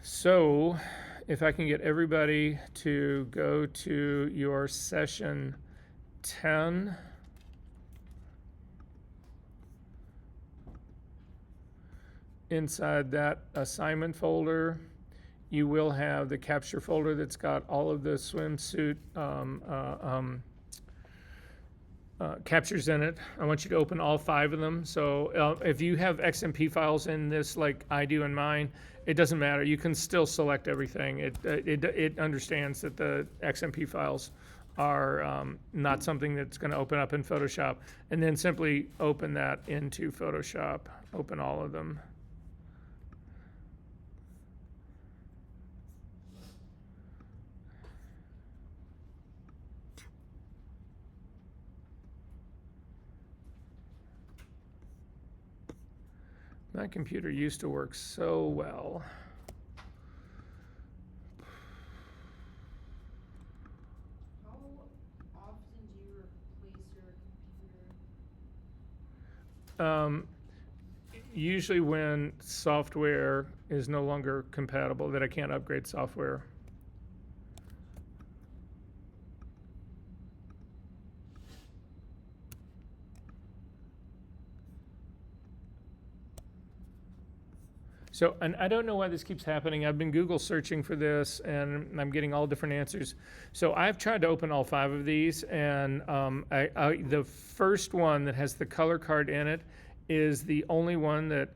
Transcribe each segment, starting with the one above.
So if I can get everybody to go to your session 10. Inside that assignment folder, you will have the capture folder that's got all of the swimsuit captures in it. I want you to open all 5 of them. So if you have XMP files in this like I do in mine, it doesn't matter. You can still select everything. It understands that the XMP files are not something that's going to open up in Photoshop. And then simply open that into Photoshop. Open all of them. My computer used to work so well. How often do you replace your computer? Usually when software is no longer compatible, that I can't upgrade software. So, and I don't know why this keeps happening. I've been Google searching for this, and I'm getting all different answers. So I've tried to open all 5 of these, and the first one that has the color card in it is the only one that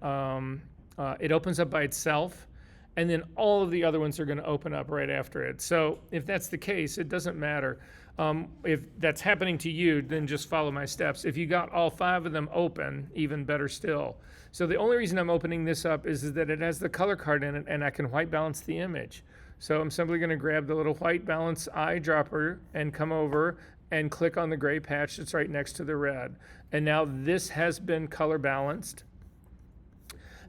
it opens up by itself, and then all of the other ones are going to open up right after it. So if that's the case, it doesn't matter. If that's happening to you, then just follow my steps. If you got all 5 of them open, even better still. So the only reason I'm opening this up is that it has the color card in it, and I can white balance the image. So I'm simply going to grab the little white balance eyedropper and come over and click on the gray patch that's right next to the red. And now this has been color balanced.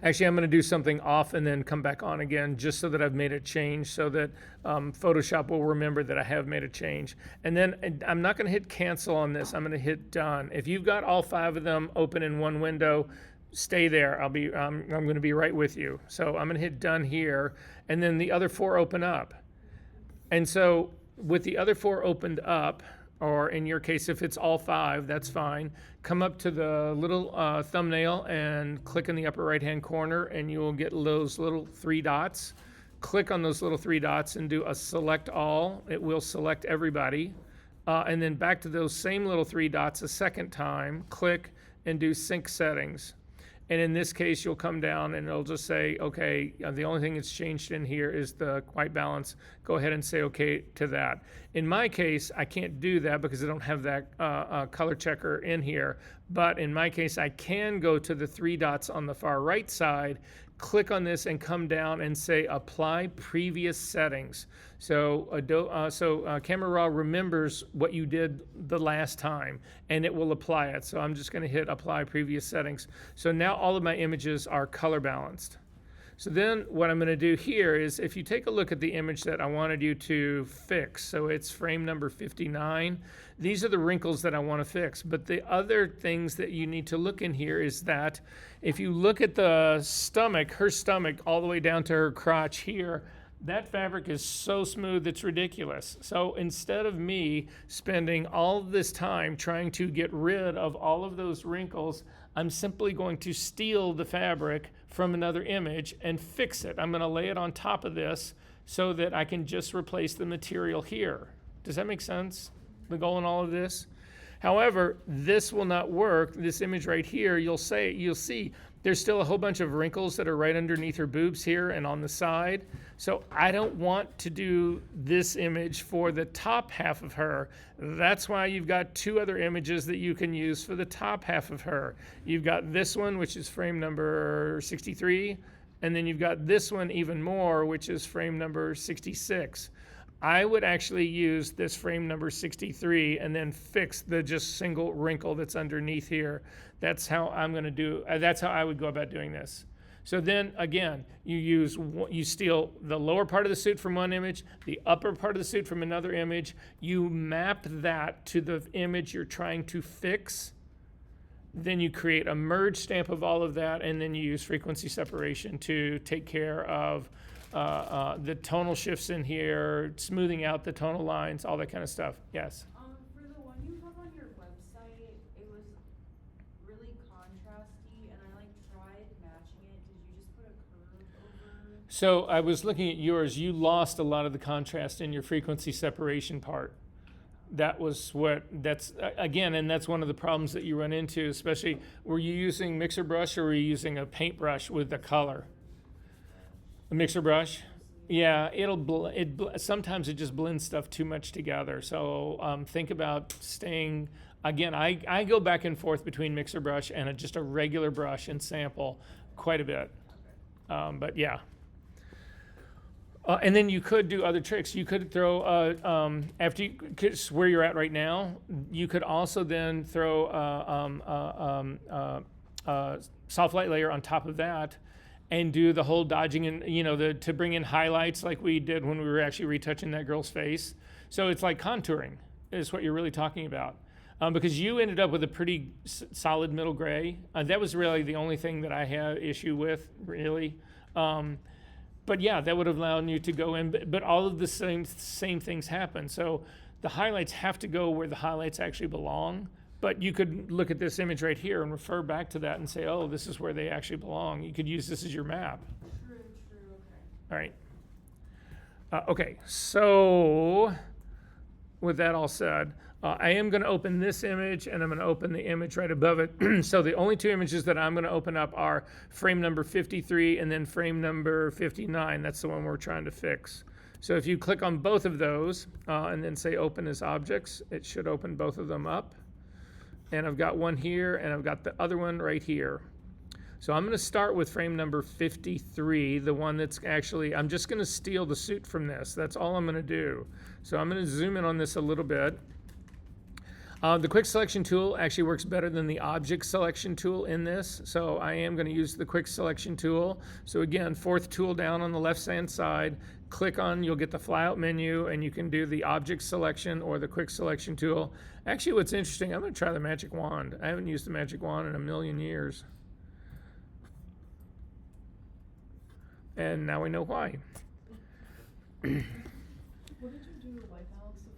Actually, I'm going to do something off and then come back on again just so that I've made a change so that Photoshop will remember that I have made a change. And then I'm not going to hit cancel on this. I'm going to hit done. If you've got all 5 of them open in one window, stay there. I'm going to be right with you. So I'm going to hit done here, and then the other 4 open up. And so with the other 4 opened up, or in your case, if it's all 5, that's fine. Come up to the little thumbnail and click in the upper right-hand corner, and you will get those little 3 dots. Click on those little 3 dots and do a select all. It will select everybody. And then back to those same little 3 dots a second time. Click and do sync settings. And in this case, you'll come down and it'll just say, okay, the only thing that's changed in here is the white balance. Go ahead and say okay to that. In my case, I can't do that because I don't have that color checker in here. But in my case, I can go to the 3 dots on the far right side, click on this and come down and say apply previous settings. So Camera Raw remembers what you did the last time and it will apply it. So I'm just going to hit apply previous settings. So now all of my images are color balanced. So then what I'm going to do here is if you take a look at the image that I wanted you to fix, so it's frame number 59, these are the wrinkles that I want to fix. But the other things that you need to look in here is that if you look at the stomach, her stomach all the way down to her crotch here, that fabric is so smooth it's ridiculous. So instead of me spending all this time trying to get rid of all of those wrinkles, I'm simply going to steal the fabric from another image and fix it. I'm going to lay it on top of this so that I can just replace the material here. Does that make sense? The goal in all of this? However, this will not work. This image right here, you'll see there's still a whole bunch of wrinkles that are right underneath her boobs here and on the side. So I don't want to do this image for the top half of her. That's why you've got 2 other images that you can use for the top half of her. You've got this one, which is frame number 63, and then you've got this one even more, which is frame number 66. I would actually use this frame number 63 and then fix the just single wrinkle that's underneath here. That's how I'm going to do, that's how I would go about doing this. So then again, you steal the lower part of the suit from one image, the upper part of the suit from another image, you map that to the image you're trying to fix, then you create a merge stamp of all of that, and then you use frequency separation to take care of the tonal shifts in here, smoothing out the tonal lines, all that kind of stuff. Yes. For the one you have on your website, it was really contrasty, and I tried matching it. Did you just put a curve over? So I was looking at yours. You lost a lot of the contrast in your frequency separation part. That's again, and that's one of the problems that you run into, especially, were you using mixer brush or were you using a paintbrush with the color? A mixer brush? Yeah, sometimes it just blends stuff too much together. So think about staying, again, I go back and forth between mixer brush and just a regular brush and sample quite a bit. But yeah. And then you could do other tricks. You could throw, after you, 'cause where you're at right now, you could also then throw soft light layer on top of that and do the whole dodging and, to bring in highlights like we did when we were actually retouching that girl's face. So it's like contouring is what you're really talking about. Because you ended up with a pretty solid middle gray. That was really the only thing that I had issue with, really. But yeah, that would have allowed you to go in, but all of the same things happen. So the highlights have to go where the highlights actually belong, but you could look at this image right here and refer back to that and say, oh, this is where they actually belong. You could use this as your map. True, okay. All right. Okay, so with that all said, I am going to open this image and I'm going to open the image right above it. So the only two images that I'm going to open up are frame number 53 and then frame number 59. That's the one we're trying to fix. So if you click on both of those and then say open as objects, it should open both of them up. And I've got one here and I've got the other one right here. So I'm going to start with frame number 53, the one that's actually, I'm just going to steal the suit from this. That's all I'm going to do. So I'm going to zoom in on this a little bit. The quick selection tool actually works better than the object selection tool in this. So I am going to use the quick selection tool. So again, fourth tool down on the left-hand side, click on, you'll get the flyout menu and you can do the object selection or the quick selection tool. Actually, what's interesting, I'm going to try the magic wand. I haven't used the magic wand in a million years. And now we know why. What did you do to white balance the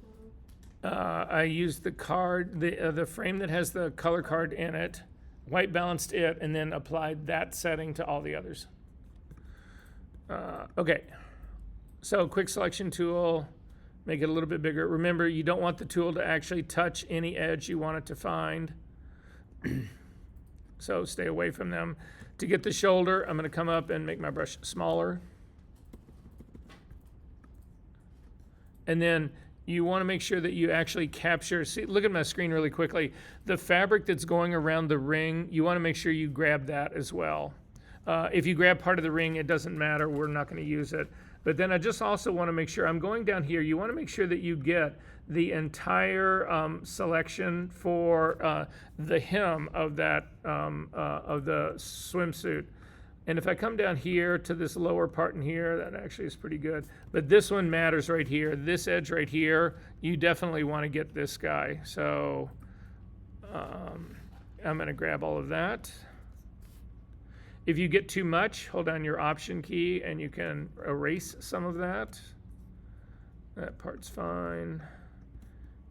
photo? I used the card, the frame that has the color card in it, white balanced it, and then applied that setting to all the others. Okay, so quick selection tool, make it a little bit bigger. Remember, you don't want the tool to actually touch any edge you want it to find. So stay away from them. To get the shoulder, I'm going to come up and make my brush smaller. And then you want to make sure that you actually capture, see, look at my screen really quickly. The fabric that's going around the ring, you want to make sure you grab that as well. If you grab part of the ring, it doesn't matter. We're not going to use it. But then I just also want to make sure, I'm going down here, you want to make sure that you get the entire selection for the hem of that, of the swimsuit. And if I come down here to this lower part in here, that actually is pretty good. But this one matters right here. This edge right here, you definitely want to get this guy. So I'm going to grab all of that. If you get too much, hold down your Option key and you can erase some of that. That part's fine.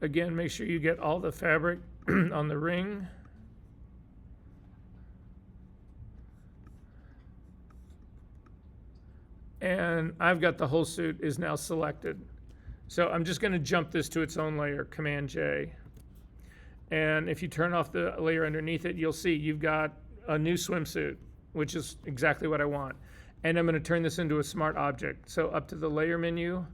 Again, make sure you get all the fabric on the ring. And I've got the whole suit is now selected. So I'm just going to jump this to its own layer, Command J. And if you turn off the layer underneath it, you'll see you've got a new swimsuit, which is exactly what I want. And I'm going to turn this into a smart object. So up to the layer menu,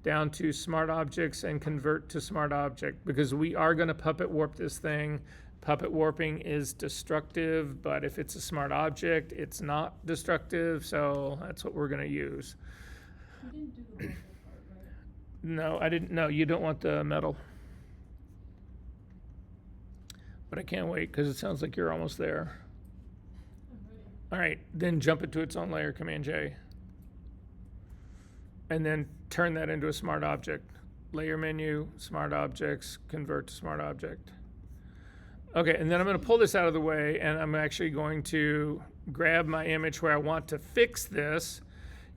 down to smart objects and convert to smart object, because we are going to puppet warp this thing. Puppet warping is destructive, but if it's a smart object, it's not destructive, so that's what we're going to use. You didn't do the metal part, right? No, I didn't. No, you don't want the metal. But I can't wait because it sounds like you're almost there. I'm ready. All right, then jump it to its own layer, Command J. And then turn that into a smart object. Layer menu, smart objects, convert to smart object. Okay, and then I'm going to pull this out of the way, and I'm actually going to grab my image where I want to fix this.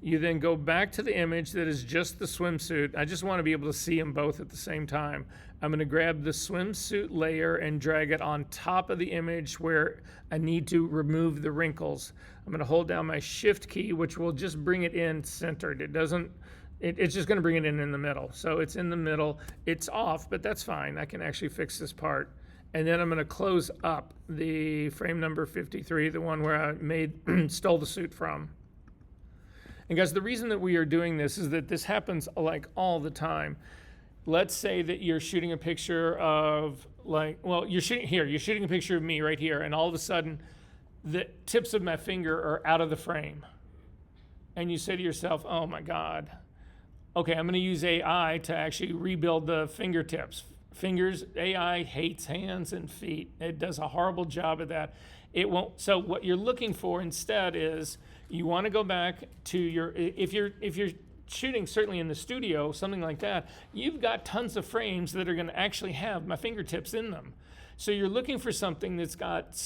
You then go back to the image that is just the swimsuit. I just want to be able to see them both at the same time. I'm going to grab the swimsuit layer and drag it on top of the image where I need to remove the wrinkles. I'm going to hold down my shift key, which will just bring it in centered. It's just going to bring it in the middle. So it's in the middle. It's off, but that's fine. I can actually fix this part. And then I'm going to close up the frame number 53, the one where I stole the suit from. And guys, the reason that we are doing this is that this happens like all the time. Let's say that you're shooting a picture of you're shooting a picture of me right here, and all of a sudden the tips of my finger are out of the frame. And you say to yourself, oh my God, okay, I'm gonna use AI to actually rebuild the fingertips. Fingers, AI hates hands and feet. It does a horrible job of that. It won't. So what you're looking for instead is you want to go back to if you're shooting certainly in the studio, something like that, you've got tons of frames that are going to actually have my fingertips in them. So you're looking for something that's got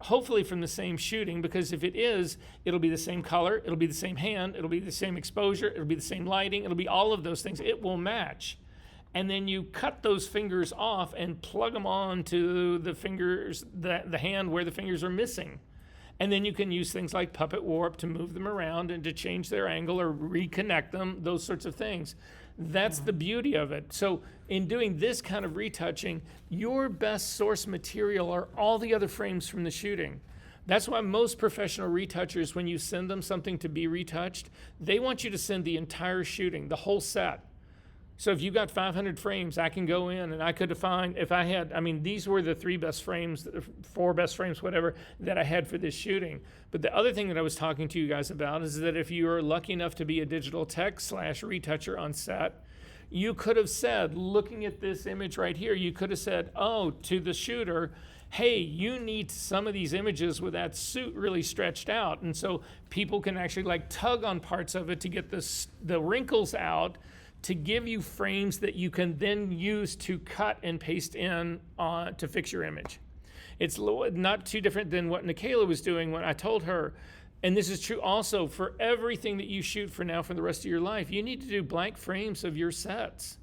hopefully from the same shooting, because if it is, it'll be the same color, it'll be the same hand, it'll be the same exposure, it'll be the same lighting, it'll be all of those things. It will match. And then you cut those fingers off and plug them on to the fingers, the hand where the fingers are missing. And then you can use things like puppet warp to move them around and to change their angle or reconnect them, those sorts of things. That's the beauty of it. So in doing this kind of retouching, your best source material are all the other frames from the shooting. That's why most professional retouchers, when you send them something to be retouched, they want you to send the entire shooting, the whole set. So if you've got 500 frames, I can go in and I could define, these were the 3 best frames, 4 best frames, whatever, that I had for this shooting. But the other thing that I was talking to you guys about is that if you are lucky enough to be a digital tech / retoucher on set, you could have said, looking at this image right here, you could have said, oh, to the shooter, hey, you need some of these images with that suit really stretched out. And so people can actually tug on parts of it to get the wrinkles out, to give you frames that you can then use to cut and paste in to fix your image. It's not too different than what Nikayla was doing when I told her, and this is true also for everything that you shoot for now for the rest of your life, you need to do blank frames of your sets.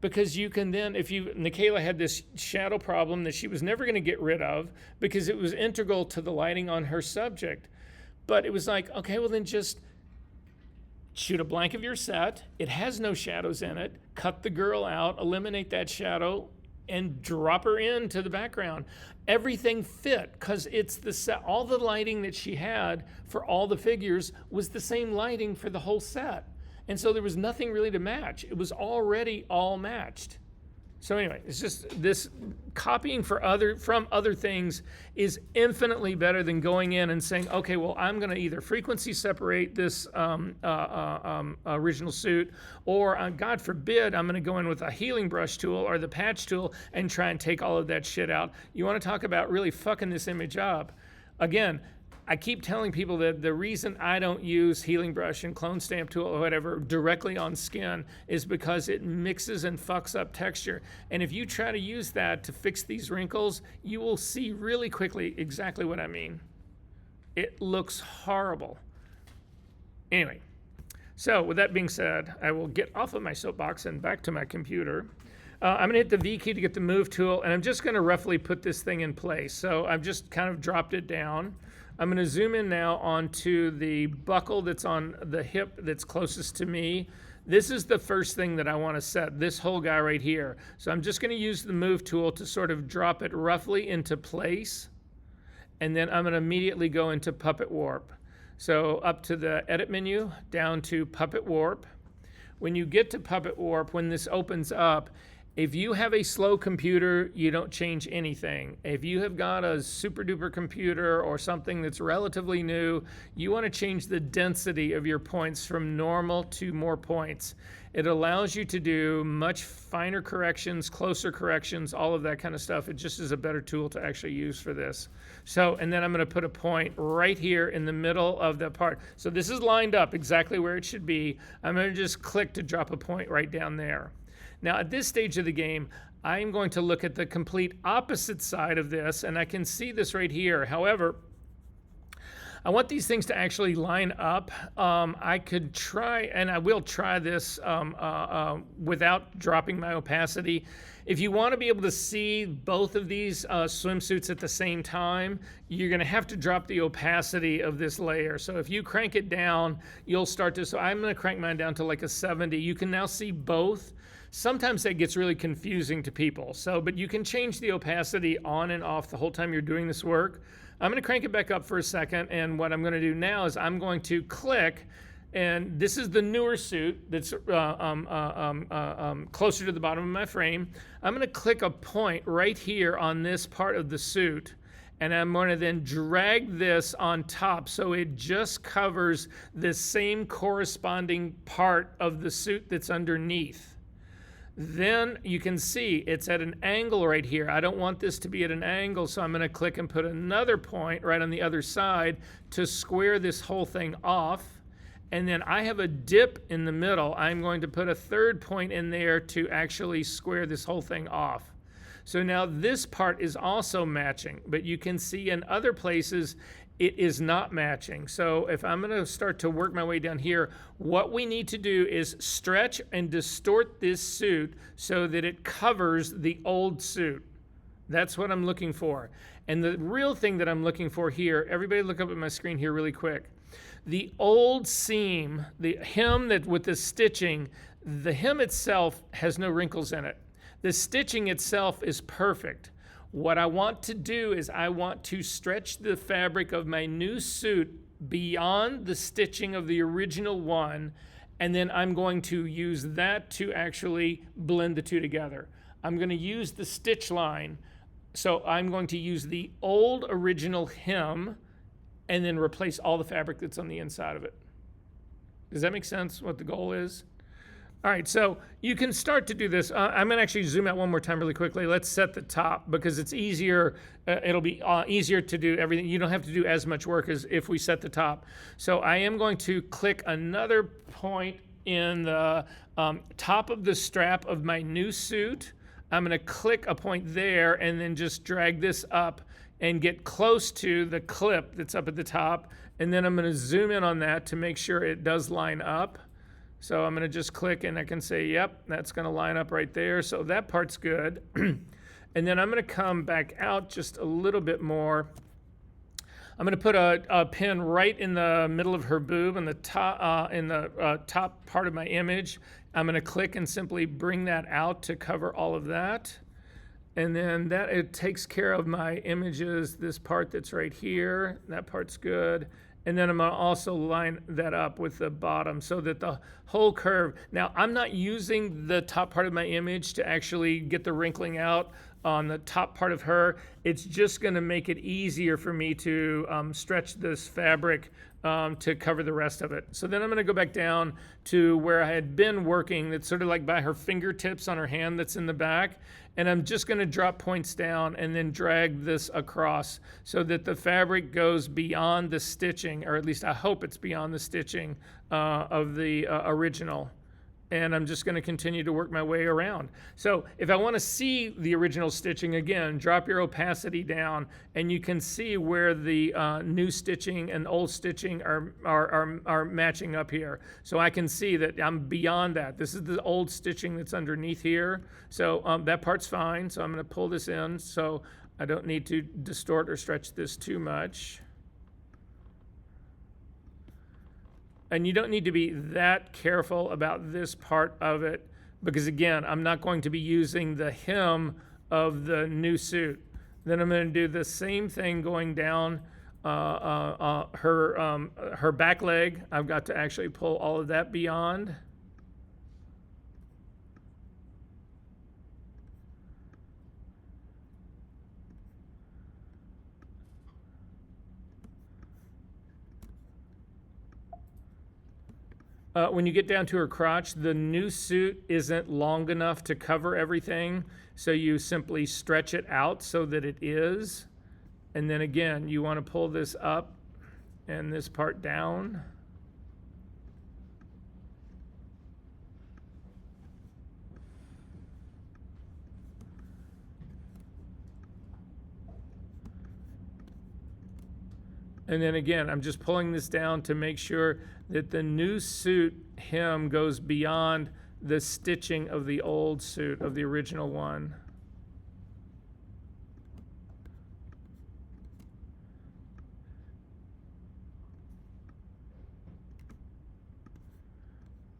Because you can then, Nikayla had this shadow problem that she was never gonna get rid of because it was integral to the lighting on her subject. But it was like, okay, well then just shoot a blank of your set. It has no shadows in it. Cut the girl out, eliminate that shadow, and drop her into the background. Everything fit because it's the set. All the lighting that she had for all the figures was the same lighting for the whole set. And so there was nothing really to match. It was already all matched. So anyway, it's just this copying from other things is infinitely better than going in and saying, okay, well, I'm going to either frequency separate this original suit, or God forbid, I'm going to go in with a healing brush tool or the patch tool and try and take all of that shit out. You want to talk about really fucking this image up. Again, I keep telling people that the reason I don't use healing brush and clone stamp tool or whatever directly on skin is because it mixes and fucks up texture. And if you try to use that to fix these wrinkles, you will see really quickly exactly what I mean. It looks horrible. Anyway, so with that being said, I will get off of my soapbox and back to my computer. I'm gonna hit the V key to get the move tool, and I'm just gonna roughly put this thing in place. So I've just kind of dropped it down. I'm going to zoom in now onto the buckle that's on the hip that's closest to me. This is the first thing that I want to set, this whole guy right here. So I'm just going to use the move tool to sort of drop it roughly into place. And then I'm going to immediately go into puppet warp. So up to the edit menu, down to puppet warp. When you get to puppet warp, when this opens up, if you have a slow computer, you don't change anything. If you have got a super duper computer or something that's relatively new, you want to change the density of your points from normal to more points. It allows you to do much finer corrections, closer corrections, all of that kind of stuff. It just is a better tool to actually use for this. So, and then I'm going to put a point right here in the middle of the part. So this is lined up exactly where it should be. I'm going to just click to drop a point right down there. Now, at this stage of the game, I'm going to look at the complete opposite side of this, and I can see this right here. However, I want these things to actually line up. I could try, and I will try this without dropping my opacity. If you want to be able to see both of these swimsuits at the same time, you're going to have to drop the opacity of this layer. So if you crank it down, you'll start to, so I'm going to crank mine down to like a 70. You can now see both. Sometimes that gets really confusing to people. So, but you can change the opacity on and off the whole time you're doing this work. I'm going to crank it back up for a second, and what I'm going to do now is I'm going to click, and this is the newer suit that's closer to the bottom of my frame. I'm going to click a point right here on this part of the suit, and I'm going to then drag this on top so it just covers the same corresponding part of the suit that's underneath. Then you can see it's at an angle right here. I don't want this to be at an angle, so I'm going to click and put another point right on the other side to square this whole thing off. And then I have a dip in the middle. I'm going to put a third point in there to actually square this whole thing off. So now this part is also matching, but you can see in other places it is not matching. So if I'm going to start to work my way down here, what we need to do is stretch and distort this suit so that it covers the old suit. That's what I'm looking for. And the real thing that I'm looking for here, everybody look up at my screen here really quick. The old seam, the hem that with the stitching, the hem itself has no wrinkles in it. The stitching itself is perfect. What I want to do is I want to stretch the fabric of my new suit beyond the stitching of the original one, and then I'm going to use that to actually blend the two together. I'm going to use the stitch line, so I'm going to use the old original hem and then replace all the fabric that's on the inside of it. Does that make sense what the goal is? All right, so you can start to do this. I'm gonna actually zoom out one more time really quickly. Let's set the top because it's easier. It'll be easier to do everything. You don't have to do as much work as if we set the top. So I am going to click another point in the top of the strap of my new suit. I'm gonna click a point there and then just drag this up and get close to the clip that's up at the top. And then I'm gonna zoom in on that to make sure it does line up. So I'm going to just click and I can say, yep, that's going to line up right there. So that part's good. And then I'm going to come back out just a little bit more. I'm going to put a pin right in the middle of her boob in the top part of my image. I'm going to click and simply bring that out to cover all of that. And then that it takes care of my images, this part that's right here. That part's good. And then I'm going to also line that up with the bottom so that the whole curve. Now, I'm not using the top part of my image to actually get the wrinkling out on the top part of her. It's just going to make it easier for me to stretch this fabric to cover the rest of it. So then I'm going to go back down to where I had been working. That's sort of like by her fingertips on her hand that's in the back. And I'm just going to drop points down and then drag this across so that the fabric goes beyond the stitching, or at least I hope it's beyond the stitching of the original. And I'm just going to continue to work my way around. So if I want to see the original stitching, again, drop your opacity down and you can see where the new stitching and old stitching are matching up here. So I can see that I'm beyond that. This is the old stitching that's underneath here. So that part's fine. So I'm going to pull this in so I don't need to distort or stretch this too much. And you don't need to be that careful about this part of it because, again, I'm not going to be using the hem of the new suit. Then I'm going to do the same thing going down her back leg. I've got to actually pull all of that beyond. When you get down to her crotch, the new suit isn't long enough to cover everything, so you simply stretch it out so that it is. And then again, you want to pull this up and this part down. And then again, I'm just pulling this down to make sure that the new suit hem goes beyond the stitching of the old suit, of the original one.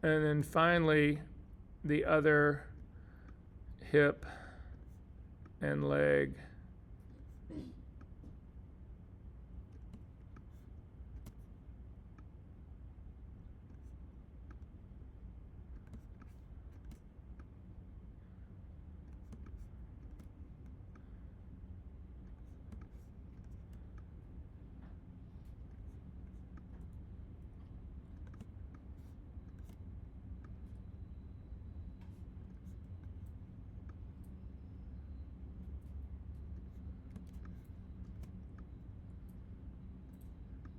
And then finally, the other hip and leg.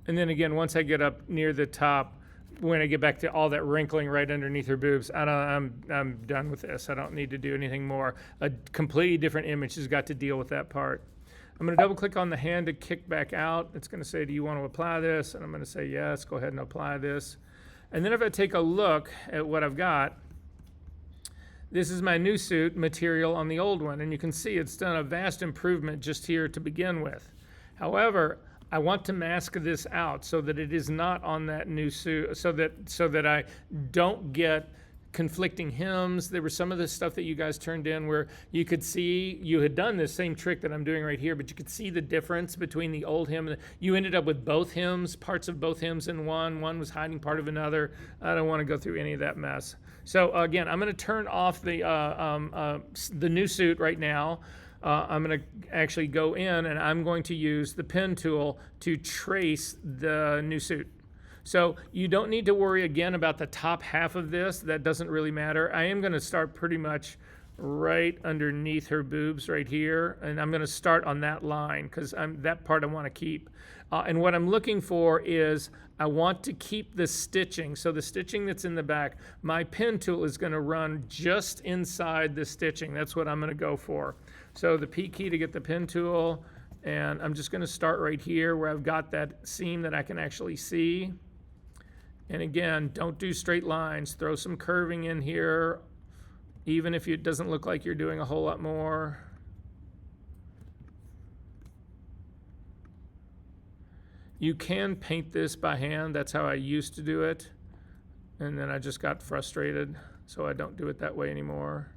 And then again, once I get up near the top, when I get back to all that wrinkling right underneath her boobs, I'm done with this. I don't need to do anything more. A completely different image has got to deal with that part. I'm going to double click on the hand to kick back out. It's going to say, do you want to apply this? And I'm going to say yes, go ahead and apply this. And then if I take a look at what I've got, this is my new suit material on the old one. And you can see it's done a vast improvement just here to begin with. However, I want to mask this out so that it is not on that new suit, so that I don't get conflicting hems. There was some of the stuff that you guys turned in where you could see you had done this same trick that I'm doing right here, but you could see the difference between the old hem and you ended up with both hems, parts of both hems in one. One was hiding part of another. I don't want to go through any of that mess. So again, I'm going to turn off the new suit right now. I'm going to actually go in and I'm going to use the pen tool to trace the new suit. So you don't need to worry again about the top half of this. That doesn't really matter. I am going to start pretty much right underneath her boobs right here. And I'm going to start on that line because that part I want to keep. And what I'm looking for is I want to keep the stitching. So the stitching that's in the back, my pen tool is going to run just inside the stitching. That's what I'm going to go for. So the P key to get the pen tool, and I'm just going to start right here where I've got that seam that I can actually see. And again, don't do straight lines. Throw some curving in here, even if it doesn't look like you're doing a whole lot more. You can paint this by hand. That's how I used to do it. And then I just got frustrated, so I don't do it that way anymore.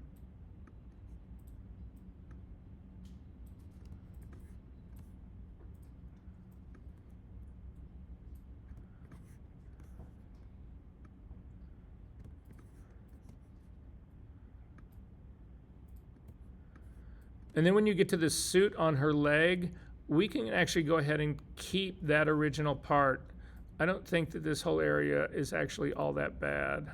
And then when you get to the suit on her leg, we can actually go ahead and keep that original part. I don't think that this whole area is actually all that bad.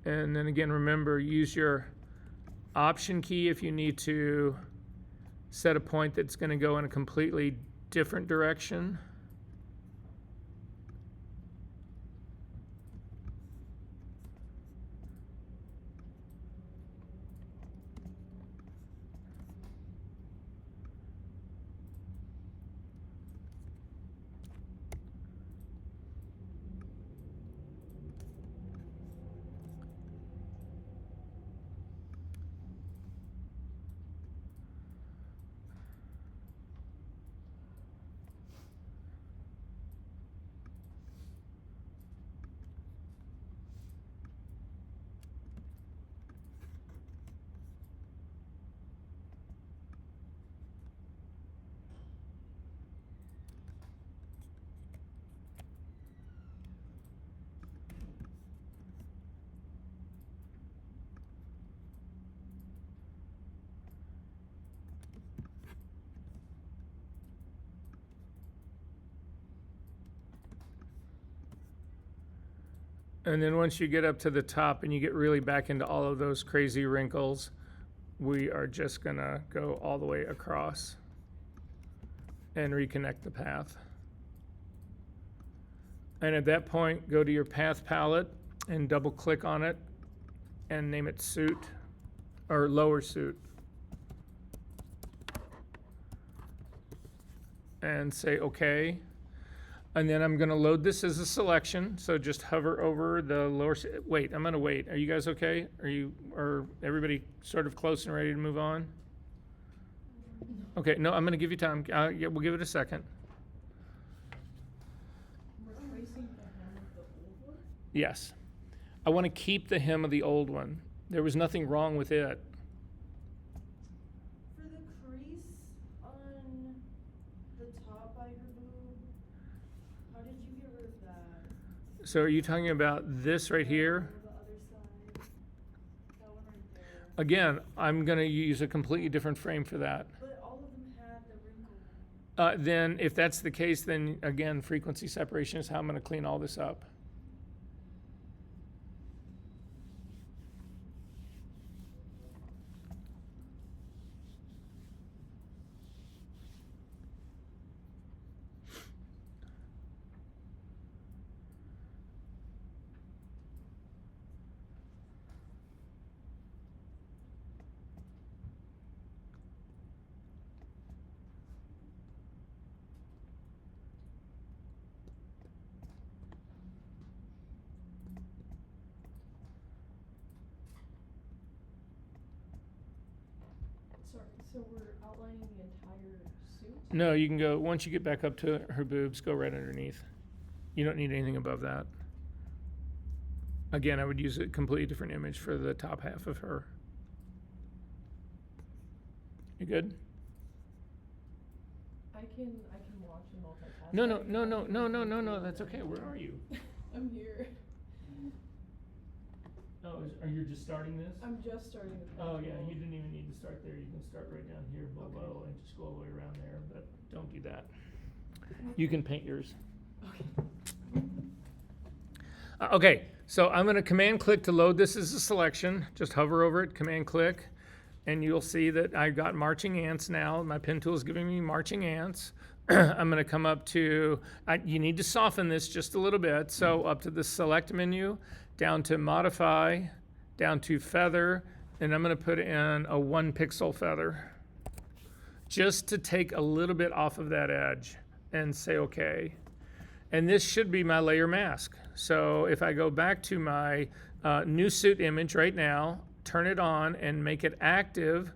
And then again, remember, use your Option key if you need to set a point that's going to go in a completely different direction. And then once you get up to the top and you get really back into all of those crazy wrinkles, we are just gonna go all the way across and reconnect the path. And at that point, go to your path palette and double click on it and name it suit. or lower suit. And say okay. And then I'm gonna load this as a selection. So just hover over the lower, wait, I'm gonna wait. Are you guys okay? Are everybody sort of close and ready to move on? Okay, no, I'm gonna give you time. Yeah, we'll give it a second. Replacing the hem of the old one? Yes. I wanna keep the hem of the old one. There was nothing wrong with it. For the crease on the top by her boob, how did you get rid of that? So are you talking about this right here? The other side, that one right there. Again, I'm gonna use a completely different frame for that. But all of them had the wrinkle. Then if that's the case, then again, frequency separation is how I'm gonna clean all this up. Sorry, so we're outlining the entire suit? No, you can go, once you get back up to her boobs, go right underneath. You don't need anything above that. Again, I would use a completely different image for the top half of her. You good? I can watch and multitask. No, that's okay. Where are you? I'm here. Oh, are you just starting this? I'm just starting the Oh, yeah, practical. you didn't even need to start there. You can start right down here below and just go all the way around there, but don't do that. You can paint yours. Okay. Okay, so I'm going to command click to load this as a selection. Just hover over it, command click, and you'll see that I've got marching ants now. My pen tool is giving me marching ants. I'm going to come up to, you need to soften this just a little bit. So up to the select menu, down to modify, down to feather, and I'm going to put in a 1 pixel feather just to take a little bit off of that edge and say okay. And this should be my layer mask. So if I go back to my new suit image right now, turn it on and make it active,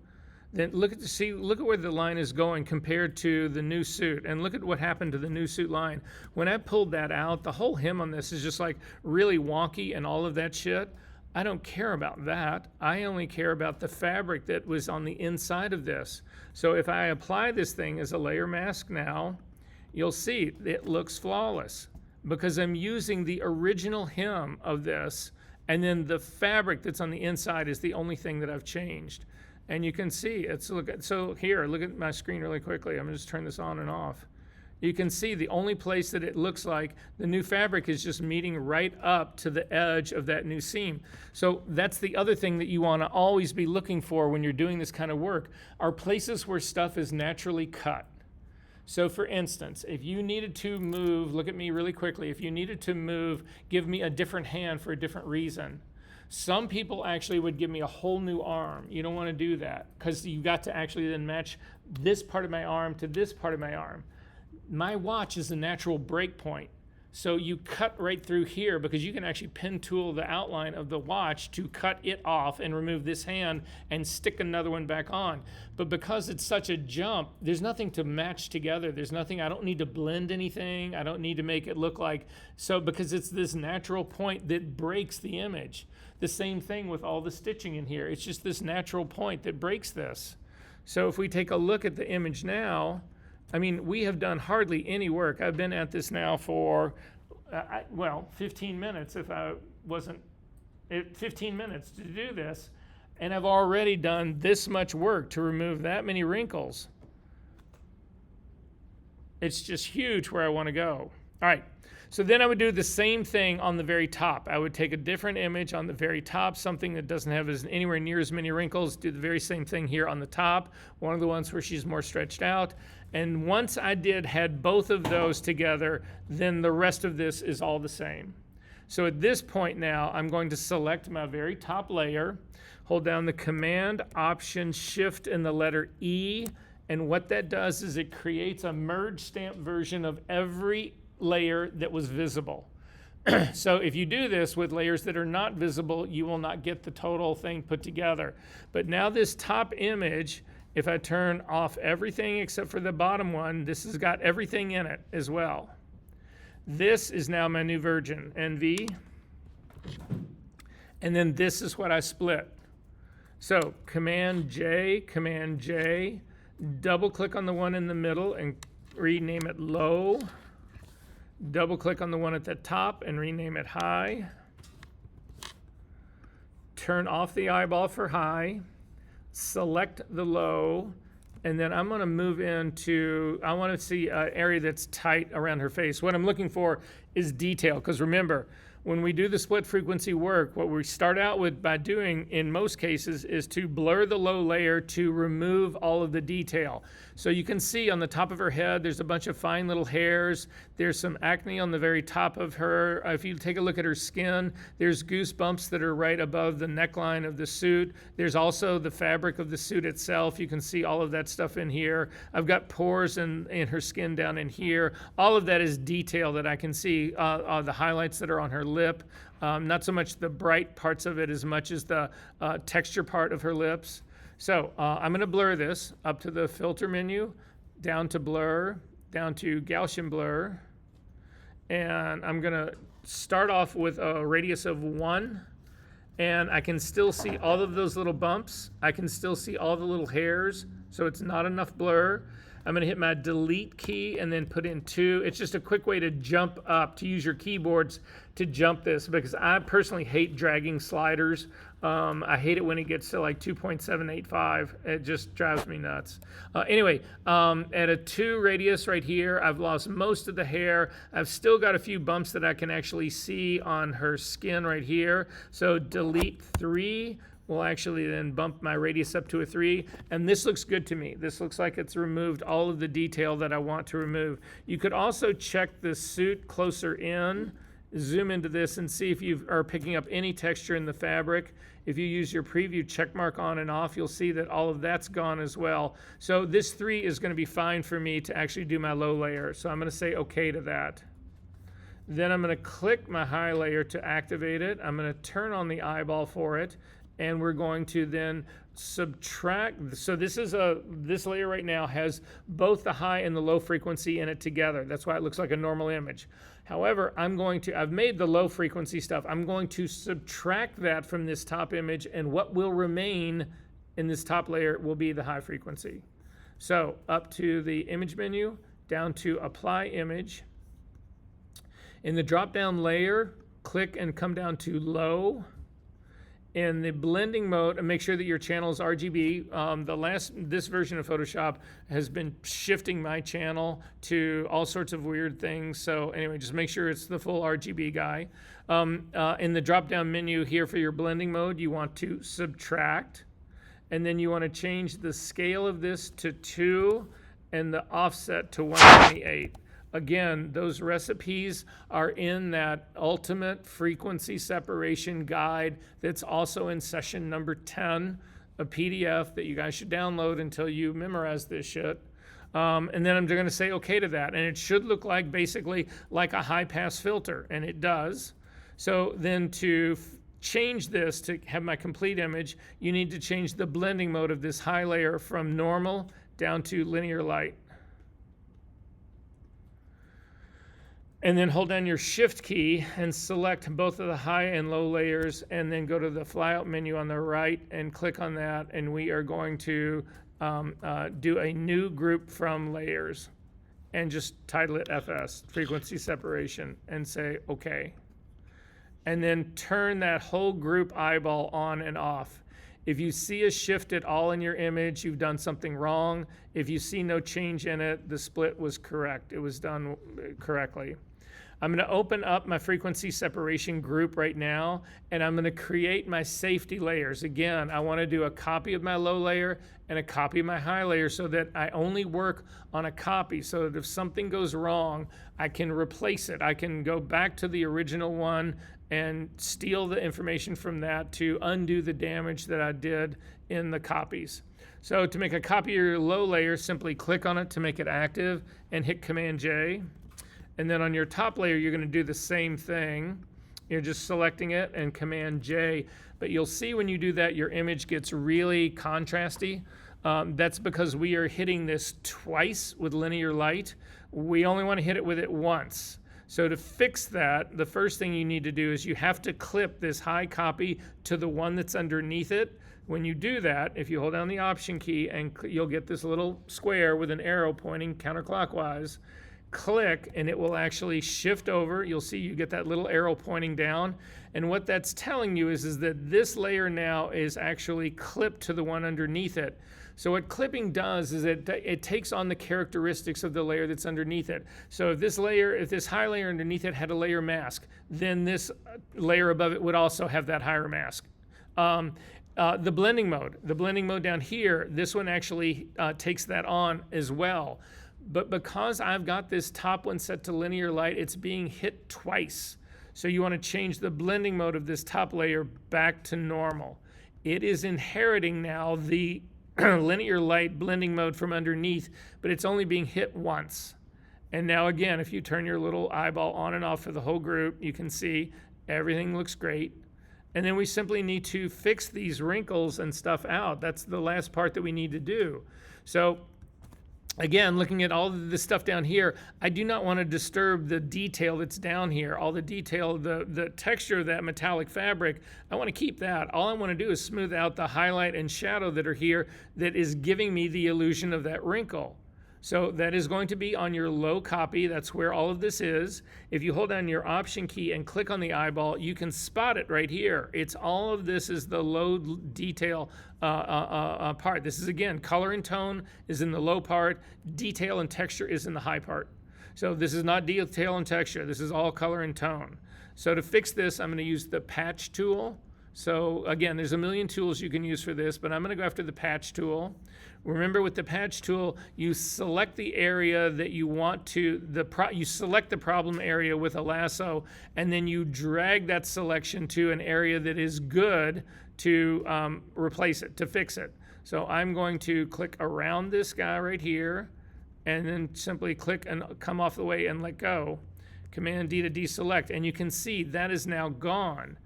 then look at where the line is going compared to the new suit, and look at what happened to the new suit line. When I pulled that out, the whole hem on this is just like really wonky and all of that shit. I don't care about that. I only care about the fabric that was on the inside of this. So if I apply this thing as a layer mask now, you'll see it looks flawless because I'm using the original hem of this, and then the fabric that's on the inside is the only thing that I've changed. And you can see, so here, look at my screen really quickly. I'm gonna just turn this on and off. You can see the only place that it looks like the new fabric is just meeting right up to the edge of that new seam. So that's the other thing that you wanna always be looking for when you're doing this kind of work, are places where stuff is naturally cut. So for instance, if you needed to move, look at me really quickly, if you needed to move, give me a different hand for a different reason. Some people actually would give me a whole new arm. You don't want to do that because you've got to actually then match this part of my arm to this part of my arm. My watch is a natural break point. So you cut right through here because you can actually pen tool the outline of the watch to cut it off and remove this hand and stick another one back on. But because it's such a jump, there's nothing to match together. There's nothing, I don't need to blend anything. I don't need to make it look like, so because it's this natural point that breaks the image. The same thing with all the stitching in here. It's just this natural point that breaks this. So if we take a look at the image now, I mean, we have done hardly any work. I've been at this now for, 15 minutes if I wasn't, 15 minutes to do this. And I've already done this much work to remove that many wrinkles. It's just huge where I want to go. All right. So then I would do the same thing on the very top. I would take a different image on the very top, something that doesn't have anywhere near as many wrinkles, do the very same thing here on the top, one of the ones where she's more stretched out. And once I had both of those together, then the rest of this is all the same. So at this point now, I'm going to select my very top layer, hold down the Command, Option, Shift, and the letter E. And what that does is it creates a merge stamp version of every layer that was visible. So if you do this with layers that are not visible, you will not get the total thing put together. But now this top image, if I turn off everything except for the bottom one, this has got everything in it as well. This is now my new version, NV. And then this is what I split. So Command J, double click on the one in the middle and rename it low. Double click on the one at the top and rename it high. Turn off the eyeball for high. Select the low. And then I'm going to move into, I want to see an area that's tight around her face. What I'm looking for is detail, because remember, when we do the split frequency work, what we start out with by doing in most cases is to blur the low layer to remove all of the detail. So you can see on the top of her head, there's a bunch of fine little hairs. There's some acne on the very top of her. If you take a look at her skin, there's goosebumps that are right above the neckline of the suit. There's also the fabric of the suit itself. You can see all of that stuff in here. I've got pores in her skin down in here. All of that is detail that I can see, the highlights that are on her lip. Not so much the bright parts of it as much as the texture part of her lips. So I'm going to blur this up to the filter menu, down to blur, down to Gaussian blur. And I'm going to start off with a radius of 1. And I can still see all of those little bumps. I can still see all the little hairs. So it's not enough blur. I'm going to hit my delete key and then put in 2. It's just a quick way to jump up, to use your keyboards to jump this, because I personally hate dragging sliders. I hate it when it gets to like 2.785. It just drives me nuts. Anyway, at a 2 radius right here, I've lost most of the hair. I've still got a few bumps that I can actually see on her skin right here. So delete 3. We'll actually then bump my radius up to a 3, and this looks good to me. This looks like it's removed all of the detail that I want to remove. You could also check the suit closer in, zoom into this, and see if you are picking up any texture in the fabric. If you use your preview check mark on and off, you'll see that all of that's gone as well. So this 3 is going to be fine for me to actually do my low layer. So I'm going to say OK to that. Then I'm going to click my high layer to activate it. I'm going to turn on the eyeball for it. And we're going to then subtract. So this layer right now has both the high and the low frequency in it together. That's why it looks like a normal image. However, I've made the low frequency stuff. I'm going to subtract that from this top image, and what will remain in this top layer will be the high frequency. So up to the image menu, down to apply image. In the drop down layer, click and come down to low. In the blending mode, and make sure that your channel is RGB. This version of Photoshop has been shifting my channel to all sorts of weird things. So anyway, just make sure it's the full RGB guy. In the drop-down menu here for your blending mode, you want to subtract, and then you want to change the scale of this to 2 and the offset to 128. Again, those recipes are in that ultimate frequency separation guide that's also in session number 10, a PDF that you guys should download until you memorize this shit. And then I'm going to say OK to that. And it should look like basically like a high pass filter, and it does. So then to change this to have my complete image, you need to change the blending mode of this high layer from normal down to linear light. And then hold down your shift key and select both of the high and low layers, and then go to the flyout menu on the right and click on that, and we are going to do a new group from layers and just title it FS, frequency separation, and say OK. And then turn that whole group eyeball on and off. If you see a shift at all in your image, you've done something wrong. If you see no change in it, the split was correct. It was done correctly. I'm going to open up my frequency separation group right now, and I'm going to create my safety layers. Again, I want to do a copy of my low layer and a copy of my high layer so that I only work on a copy, so that if something goes wrong, I can replace it. I can go back to the original one and steal the information from that to undo the damage that I did in the copies. So to make a copy of your low layer, simply click on it to make it active and hit Command J. And then on your top layer, you're going to do the same thing. You're just selecting it and Command J. But you'll see when you do that, your image gets really contrasty. That's because we are hitting this twice with linear light. We only want to hit it with it once. So to fix that, the first thing you need to do is you have to clip this high copy to the one that's underneath it. When you do that, if you hold down the Option key, and you'll get this little square with an arrow pointing counterclockwise. Click and it will actually shift over. You'll see you get that little arrow pointing down. And what that's telling you is that this layer now is actually clipped to the one underneath it. So what clipping does is it takes on the characteristics of the layer that's underneath it. So if this high layer underneath it had a layer mask, then this layer above it would also have that higher mask. The blending mode down here, this one actually takes that on as well. But because I've got this top one set to linear light, it's being hit twice. So you want to change the blending mode of this top layer back to normal. It is inheriting now the linear light blending mode from underneath, but it's only being hit once. And now again, if you turn your little eyeball on and off for the whole group, you can see everything looks great. And then we simply need to fix these wrinkles and stuff out. That's the last part that we need to do. So again, looking at all of this stuff down here, I do not want to disturb the detail that's down here. All the detail, the texture of that metallic fabric, I want to keep that. All I want to do is smooth out the highlight and shadow that are here that is giving me the illusion of that wrinkle. So that is going to be on your low copy. That's where all of this is. If you hold down your Option key and click on the eyeball, you can spot it right here. It's all of this is the low detail part. This is, again, color and tone is in the low part. Detail and texture is in the high part. So this is not detail and texture. This is all color and tone. So to fix this, I'm going to use the patch tool. So again, there's a million tools you can use for this, but I'm going to go after the patch tool. Remember, with the patch tool, you select the area that you want to, you select the problem area with a lasso, and then you drag that selection to an area that is good to replace it, to fix it. So I'm going to click around this guy right here, and then simply click and come off the way and let go. Command D to deselect, and you can see that is now gone.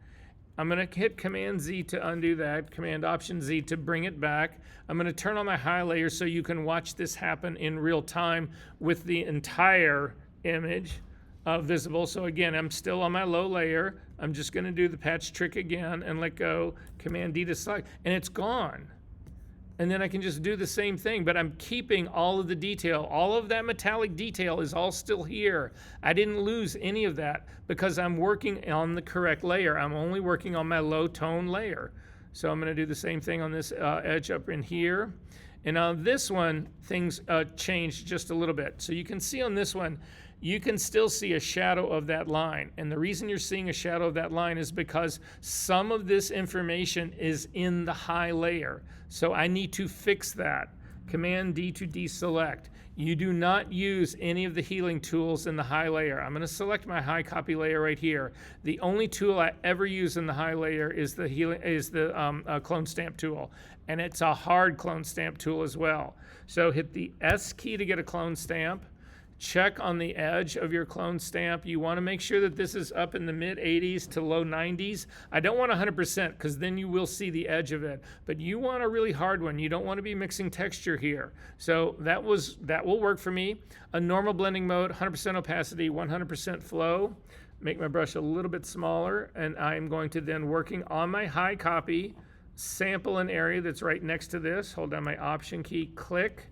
I'm going to hit Command Z to undo that, Command Option Z to bring it back. I'm going to turn on my high layer so you can watch this happen in real time with the entire image visible. So again, I'm still on my low layer. I'm just going to do the patch trick again and let go, Command D to select, and it's gone. And then I can just do the same thing, but I'm keeping all of the detail. All of that metallic detail is all still here. I didn't lose any of that because I'm working on the correct layer. I'm only working on my low tone layer. So I'm going to do the same thing on this edge up in here. And on this one, things changed just a little bit. So you can see on this one, you can still see a shadow of that line. And the reason you're seeing a shadow of that line is because some of this information is in the high layer. So I need to fix that. Command D to deselect. You do not use any of the healing tools in the high layer. I'm going to select my high copy layer right here. The only tool I ever use in the high layer is the clone stamp tool, and it's a hard clone stamp tool as well. So hit the S key to get a clone stamp. Check on the edge of your clone stamp. You want to make sure that this is up in the mid 80s to low 90s. I don't want 100% because then you will see the edge of it. But you want a really hard one. You don't want to be mixing texture here. So that will work for me. A normal blending mode, 100% opacity, 100% flow. Make my brush a little bit smaller, and I'm going to then, working on my high copy, sample an area that's right next to this. Hold down my Option key, click.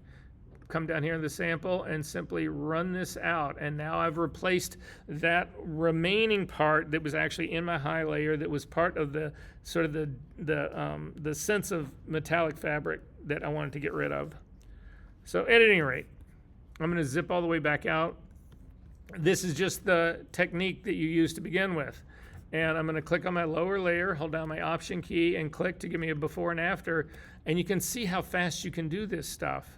Come down here in the sample and simply run this out. And now I've replaced that remaining part that was actually in my high layer that was part of the sort of the sense of metallic fabric that I wanted to get rid of. So at any rate, I'm going to zip all the way back out. This is just the technique that you use to begin with. And I'm going to click on my lower layer, hold down my Option key, and click to give me a before and after. And you can see how fast you can do this stuff.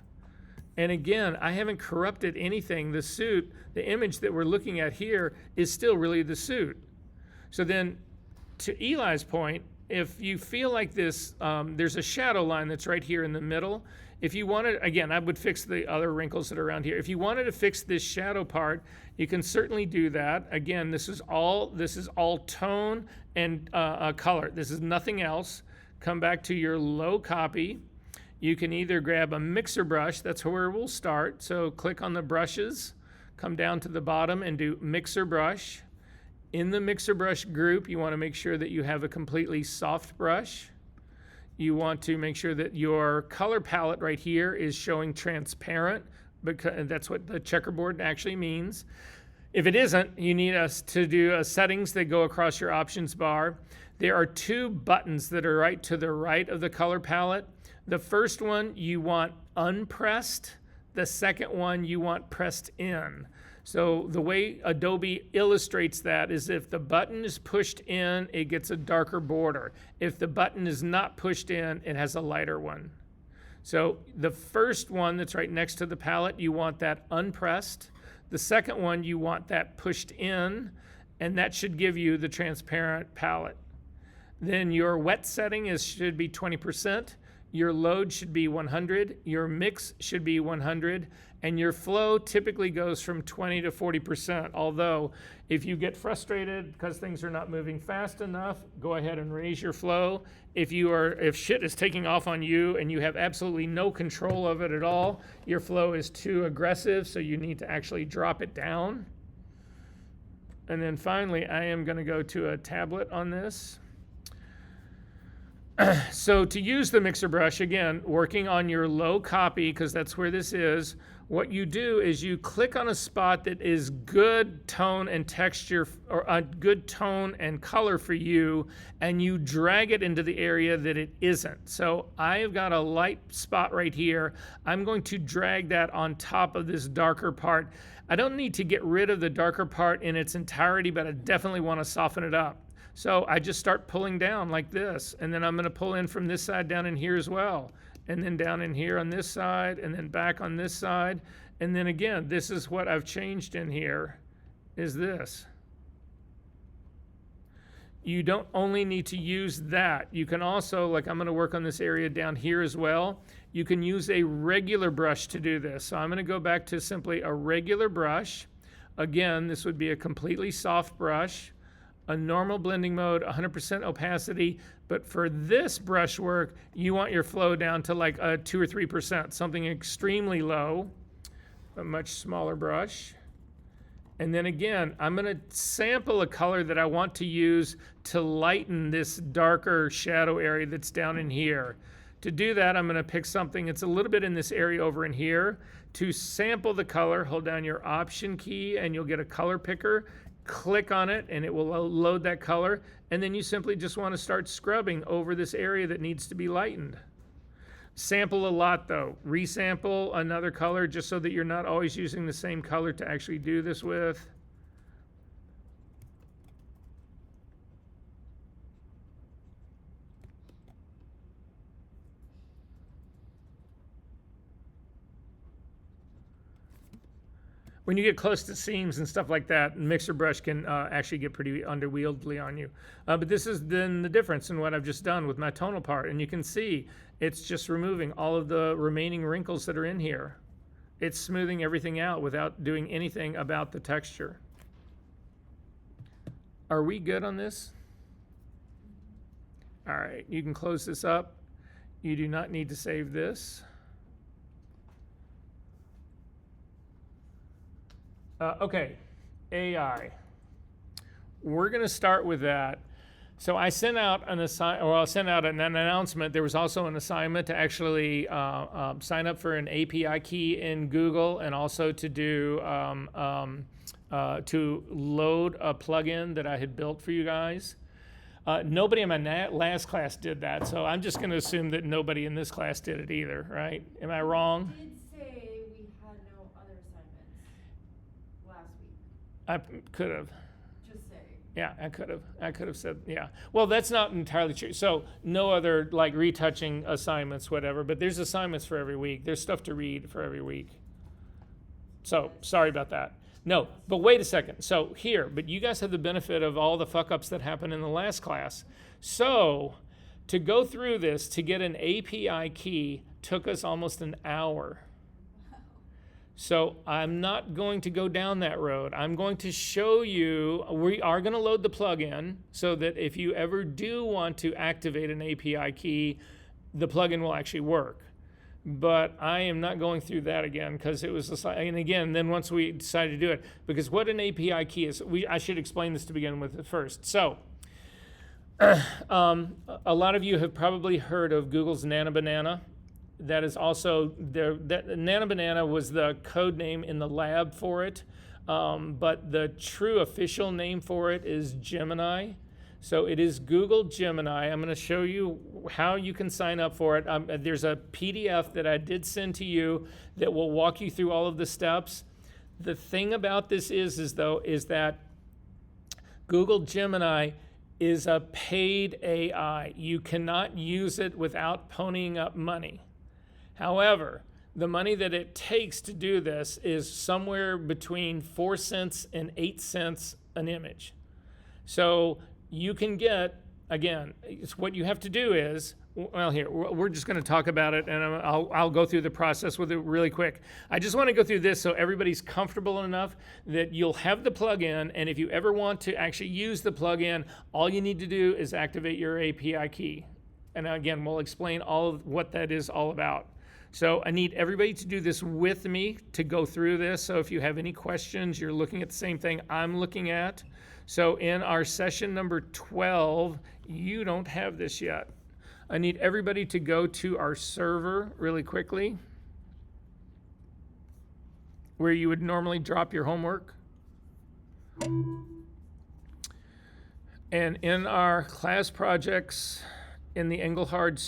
And again, I haven't corrupted anything. The suit, the image that we're looking at here, is still really the suit. So then, to Eli's point, if you feel like this, there's a shadow line that's right here in the middle. If you wanted, again, I would fix the other wrinkles that are around here. If you wanted to fix this shadow part, you can certainly do that. Again, this is all tone and color. This is nothing else. Come back to your low copy. You can either grab a mixer brush, that's where we'll start. So click on the brushes, come down to the bottom and do mixer brush. In the mixer brush group, you want to make sure that you have a completely soft brush. You want to make sure that your color palette right here is showing transparent, because that's what the checkerboard actually means. If it isn't, you need us to do settings that go across your options bar. There are two buttons that are right to the right of the color palette. The first one you want unpressed. The second one you want pressed in. So the way Adobe illustrates that is if the button is pushed in, it gets a darker border. If the button is not pushed in, it has a lighter one. So the first one that's right next to the palette, you want that unpressed. The second one, you want that pushed in, and that should give you the transparent palette. Then your wet setting should be 20%. Your load should be 100. Your mix should be 100. And your flow typically goes from 20 to 40%. Although, if you get frustrated because things are not moving fast enough, go ahead and raise your flow. If shit is taking off on you and you have absolutely no control of it at all, your flow is too aggressive, so you need to actually drop it down. And then finally, I am going to go to a tablet on this. So to use the mixer brush, again, working on your low copy, because that's where this is, what you do is you click on a spot that is good tone and texture, or a good tone and color for you, and you drag it into the area that it isn't. So I've got a light spot right here. I'm going to drag that on top of this darker part. I don't need to get rid of the darker part in its entirety, but I definitely want to soften it up. So I just start pulling down like this, and then I'm going to pull in from this side down in here as well, and then down in here on this side, and then back on this side. And then again, this is what I've changed in here, is this. You don't only need to use that. You can also, like I'm going to work on this area down here as well. You can use a regular brush to do this. So I'm going to go back to simply a regular brush. Again, this would be a completely soft brush. A normal blending mode, 100% opacity, but for this brush work, you want your flow down to like a 2 or 3%, something extremely low, a much smaller brush. And then again, I'm going to sample a color that I want to use to lighten this darker shadow area that's down in here. To do that, I'm going to pick something that's a little bit in this area over in here. To sample the color, hold down your Option key and you'll get a color picker. Click on it and it will load that color, and then you simply just want to start scrubbing over this area that needs to be lightened. Sample a lot though. Resample another color just so that you're not always using the same color to actually do this with. When you get close to seams and stuff like that, mixer brush can actually get pretty unwieldy on you. But this is then the difference in what I've just done with my tonal part. And you can see it's just removing all of the remaining wrinkles that are in here. It's smoothing everything out without doing anything about the texture. Are we good on this? All right, you can close this up. You do not need to save this. Okay, AI. We're going to start with that. So I sent out an announcement. There was also an assignment to actually sign up for an API key in Google, and also to do to load a plugin that I had built for you guys. Nobody in my last class did that, so I'm just going to assume that nobody in this class did it either, right? Am I wrong? You did say we had no other assignments last week. I could have. Just say. Yeah, I could have said, yeah. Well, that's not entirely true. So no other like retouching assignments, whatever, but there's assignments for every week. There's stuff to read for every week. So sorry about that. No, but wait a second. So here, but you guys have the benefit of all the fuck ups that happened in the last class. So to go through this, to get an API key took us almost an hour. So I'm not going to go down that road. I'm going to show you, we are going to load the plugin so that if you ever do want to activate an API key, the plugin will actually work. But I am not going through that again because it was, and again, then once we decided to do it, because what an API key is, I should explain this to begin with first. So a lot of you have probably heard of Google's Nana Banana. That is also, that Nana Banana was the code name in the lab for it, but the true official name for it is Gemini. So it is Google Gemini. I'm going to show you how you can sign up for it. There's a PDF that I did send to you that will walk you through all of the steps. The thing about this is that Google Gemini is a paid AI. You cannot use it without ponying up money. However, the money that it takes to do this is somewhere between 4 cents and 8 cents an image. So you can get, again, it's what you have to do is, well, here, we're just going to talk about it, and I'll go through the process with it really quick. I just want to go through this so everybody's comfortable enough that you'll have the plugin, and if you ever want to actually use the plugin, all you need to do is activate your API key. And again, we'll explain all of what that is all about. So I need everybody to do this with me to go through this. So if you have any questions, you're looking at the same thing I'm looking at. So in our session number 12, you don't have this yet. I need everybody to go to our server really quickly, where you would normally drop your homework. And in our class projects, in the Engelhard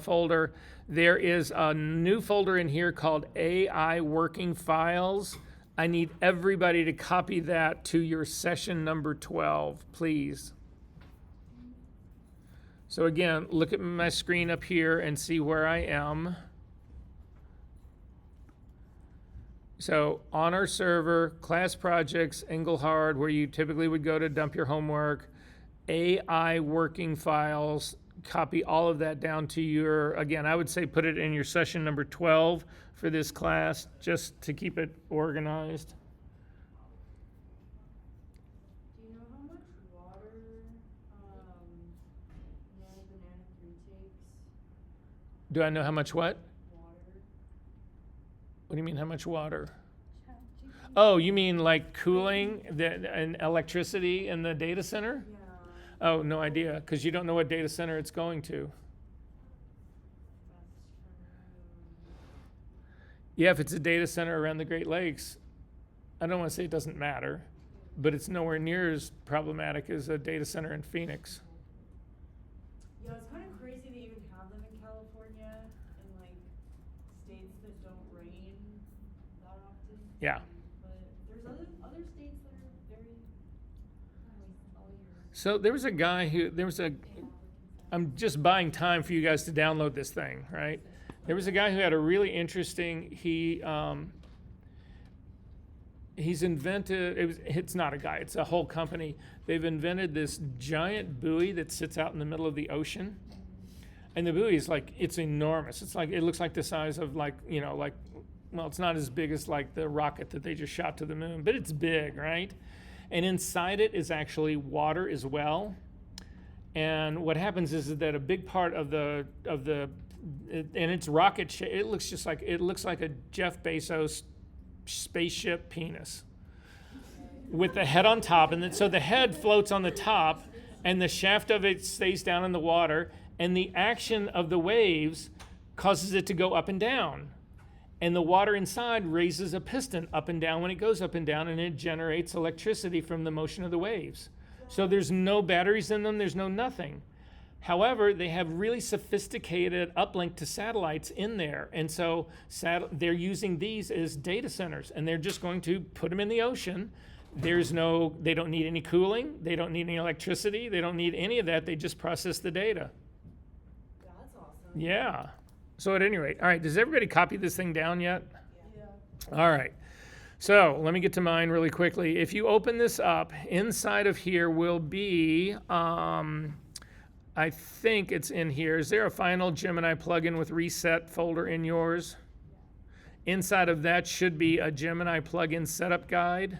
folder, there is a new folder in here called AI Working Files. I need everybody to copy that to your session number 12, please. So again, look at my screen up here and see where I am. So on our server, class projects, Engelhard, where you typically would go to dump your homework, AI Working Files, copy all of that down to your, again, I would say put it in your session number 12 for this class, just to keep it organized. Do you know how much water, Nana Banana 3 takes? Do I know how much what? Water. What do you mean, how much water? Oh, you mean like cooling and electricity in the data center? Yeah. Oh, no idea, because you don't know what data center it's going to. Yeah, if it's a data center around the Great Lakes, I don't want to say it doesn't matter, but it's nowhere near as problematic as a data center in Phoenix. Yeah, it's kind of crazy that you even have them in California and like states that don't rain that often. Yeah. But there's other states that are very all year. So there was a guy who, I'm just buying time for you guys to download this thing, right? There was a guy who had a really interesting, he's invented, it's not a guy, it's a whole company. They've invented this giant buoy that sits out in the middle of the ocean. And the buoy is like, it's enormous. It's like, it looks like the size of well, it's not as big as like the rocket that they just shot to the moon, but it's big, right? And inside it is actually water as well. And what happens is that a big part of and it's rocket shape. It looks like a Jeff Bezos spaceship penis with the head on top, and so the head floats on the top, and the shaft of it stays down in the water, and the action of the waves causes it to go up and down. And the water inside raises a piston up and down when it goes up and down, and it generates electricity from the motion of the waves. So there's no batteries in them, there's no nothing. However, they have really sophisticated uplink to satellites in there. And so they're using these as data centers, and they're just going to put them in the ocean. They don't need any cooling, they don't need any electricity, they don't need any of that, they just process the data. That's awesome. Yeah. So at any rate, all right, does everybody copy this thing down yet? Yeah. All right. So let me get to mine really quickly. If you open this up, inside of here will be, I think it's in here. Is there a final Gemini plugin with reset folder in yours? Inside of that should be a Gemini plugin setup guide.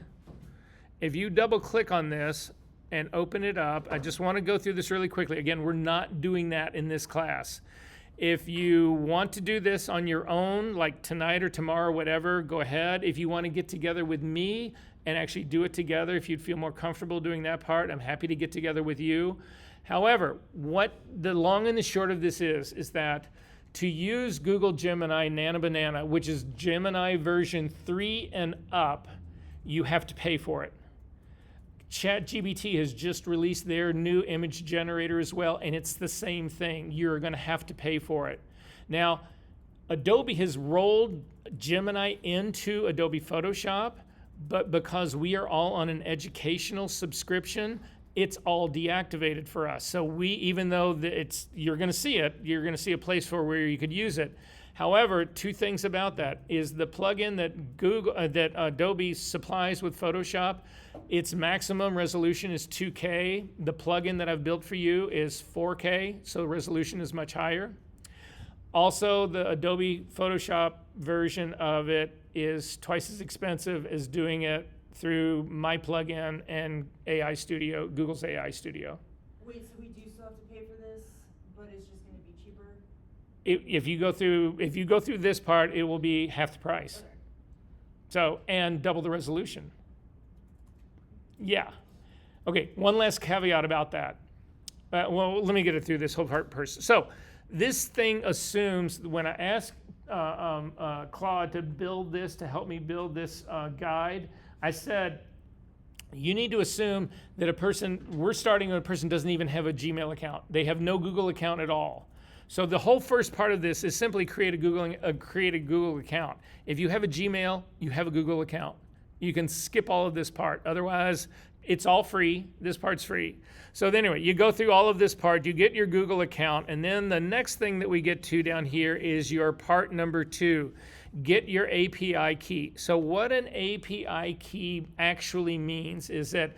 If you double click on this and open it up, I just want to go through this really quickly. Again, we're not doing that in this class. If you want to do this on your own, like tonight or tomorrow or whatever, go ahead. If you want to get together with me and actually do it together, if you'd feel more comfortable doing that part, I'm happy to get together with you. However, what the long and the short of this is that to use Google Gemini Nana Banana, which is Gemini version 3 and up, you have to pay for it. ChatGPT has just released their new image generator as well, and it's the same thing. You're going to have to pay for it. Now, Adobe has rolled Gemini into Adobe Photoshop, but because we are all on an educational subscription, it's all deactivated for us. So we, even though you're going to see it, you're going to see a place for where you could use it. However, two things about that is the plugin that Adobe supplies with Photoshop, its maximum resolution is 2K. The plugin that I've built for you is 4K, so the resolution is much higher. Also, the Adobe Photoshop version of it is twice as expensive as doing it through my plugin and AI Studio, Google's AI Studio. Wait, so we do still have to pay for this, but it's just going to be cheaper? If you go through this part, it will be half the price. Okay. So, and double the resolution. Yeah. Okay, one last caveat about that. Well, let me get it through this whole part first. So, this thing assumes when I ask Claude to build this, to help me build this guide, I said, you need to assume that we're starting with a person doesn't even have a Gmail account. They have no Google account at all. So the whole first part of this is simply create a Google account. If you have a Gmail, you have a Google account. You can skip all of this part. Otherwise, it's all free. This part's free. So anyway, you go through all of this part, you get your Google account, and then the next thing that we get to down here is your part number 2. Get your API key. So what an API key actually means is that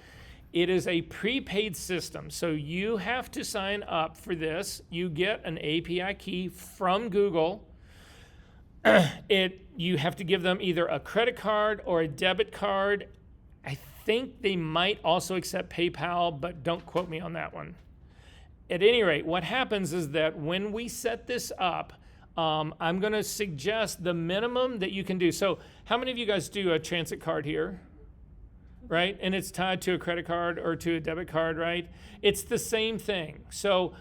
it is a prepaid system. So you have to sign up for this. You get an API key from Google. You have to give them either a credit card or a debit card. I think they might also accept PayPal, but don't quote me on that one. At any rate, what happens is that when we set this up, I'm going to suggest the minimum that you can do. So how many of you guys do a transit card here? Right? And it's tied to a credit card or to a debit card, right? It's the same thing. So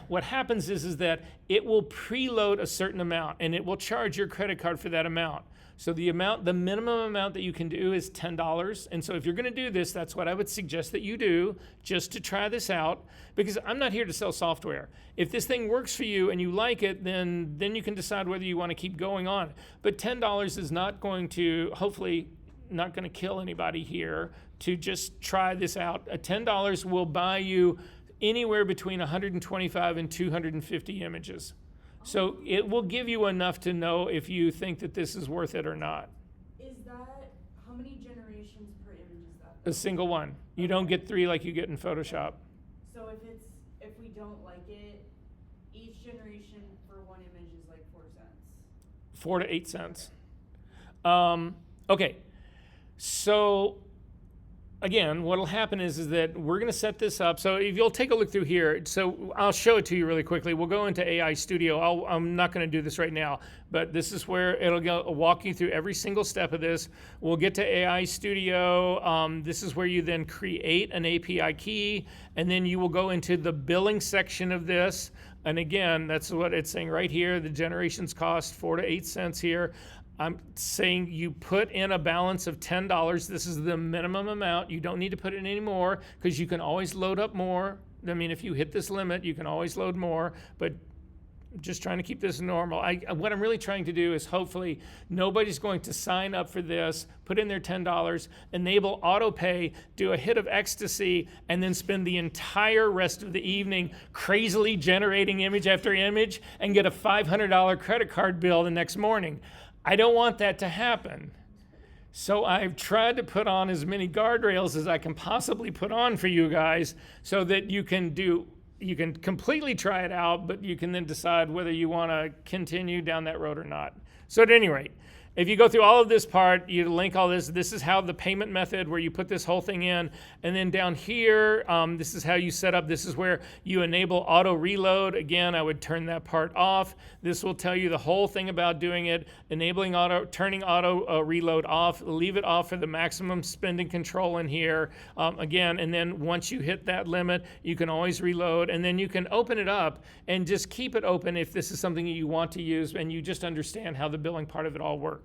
what happens is that it will preload a certain amount and it will charge your credit card for that amount. So the minimum amount that you can do is $10. And so if you're going to do this, that's what I would suggest that you do just to try this out, because I'm not here to sell software. If this thing works for you and you like it, then you can decide whether you want to keep going on. But $10 is not going to, hopefully, not going to kill anybody here to just try this out. $10 will buy you anywhere between 125 and 250 images. So it will give you enough to know if you think that this is worth it or not. Is that, how many generations per image is that? A single one. You don't get 3 like you get in Photoshop. So if we don't like it, each generation for one image is like 4 cents? 4 to 8 cents. Okay. So again, what'll happen is that we're going to set this up. So if you'll take a look through here, so I'll show it to you really quickly. We'll go into AI Studio. I'm not going to do this right now, but this is where it'll walk you through every single step of this. We'll get to AI Studio. This is where you then create an API key, and then you will go into the billing section of this. And again, that's what it's saying right here. The generations cost 4 to 8 cents here. I'm saying you put in a balance of $10. This is the minimum amount. You don't need to put in any more because you can always load up more. I mean, if you hit this limit, you can always load more, but just trying to keep this normal. What I'm really trying to do is hopefully nobody's going to sign up for this, put in their $10, enable auto pay, do a hit of ecstasy, and then spend the entire rest of the evening crazily generating image after image and get a $500 credit card bill the next morning. I don't want that to happen. So I've tried to put on as many guardrails as I can possibly put on for you guys so that you can completely try it out, but you can then decide whether you want to continue down that road or not. So at any rate, if you go through all of this part, you link all this. This is how the payment method where you put this whole thing in. And then down here, this is how you set up. This is where you enable auto reload. Again, I would turn that part off. This will tell you the whole thing about doing it, turning auto reload off, leave it off for the maximum spending control in here. Again, and then once you hit that limit, you can always reload. And then you can open it up and just keep it open if this is something that you want to use and you just understand how the billing part of it all works.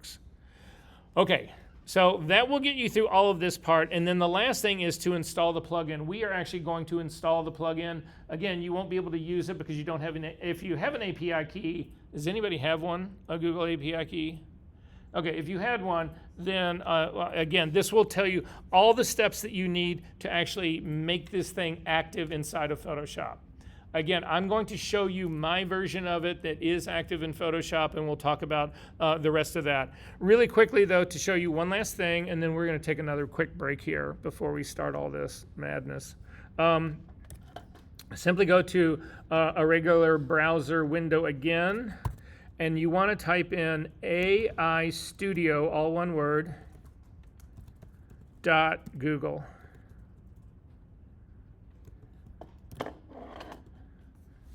Okay, so that will get you through all of this part, and then the last thing is to install the plugin. We are actually going to install the plugin. Again, you won't be able to use it because you don't have if you have an API key, does anybody have one, a Google API key? Okay, if you had one, then again, this will tell you all the steps that you need to actually make this thing active inside of Photoshop. Again, I'm going to show you my version of it that is active in Photoshop, and we'll talk about the rest of that. Really quickly, though, to show you one last thing, and then we're going to take another quick break here before we start all this madness. Simply go to a regular browser window again, and you want to type in AI Studio, all one word, .google.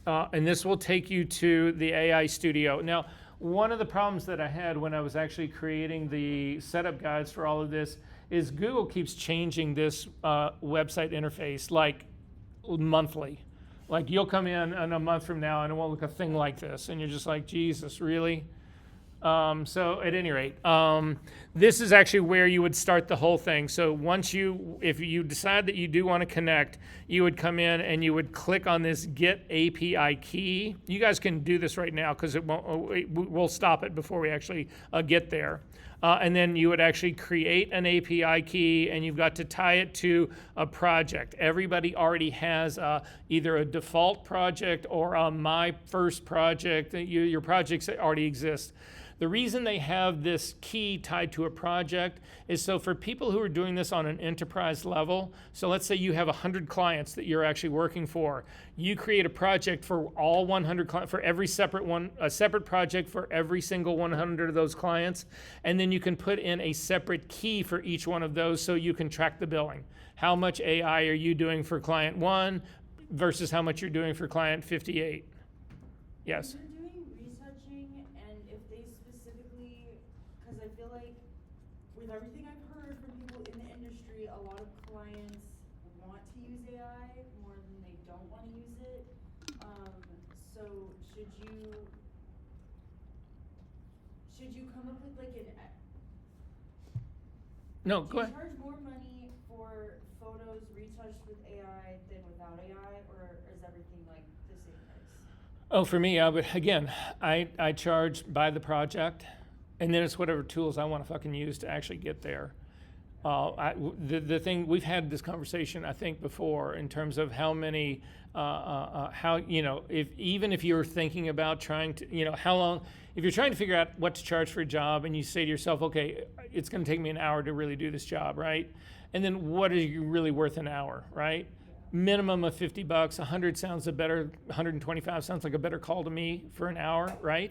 And this will take you to the AI Studio. Now, one of the problems that I had when I was actually creating the setup guides for all of this is Google keeps changing this website interface like monthly. Like you'll come in a month from now and it won't look a thing like this. And you're just like, Jesus, really? So at any rate, this is actually where you would start the whole thing. So if you decide that you do want to connect, you would come in and you would click on this Get API Key. You guys can do this right now because we'll stop it before we actually get there. And then you would actually create an API key, and you've got to tie it to a project. Everybody already has either a default project or a My First project. Your projects already exist. The reason they have this key tied to a project is so for people who are doing this on an enterprise level, so let's say you have 100 clients that you're actually working for, you create a project for all 100 clients, for every separate one, a separate project for every single 100 of those clients, and then you can put in a separate key for each one of those so you can track the billing. How much AI are you doing for client 1 versus how much you're doing for client 58? Yes? Everything I've heard from people in the industry, a lot of clients want to use AI more than they don't want to use it. So should you come up with like No, go ahead. Do you charge more money for photos retouched with AI than without AI, or is everything like the same price? Oh, for me, I charge by the project. And then it's whatever tools I want to fucking use to actually get there. The thing, we've had this conversation, I think, before in terms of how many, even if you're thinking about trying to, how long, if you're trying to figure out what to charge for a job and you say to yourself, okay, it's going to take me an hour to really do this job, right? And then what are you really worth an hour, right? Minimum of $50, 100 sounds a better, 125 sounds like a better call to me for an hour, right?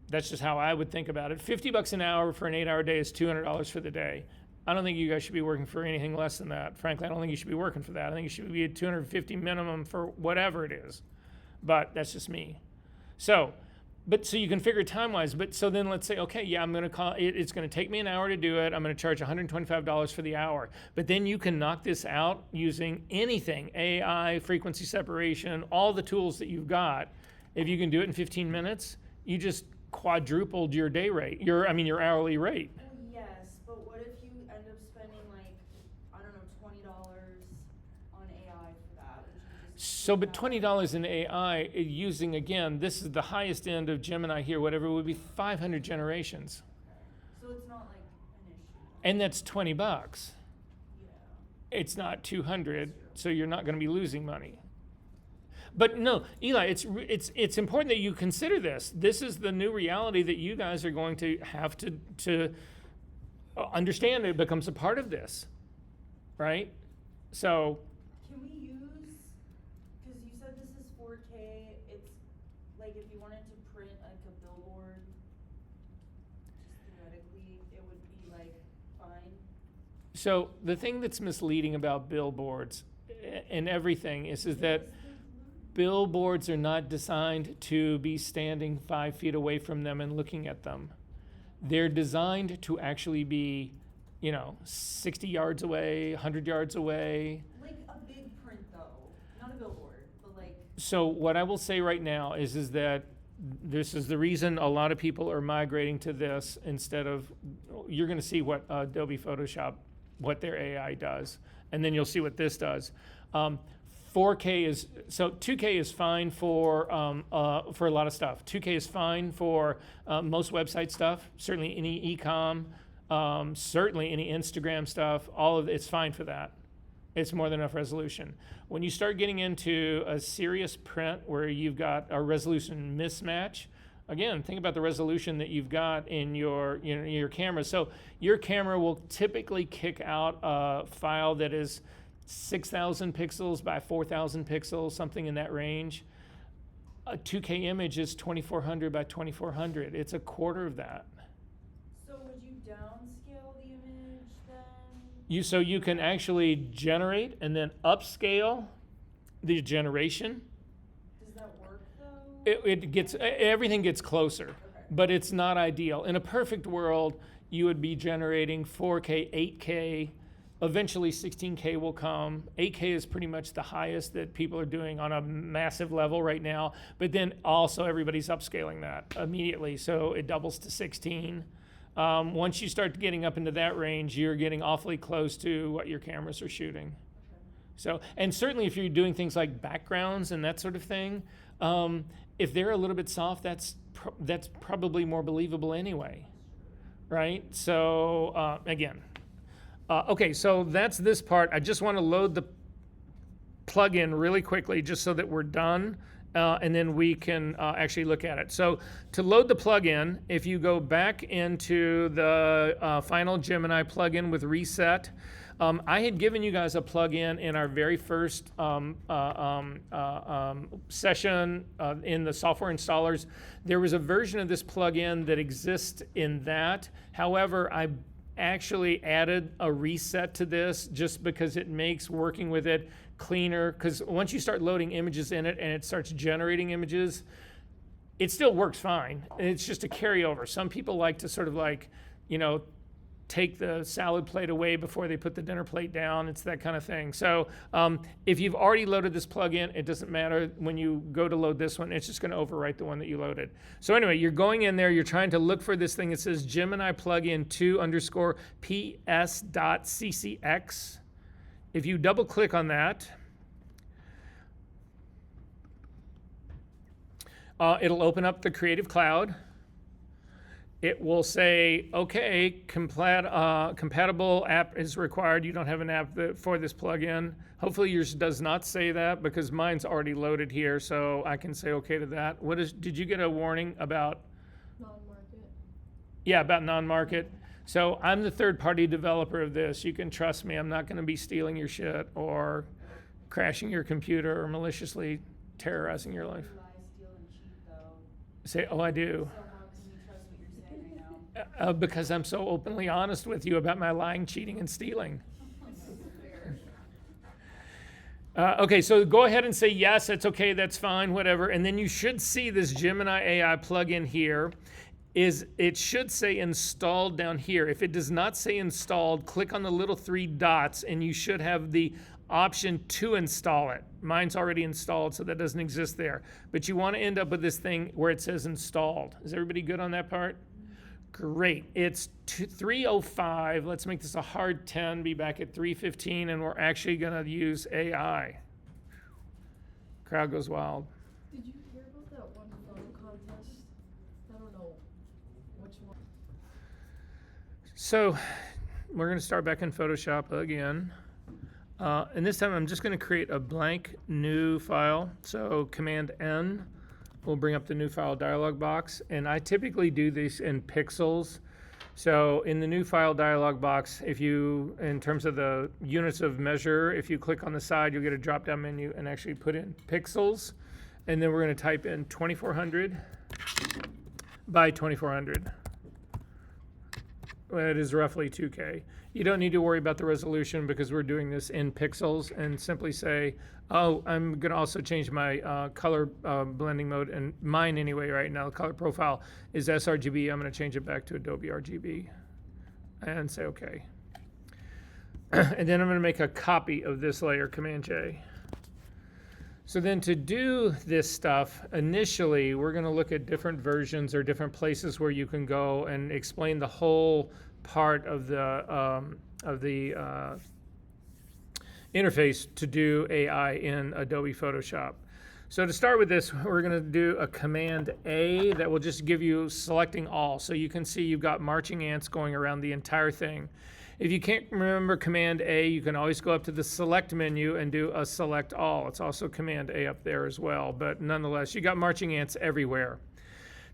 That's just how I would think about it. $50 an hour for an 8-hour day is $200 for the day. I don't think you guys should be working for anything less than that. Frankly, I don't think you should be working for that. I think you should be at $250 minimum for whatever it is. But that's just me. So you can figure time-wise. But so then let's say, okay, yeah, I'm going to call it. It's going to take me an hour to do it. I'm going to charge $125 for the hour. But then you can knock this out using anything, AI, frequency separation, all the tools that you've got. If you can do it in 15 minutes, you just quadrupled your day rate, your hourly rate. Well, yes, but what if you end up spending like, I don't know, $20 on AI for that? So, but $20 in AI, using, again, this is the highest end of Gemini here, whatever, it would be 500 generations. So it's not like an issue. And that's $20. Yeah. It's not 200, so you're not going to be losing money. But no, Eli, it's important that you consider this. This is the new reality that you guys are going to have to understand it becomes a part of this, right? So, Can we use, cause you said this is 4K, it's, like, if you wanted to print like a billboard, just theoretically, it would be like, fine? so the thing that's misleading about billboards and everything is that billboards are not designed to be standing 5 feet away from them and looking at them. They're designed to actually be, 60 yards away, 100 yards away. Like a big print though, not a billboard, but like. So what I will say right now is that this is the reason a lot of people are migrating to this instead of, you're gonna see what Adobe Photoshop, what their AI does, and then you'll see what this does. 4K is, so 2K is fine for a lot of stuff. 2K is fine for most website stuff, certainly any e-com, certainly any Instagram stuff, all of it's fine for that. It's more than enough resolution. When you start getting into a serious print where you've got a resolution mismatch, again, think about the resolution that you've got in your camera. So your camera will typically kick out a file that is 6,000 pixels by 4,000 pixels, something in that range. A 2K image is 2,400 by 2,400. It's a quarter of that. So would you downscale the image then? So you can actually generate and then upscale the generation. Does that work though? Everything gets closer, Okay. but it's not ideal. In a perfect world, you would be generating 4K, 8K. Eventually 16K will come. 8K is pretty much the highest that people are doing on a massive level right now, but then also everybody's upscaling that immediately, so it doubles to 16. Once you start getting up into that range, you're getting awfully close to what your cameras are shooting. So, and certainly if you're doing things like backgrounds and that sort of thing, if they're a little bit soft, that's probably more believable anyway, right? So again, okay, so that's this part. I just want to load the plugin really quickly just so that we're done, and then we can actually look at it. So to load the plugin, if you go back into the final Gemini plugin with Reset, I had given you guys a plugin in our very first session in the software installers. There was a version of this plugin that exists in that. However, I actually added a reset to this just because it makes working with it cleaner, because once you start loading images in it and it starts generating images, it still works fine. It's just a carryover. Some people like to sort of like, take the salad plate away before they put the dinner plate down. It's that kind of thing. So if you've already loaded this plugin, it doesn't matter. When you go to load this one, it's just going to overwrite the one that you loaded. So anyway, you're going in there, you're trying to look for this thing. It says Gemini plugin 2_ps.ccx. If you double click on that, it'll open up the Creative Cloud. It will say, okay, compatible app is required. You don't have an app for this plugin. Hopefully yours does not say that, because mine's already loaded here, so I can say okay to that. Did you get a warning about? Non-market. Yeah, about non-market. So I'm the third-party developer of this. You can trust me. I'm not going to be stealing your shit or crashing your computer or maliciously terrorizing your life. You lie, steal, and cheat though. Say, oh, I do. So how can we trust what you're saying right now? Because I'm so openly honest with you about my lying, cheating, and stealing. Okay, so go ahead and say yes, that's okay, that's fine, whatever. And then you should see this Gemini AI plugin here. It should say installed down here. If it does not say installed, click on the little 3 dots and you should have the option to install it. Mine's already installed, so that doesn't exist there. But you want to end up with this thing where it says installed. Is everybody good on that part? Great. It's 3:05. Let's make this a hard 10, be back at 3:15, and we're actually going to use AI. Crowd goes wild. Did you hear about that one photo contest? I don't know which one. So we're going to start back in Photoshop again. And this time I'm just going to create a blank new file. So Command N will bring up the new file dialog box. And I typically do these in pixels. So in the new file dialog box, if you, in terms of the units of measure, if you click on the side, you'll get a drop down menu and actually put in pixels. And then we're going to type in 2400 by 2400. It is roughly 2K. You don't need to worry about the resolution because we're doing this in pixels, and simply say, oh, I'm going to also change my color blending mode, and mine anyway right now, the color profile is sRGB. I'm going to change it back to Adobe RGB and say OK. And then I'm going to make a copy of this layer, Command J. So then to do this stuff, initially, we're going to look at different versions or different places where you can go and explain the whole part of the interface to do AI in Adobe Photoshop. So to start with this, we're going to do a Command A that will just give you selecting all. So you can see you've got marching ants going around the entire thing. If you can't remember Command A, you can always go up to the Select menu and do a Select All. It's also Command A up there as well, but nonetheless, you got marching ants everywhere.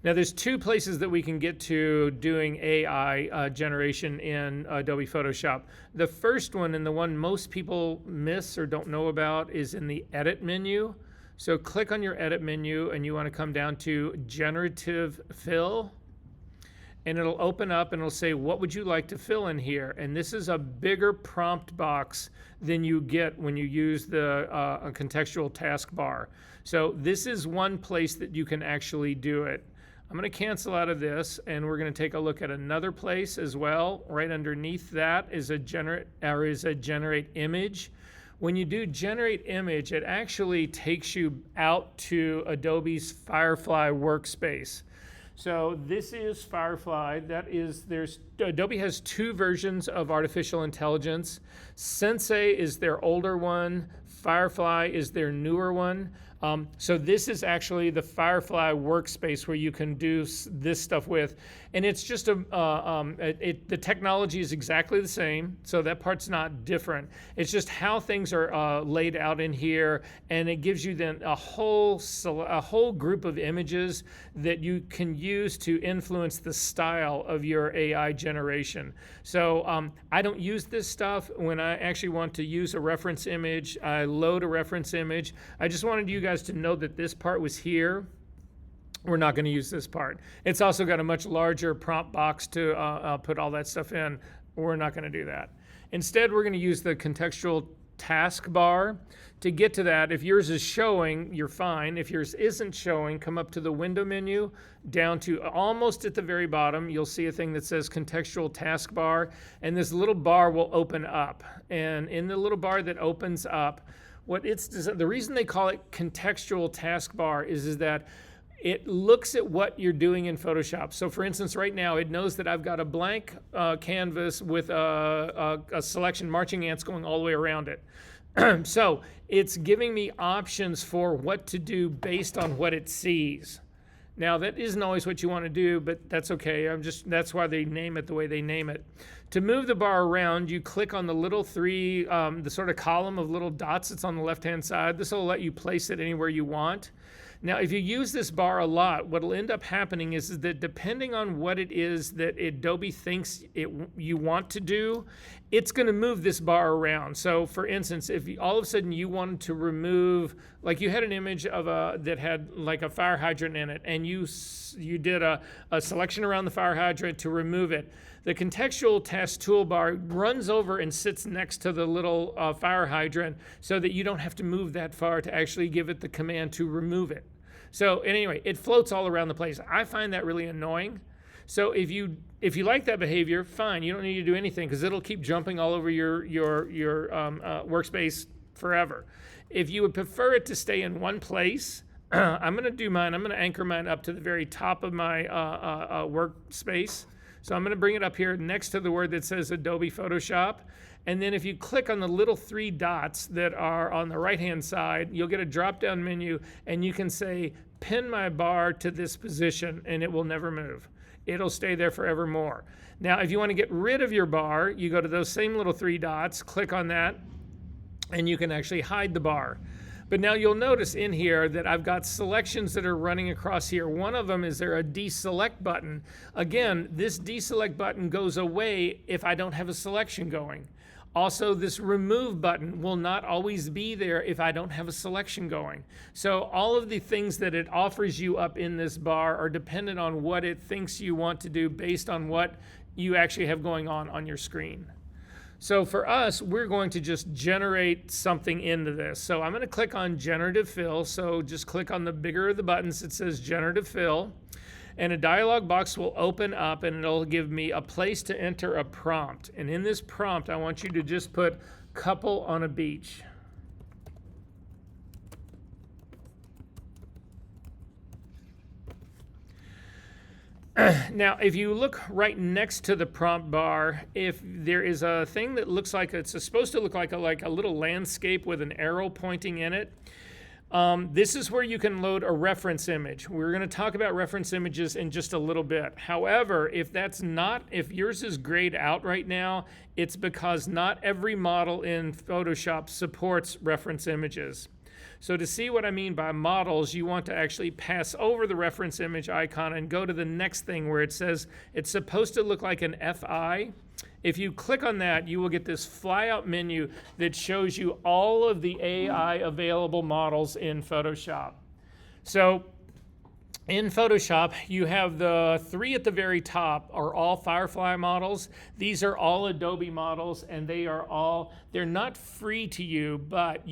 Now, there's two places that we can get to doing AI generation in Adobe Photoshop. The first one, and the one most people miss or don't know about, is in the Edit menu. So click on your Edit menu, and you want to come down to Generative Fill. And it'll open up and it'll say, what would you like to fill in here? And this is a bigger prompt box than you get when you use the contextual taskbar. So this is one place that you can actually do it. I'm going to cancel out of this, and we're going to take a look at another place as well. Right underneath that is a generate image. When you do generate image, it actually takes you out to Adobe's Firefly workspace. So this is Firefly. Adobe has two versions of artificial intelligence. Sensei is their older one. Firefly is their newer one. So this is actually the Firefly workspace where you can do this stuff with. And it's just the technology is exactly the same, so that part's not different. It's just how things are laid out in here, and it gives you then a whole group of images that you can use to influence the style of your AI generation. So I don't use this stuff when I actually want to use a reference image. I load a reference image. I just wanted you guys to know that this part was here. We're not going to use this part. It's also got a much larger prompt box to put all that stuff in. We're not going to do that. Instead, we're going to use the contextual taskbar. To get to that, if yours is showing, you're fine. If yours isn't showing, come up to the window menu, down to almost at the very bottom, you'll see a thing that says contextual taskbar, and this little bar will open up. And in the little bar that opens up, the reason they call it contextual taskbar is that it looks at what you're doing in Photoshop. So for instance, right now, it knows that I've got a blank canvas with a selection marching ants going all the way around it. So it's giving me options for what to do based on what it sees. Now, that isn't always what you want to do, but that's okay. That's why they name it the way they name it. To move the bar around, you click on the little three, the sort of column of little dots that's on the left-hand side. This will let you place it anywhere you want. Now, if you use this bar a lot, what will end up happening is that depending on what it is that Adobe thinks you want to do, it's going to move this bar around. So, for instance, if all of a sudden you wanted to remove, like you had an image of that had like a fire hydrant in it, and you did a selection around the fire hydrant to remove it, the contextual task toolbar runs over and sits next to the little fire hydrant so that you don't have to move that far to actually give it the command to remove it. So anyway, it floats all around the place. I find that really annoying. So if you like that behavior, fine. You don't need to do anything because it'll keep jumping all over your workspace forever. If you would prefer it to stay in one place, I'm going to do mine. I'm going to anchor mine up to the very top of my workspace. So I'm going to bring it up here next to the word that says Adobe Photoshop. And then if you click on the little three dots that are on the right-hand side, you'll get a drop-down menu, and you can say, pin my bar to this position, and it will never move. It'll stay there forevermore. Now, if you want to get rid of your bar, you go to those same little three dots, click on that, and you can actually hide the bar. But now you'll notice in here that I've got selections that are running across here. One of them is there a deselect button. Again, this deselect button goes away if I don't have a selection going. Also, this remove button will not always be there if I don't have a selection going. So all of the things that it offers you up in this bar are dependent on what it thinks you want to do based on what you actually have going on your screen. So for us, we're going to just generate something into this. So I'm going to click on generative fill. So just click on the bigger of the buttons that says generative fill. And a dialog box will open up and it'll give me a place to enter a prompt. And in this prompt, I want you to just put couple on a beach. Now, if you look right next to the prompt bar, if there is a thing that looks like it's supposed to look like a little landscape with an arrow pointing in it, this is where you can load a reference image. We're going to talk about reference images in just a little bit. However, if yours is grayed out right now, it's because not every model in Photoshop supports reference images. So to see what I mean by models, you want to actually pass over the reference image icon and go to the next thing where it says it's supposed to look like an FI. If you click on that, you will get this flyout menu that shows you all of the AI available models in Photoshop. So in Photoshop, you have the 3 at the very top are all Firefly models. These are all Adobe models, and they're not free to you, but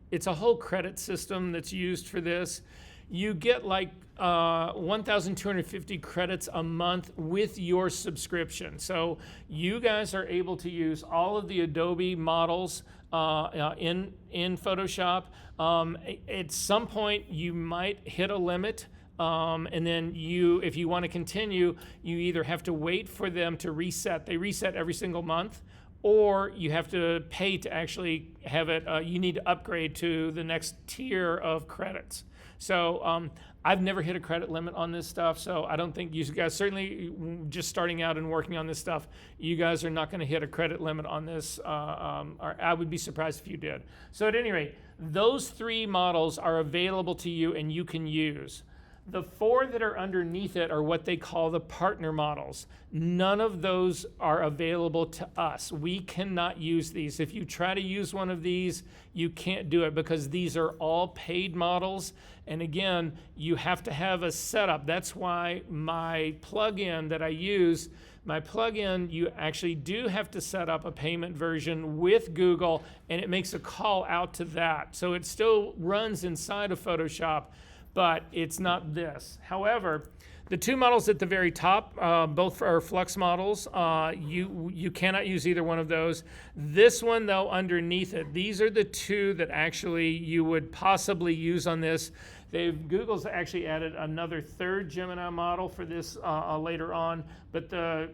it's a whole credit system that's used for this. You get like 1,250 credits a month with your subscription. So you guys are able to use all of the Adobe models in Photoshop. At some point, you might hit a limit. And then if you want to continue, you either have to wait for them to reset. They reset every single month. Or you have to pay to actually have it, you need to upgrade to the next tier of credits. So I've never hit a credit limit on this stuff, so I don't think you guys, certainly just starting out and working on this stuff, you guys are not going to hit a credit limit on this, or I would be surprised if you did. So at any rate, those 3 models are available to you and you can use. The 4 that are underneath it are what they call the partner models. None of those are available to us. We cannot use these. If you try to use one of these, you can't do it because these are all paid models. And again, you have to have a setup. That's why my plugin that I use, you actually do have to set up a payment version with Google, and it makes a call out to that. So it still runs inside of Photoshop, but it's not this. However, the 2 models at the very top, both are Flux models. You cannot use either one of those. This one, though, underneath it, these are the 2 that actually you would possibly use on this. Google's actually added another 3rd Gemini model for this later on, but the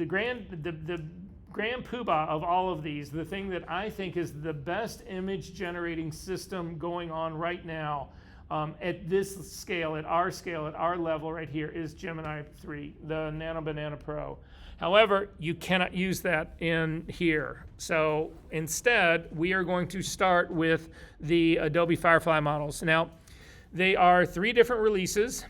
grand poobah of all of these, the thing that I think is the best image generating system going on right now, at this scale, at our level right here, is Gemini 3, the Nano Banana Pro. However, you cannot use that in here. So instead, we are going to start with the Adobe Firefly models. Now, they are 3 different releases.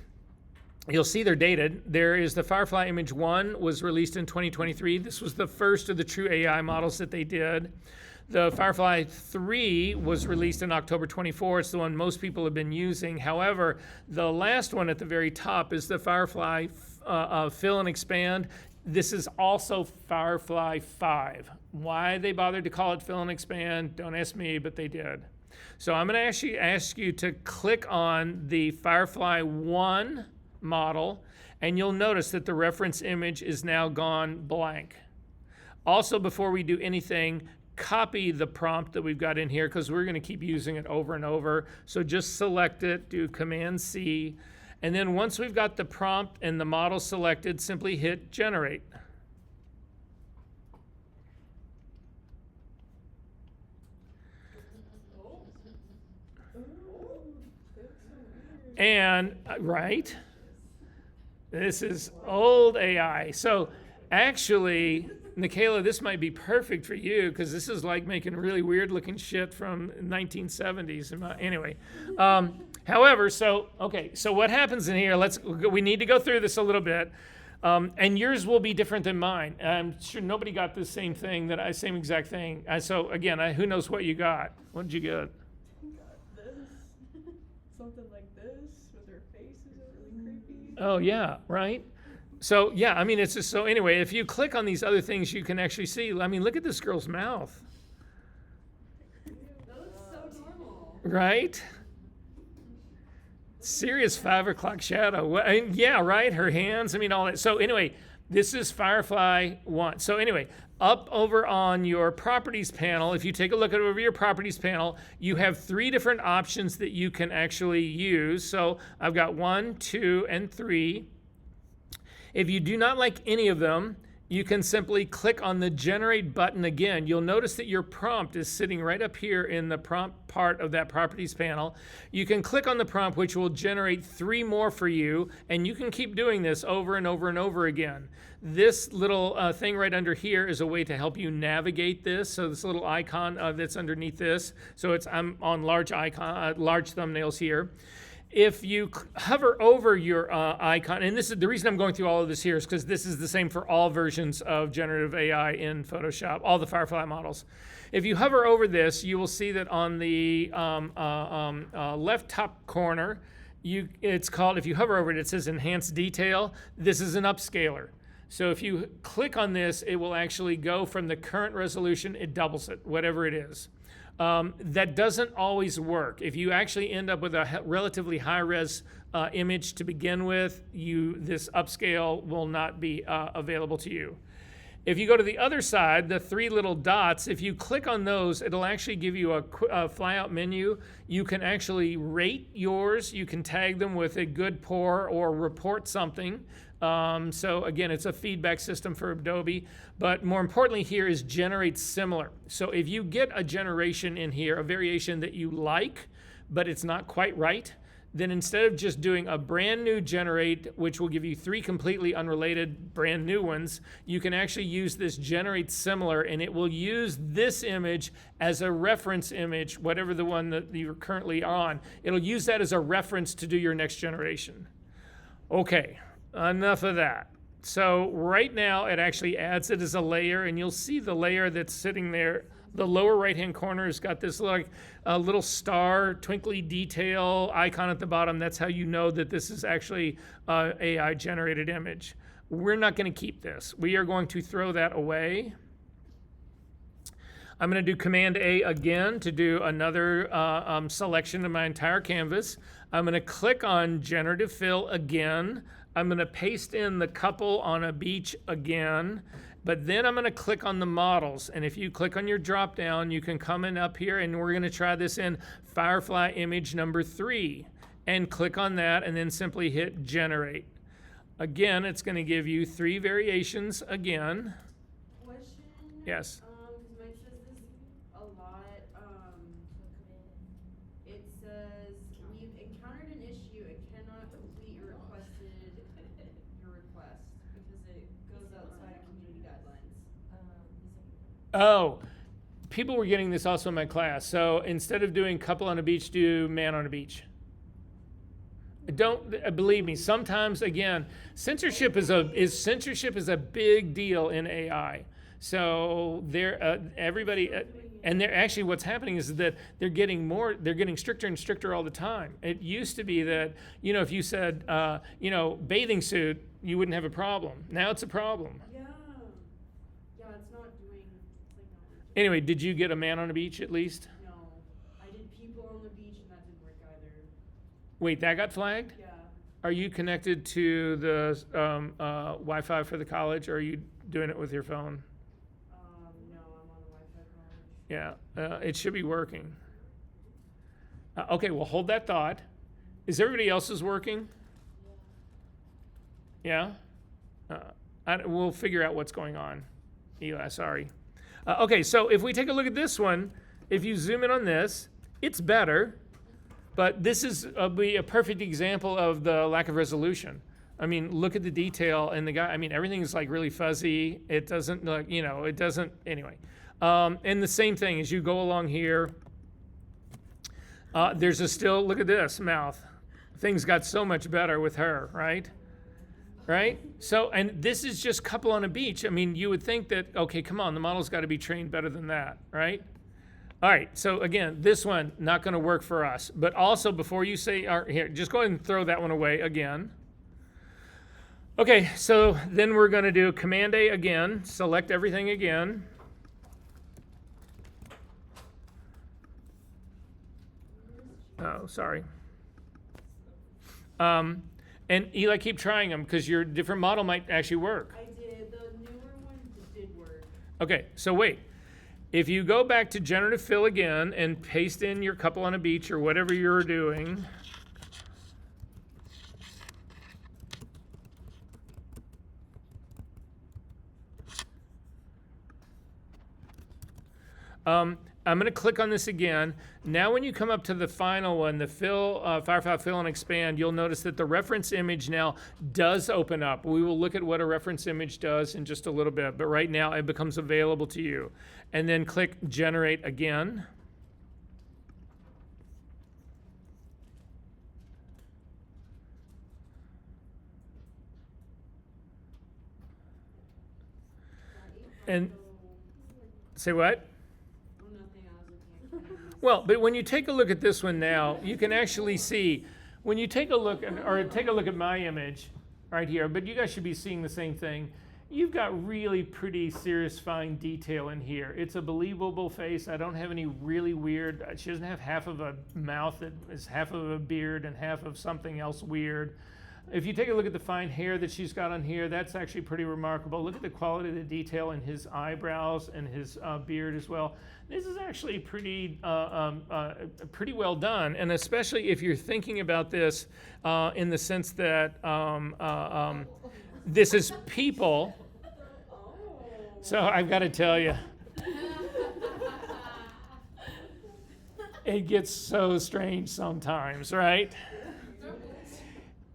You'll see they're dated. There is the Firefly Image 1 was released in 2023. This was the first of the true AI models that they did. The Firefly 3 was released in October 24. It's the one most people have been using. However, the last one at the very top is the Firefly Fill and Expand. This is also Firefly 5. Why they bothered to call it Fill and Expand, don't ask me, but they did. So I'm going to actually ask you to click on the Firefly 1 model, and you'll notice that the reference image is now gone blank. Also, before we do anything, copy the prompt that we've got in here because we're going to keep using it over and over. So just select it, do Command-C, and then once we've got the prompt and the model selected, simply hit Generate. And, right? This is old AI. So actually, Nikayla, this might be perfect for you because this is like making really weird looking shit from 1970s. Anyway, however, so what happens in here? We need to go through this a little bit, and yours will be different than mine. I'm sure nobody got the same thing same exact thing. So again, who knows what you got? What did you get? Got this. Something like this with her face is really creepy. Oh yeah, right. So yeah, I mean, it's just so. Anyway, if you click on these other things, you can actually see. I mean, look at this girl's mouth. That looks so normal. Right? Serious 5 o'clock shadow. Yeah, right? Her hands, I mean, all that. So anyway, this is Firefly 1. So anyway, up over on your properties panel, if you take a look at over your properties panel, you have 3 different options that you can actually use. So I've got 1, 2, and 3. If you do not like any of them, you can simply click on the generate button again. You'll notice that your prompt is sitting right up here in the prompt part of that properties panel. You can click on the prompt, which will generate 3 more for you, and you can keep doing this over and over and over again. This little thing right under here is a way to help you navigate this. So this little icon that's underneath this. So I'm on large thumbnails here. If you hover over your icon, and this is the reason I'm going through all of this here is because this is the same for all versions of generative AI in Photoshop, all the Firefly models. If you hover over this, you will see that on the left top corner, it's called, if you hover over it, it says Enhanced Detail. This is an upscaler. So if you click on this, it will actually go from the current resolution, it doubles it, whatever it is. That doesn't always work. If you actually end up with a relatively high-res image to begin with, this upscale will not be available to you. If you go to the other side, the 3 little dots, if you click on those, it'll actually give you a fly-out menu. You can actually rate yours. You can tag them with a good, poor, or report something. So again, it's a feedback system for Adobe, but more importantly here is generate similar. So if you get a generation in here, a variation that you like, but it's not quite right, then instead of just doing a brand new generate, which will give you 3 completely unrelated brand new ones, you can actually use this generate similar, and it will use this image as a reference image, whatever the one that you're currently on. It'll use that as a reference to do your next generation. Okay. Enough of that. So right now it actually adds it as a layer, and you'll see the layer that's sitting there. The lower right-hand corner has got this like a little star twinkly detail icon at the bottom. That's how you know that this is actually an AI generated image. We're not going to keep this. We are going to throw that away. I'm going to do Command A again to do another selection of my entire canvas. I'm going to click on Generative Fill again. I'm going to paste in the couple on a beach again, but then I'm going to click on the models. And if you click on your drop down, you can come in up here, and we're going to try this in Firefly image number 3, and click on that and then simply hit generate. Again, it's going to give you 3 variations again. Question? Yes. Because Mike says this a lot. It says, we've encountered an issue. It cannot complete your request because it goes outside of community guidelines. Oh, people were getting this also in my class. So instead of doing couple on a beach, do man on a beach. Don't believe me. Sometimes, again, censorship is a big deal in AI. So everybody, and they're actually what's happening is that they're getting stricter and stricter all the time. It used to be that if you said bathing suit, you wouldn't have a problem. Now it's a problem. Yeah, it's not doing. Anyway, did you get a man on a beach at least? No, I did people on the beach, and that didn't work either. Wait, that got flagged? Yeah. Are you connected to the Wi-Fi for the college, or are you doing it with your phone? No, I'm on the Wi-Fi college. Yeah, it should be working. Okay, well, hold that thought. Is everybody else's working? Yeah? We'll figure out what's going on. Eli, sorry. Okay, so if we take a look at this one, if you zoom in on this, it's better, but this is be a perfect example of the lack of resolution. I mean, look at the detail and the guy, I mean, everything's like really fuzzy. It doesn't look, it doesn't, anyway. And the same thing as you go along here, there's a still, look at this mouth. Things got so much better with her, right? Right? So, and this is just couple on a beach. I mean, you would think that, okay, come on, the model's got to be trained better than that, right? All right, so again, this one, not going to work for us. But also, before you say, here, just go ahead and throw that one away again. Okay, so then we're going to do Command A again, select everything again. Oh, sorry. And Eli, keep trying them because your different model might actually work. I did. The newer one did work. Okay, so wait. If you go back to generative fill again and paste in your couple on a beach or whatever you're doing. I'm going to click on this again. Now when you come up to the final one, the fill, Firefly fill and expand, you'll notice that the reference image now does open up. We will look at what a reference image does in just a little bit, but right now it becomes available to you. And then click generate again. And say what? Well, but when you take a look at this one now, you can actually see, when you take a look, or take a look at my image right here, but you guys should be seeing the same thing. You've got really pretty serious fine detail in here. It's a believable face. I don't have any really weird, she doesn't have half of a mouth that is half of a beard and half of something else weird. If you take a look at the fine hair that she's got on here, that's actually pretty remarkable. Look at the quality of the detail in his eyebrows and his beard as well. This is actually pretty well done, and especially if you're thinking about this in the sense that this is people. So I've got to tell you, it gets so strange sometimes, right?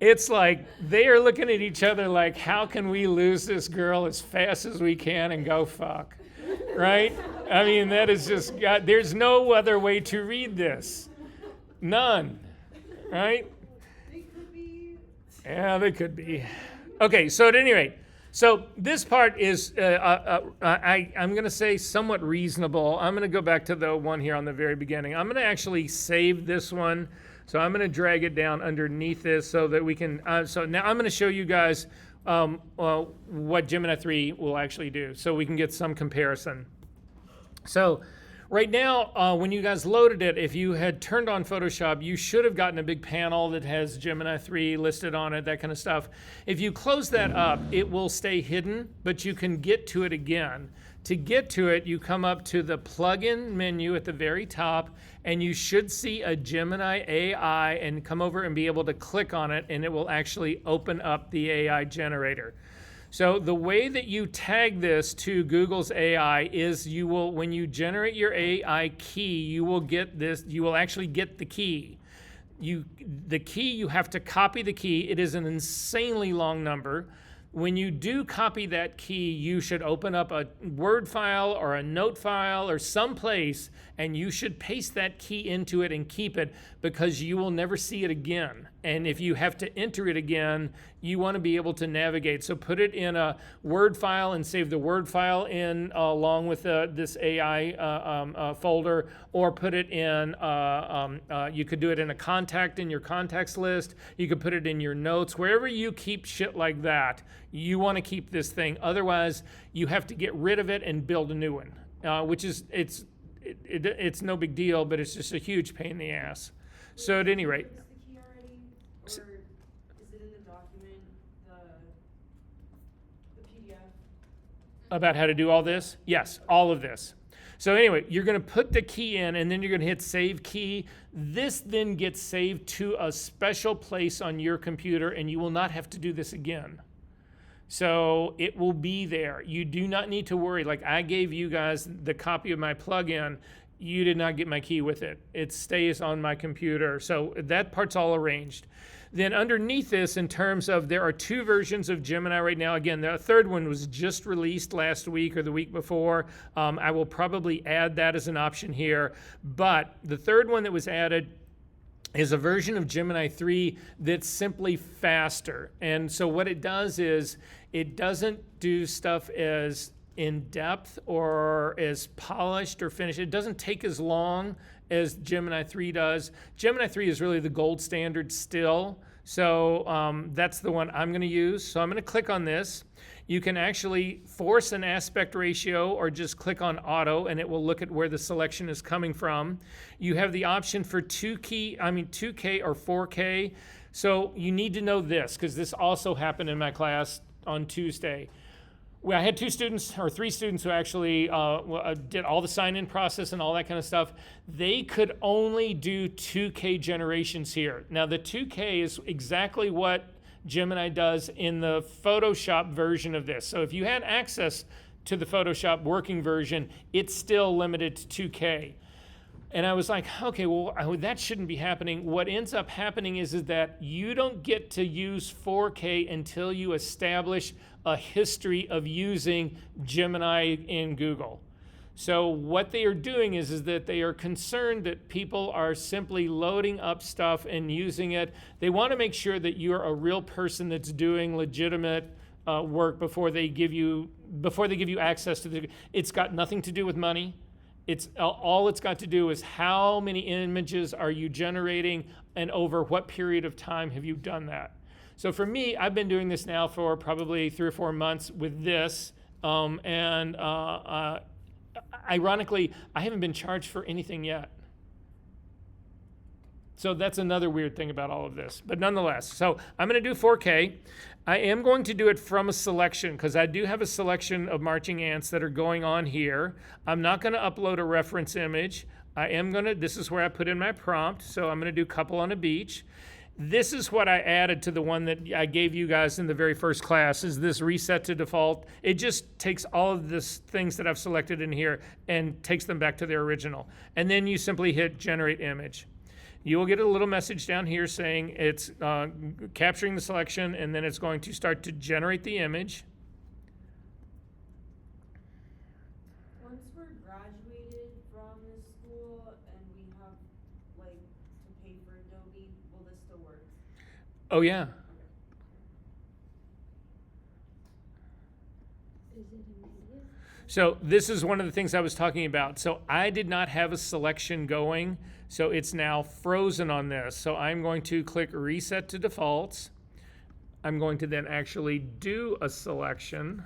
It's like they are looking at each other like, how can we lose this girl as fast as we can and go fuck, right? I mean, that is just, God, there's no other way to read this. None, right? They could be. Yeah, they could be. Okay, so at any rate, so this part is, I'm going to say somewhat reasonable. I'm going to go back to the one here on the very beginning. I'm going to actually save this one. So I'm going to drag it down underneath this so that we can, so now I'm going to show you guys what Gemini 3 will actually do so we can get some comparison. So right now, when you guys loaded it, if you had turned on Photoshop, you should have gotten a big panel that has Gemini 3 listed on it, that kind of stuff. If you close that up, it will stay hidden, but you can get to it again. To get to it, you come up to the plugin menu at the very top, and you should see a Gemini AI and come over and be able to click on it, and it will actually open up the AI generator. So the way that you tag this to Google's AI is you will, when you generate your AI key, you will get this, you will actually get the key. The key, you have to copy the key. It is an insanely long number. When you do copy that key, you should open up a Word file or a note file or someplace, and you should paste that key into it and keep it because you will never see it again. And if you have to enter it again, you want to be able to navigate. So put it in a Word file and save the Word file in along with this AI folder, or put it in, you could do it in a contact in your contacts list. You could put it in your notes. Wherever you keep shit like that, you want to keep this thing. Otherwise, you have to get rid of it and build a new one, which is, it's no big deal, but it's just a huge pain in the ass. So at any rate. Or is it in the document, the PDF? About how to do all this? Yes, all of this. So anyway, you're going to put the key in, and then you're going to hit Save Key. This then gets saved to a special place on your computer, and you will not have to do this again. So it will be there. You do not need to worry. Like I gave you guys the copy of my plugin. you did not get my key with it. It stays on my computer. So that part's all arranged. Then underneath this, in terms of, there are 2 versions of Gemini right now. Again, the third one was just released last week or the week before. I will probably add that as an option here. But the third one that was added is a version of Gemini 3 that's simply faster. And so what it does is, it doesn't do stuff as in depth or as polished or finished. It doesn't take as long as Gemini 3 does. Gemini 3 is really the gold standard still. So that's the one I'm going to use. So I'm going to click on this. You can actually force an aspect ratio or just click on auto and it will look at where the selection is coming from. You have the option for 2K or 4K. So you need to know this, because this also happened in my class on Tuesday. Well, I had 3 students who actually did all the sign-in process and all that kind of stuff. They could only do 2K generations here. Now, the 2K is exactly what Gemini does in the Photoshop version of this. So if you had access to the Photoshop working version, it's still limited to 2K. And I was like, okay, well, that shouldn't be happening. What ends up happening is that you don't get to use 4K until you establish a history of using Gemini in Google. So what they are doing is that they are concerned that people are simply loading up stuff and using it. They want to make sure that you're a real person that's doing legitimate work before they give you access to the. It's got nothing to do with money. It's all it's got to do is how many images are you generating and over what period of time have you done that. So for me, I've been doing this now for probably 3 or 4 months with this, ironically, I haven't been charged for anything yet. So that's another weird thing about all of this. But nonetheless, so I'm going to do 4K. I am going to do it from a selection because I do have a selection of marching ants that are going on here. I'm not going to upload a reference image. This is where I put in my prompt. So I'm going to do couple on a beach. This is what I added to the one that I gave you guys in the very first class, is this reset to default. It just takes all of this things that I've selected in here and takes them back to their original. And then you simply hit generate image. You will get a little message down here saying it's capturing the selection, and then it's going to start to generate the image. Once we're graduated from this school and we have like to pay for Adobe, will this still work? Oh yeah. Is it immediate? So this is one of the things I was talking about. So I did not have a selection going, so it's now frozen on this. So I'm going to click reset to defaults. I'm going to then actually do a selection.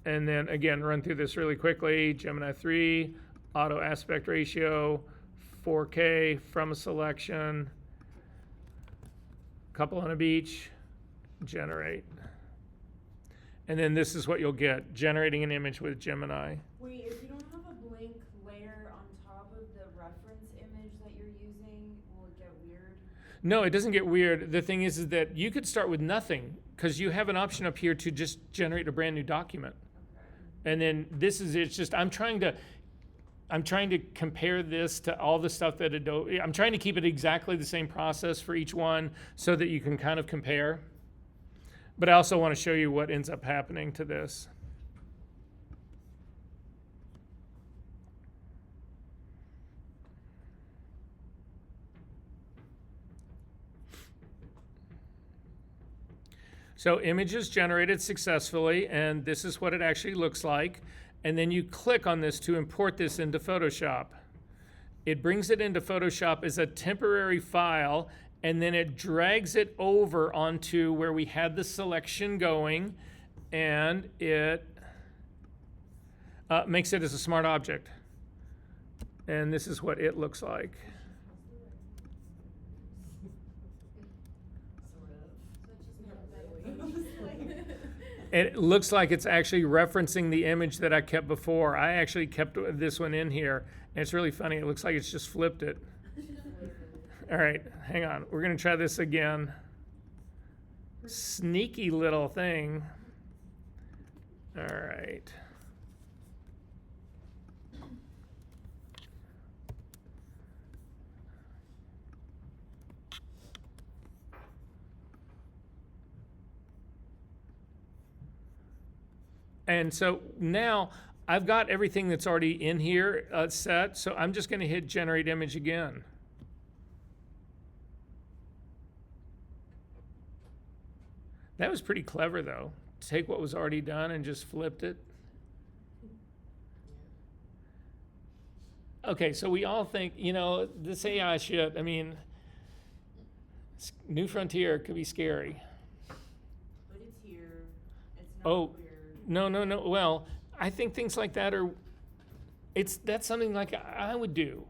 And then again, run through this really quickly. Gemini 3, auto aspect ratio, 4K from a selection, couple on a beach, generate. And then this is what you'll get, generating an image with Gemini. Wait, if you don't have a blank layer on top of the reference image that you're using, will it get weird? No, it doesn't get weird. The thing is that you could start with nothing because you have an option up here to just generate a brand new document. Okay. And then it's just, I'm trying to compare this to all the stuff that Adobe, I'm trying to keep it exactly the same process for each one so that you can kind of compare. But I also want to show you what ends up happening to this. So image is generated successfully, and this is what it actually looks like. And then you click on this to import this into Photoshop. It brings it into Photoshop as a temporary file, and then it drags it over onto where we had the selection going, and it makes it as a smart object. And this is what it looks like. It looks like it's actually referencing the image that I kept before. I actually kept this one in here, and it's really funny. It looks like it's just flipped it. All right, hang on. We're going to try this again. Sneaky little thing. All right. And so now I've got everything that's already in here set, so I'm just going to hit generate image again. That was pretty clever though. Take what was already done and just flipped it. Okay, so we all think, you know, this AI shit, I mean, New Frontier could be scary. But it's here. It's not Oh, weird. no. Well, I think things like that are, that's something like I would do,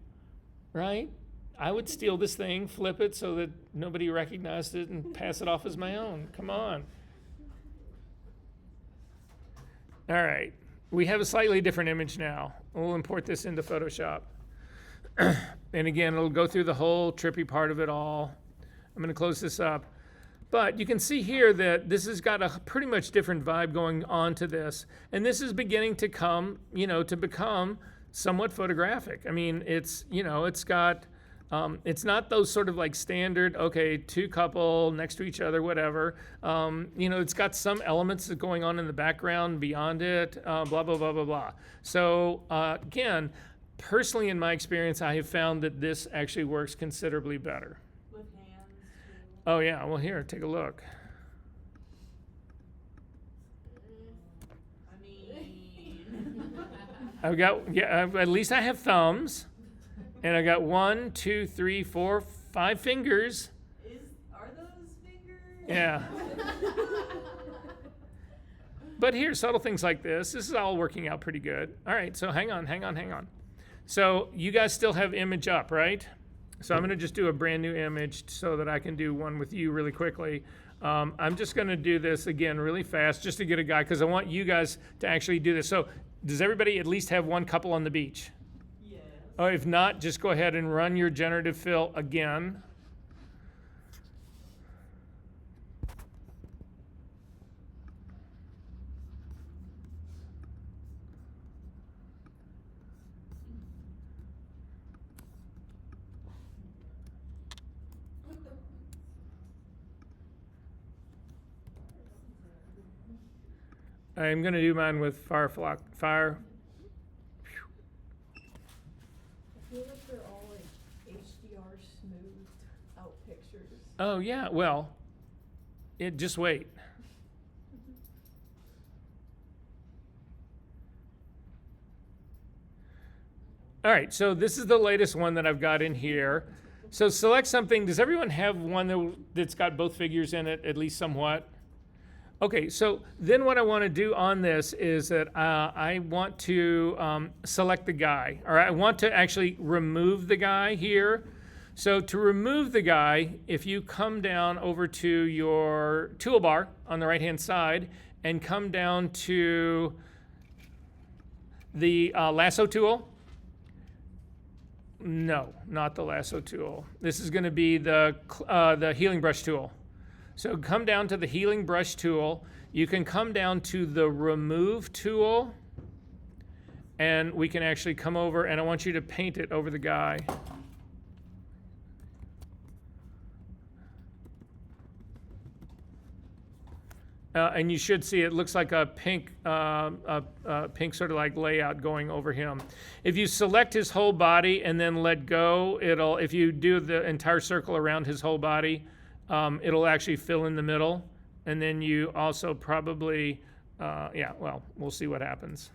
right? I would steal this thing, flip it so that nobody recognized it, and pass it off as my own. Come on. All right. We have a slightly different image now. We'll import this into Photoshop. And again, it'll go through the whole trippy part of it all. I'm going to close this up. But you can see here that this has got a pretty much different vibe going on to this. And this is beginning to come, you know, to become somewhat photographic. I mean, it's, you know, it's got, it's not those sort of like standard, okay, two couple next to each other, whatever. You know, it's got some elements that are going on in the background beyond it, blah, blah, blah, blah, blah. So again, personally in my experience, I have found that this actually works considerably better. With hands too. Oh yeah, well here, take a look. I mean. I've got, yeah, at least I have thumbs. And I got 1, 2, 3, 4, 5 fingers. Are those fingers? Yeah. But here, subtle things like this. This is all working out pretty good. All right, so hang on. So you guys still have image up, right? So I'm going to just do a brand new image so that I can do one with you really quickly. I'm just going to do this again really fast just to get a guide because I want you guys to actually do this. So does everybody at least have one couple on the beach? Yes. Oh, if not, just go ahead and run your generative fill again. I'm going to do mine with fire. I feel like they're all like HDR smoothed out pictures. Oh, yeah, well, just wait. All right, so this is the latest one that I've got in here. So select something. Does everyone have one that's got both figures in it, at least somewhat? Okay, so then what I want to do on this is that I want to select the guy, or I want to actually remove the guy here. So to remove the guy, if you come down over to your toolbar on the right-hand side and come down to the lasso tool. No, not the lasso tool. This is going to be the healing brush tool. So come down to the healing brush tool. You can come down to the remove tool, and we can actually come over, and I want you to paint it over the guy. And you should see it looks like a pink sort of like layout going over him. If you select his whole body and then let go, if you do the entire circle around his whole body, it'll actually fill in the middle. And then you also probably, we'll see what happens.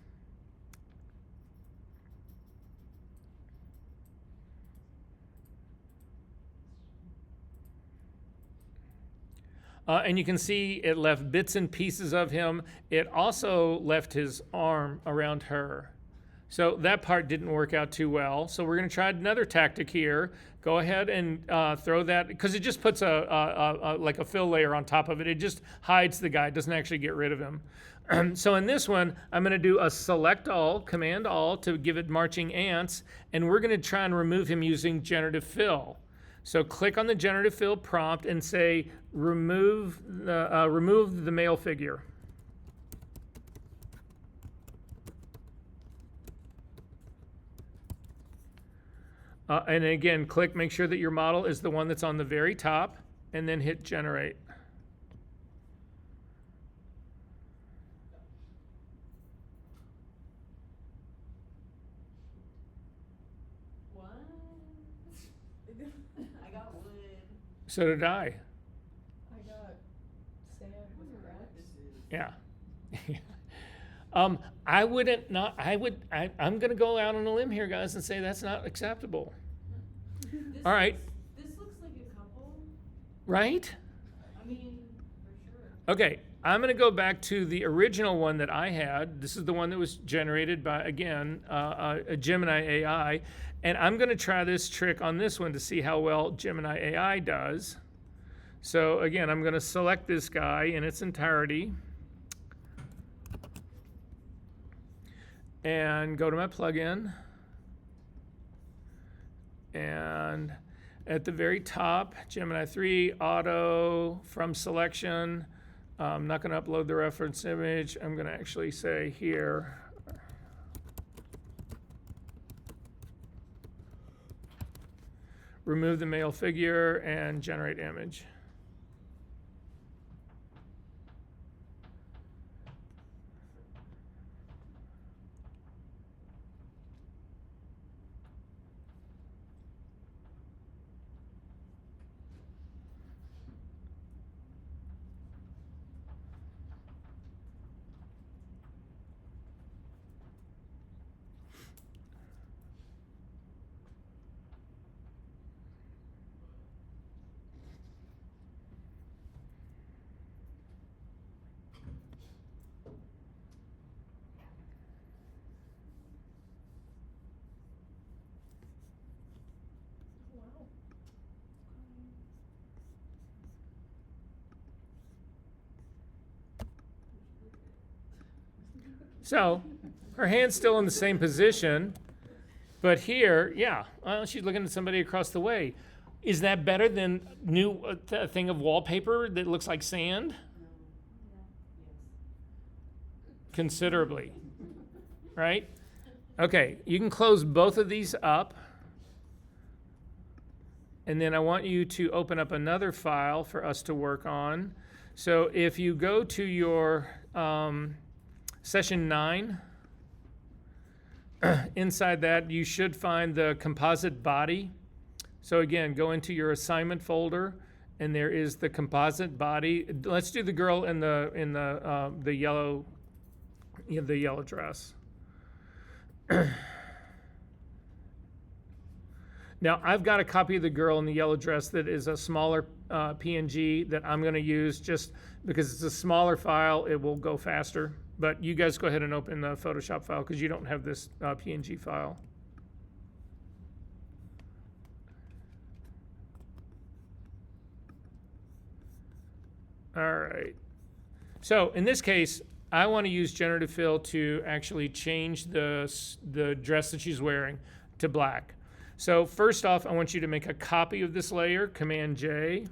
And you can see it left bits and pieces of him. It also left his arm around her. So that part didn't work out too well. So we're going to try another tactic here. Go ahead and throw that, because it just puts like a fill layer on top of it. It just hides the guy. It doesn't actually get rid of him. So in this one, I'm going to do a select all, command all to give it marching ants. And we're going to try and remove him using generative fill. So click on the generative fill prompt and say, remove the male figure. And again, make sure that your model is the one that's on the very top, and then hit generate. What? I got wood. So did I. I got sand with cracks. Yeah. I wouldn't not. I'm going to go out on a limb here, guys, and say that's not acceptable. All right. This looks like a couple. Right? I mean, for sure. Okay. I'm going to go back to the original one that I had. This is the one that was generated by, again, a Gemini AI. And I'm going to try this trick on this one to see how well Gemini AI does. So again, I'm going to select this guy in its entirety. And go to my plugin. And at the very top, Gemini 3, auto, from selection. I'm not going to upload the reference image. I'm going to actually say here. Remove the male figure and generate image. Wow. So her hand's still in the same position, but here, yeah, she's looking at somebody across the way. Is that better than a thing of wallpaper that looks like sand? Considerably, right? Okay, you can close both of these up. And then I want you to open up another file for us to work on. So if you go to your session 9, inside that you should find the composite body. So again, go into your assignment folder, and there is the composite body. Let's do the girl in the yellow dress. Now, I've got a copy of the girl in the yellow dress that is a smaller PNG that I'm going to use just because it's a smaller file. It will go faster. But you guys go ahead and open the Photoshop file because you don't have this PNG file. All right. So in this case, I want to use generative fill to actually change the dress that she's wearing to black. So first off, I want you to make a copy of this layer, Command J.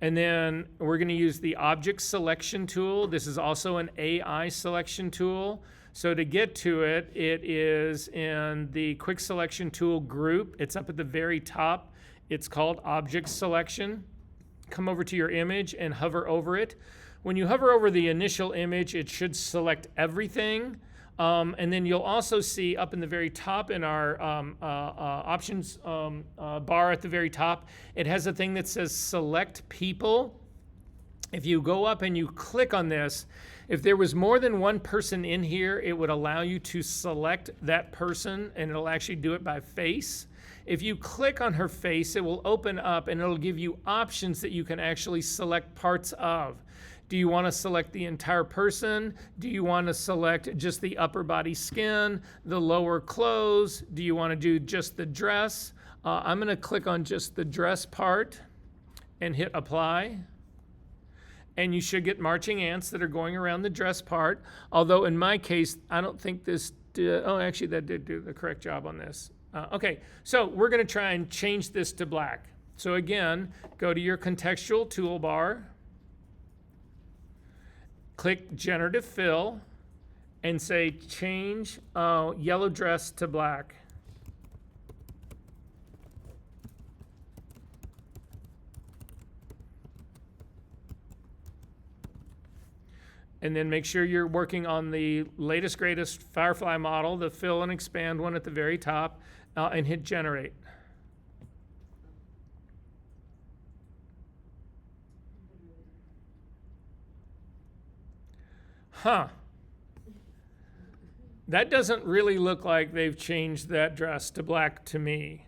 And then we're going to use the object selection tool. This is also an AI selection tool. So to get to it, it is in the quick selection tool group. It's up at the very top. It's called object selection. Come over to your image and hover over it. When you hover over the initial image, it should select everything. And then you'll also see up in the very top in our options bar at the very top, it has a thing that says select people. If you go up and you click on this, if there was more than one person in here, it would allow you to select that person, and it'll actually do it by face. If you click on her face, it will open up and it'll give you options that you can actually select parts of. Do you want to select the entire person? Do you want to select just the upper body skin, the lower clothes? Do you want to do just the dress? I'm going to click on just the dress part and hit apply. And you should get marching ants that are going around the dress part. Although in my case, I don't think this did, oh, actually that did do the correct job on this. Okay, so we're going to try and change this to black. So again, go to your contextual toolbar. Click generative fill and say change yellow dress to black. And then make sure you're working on the latest, greatest Firefly model, the fill and expand one at the very top, and hit generate. Huh. That doesn't really look like they've changed that dress to black to me.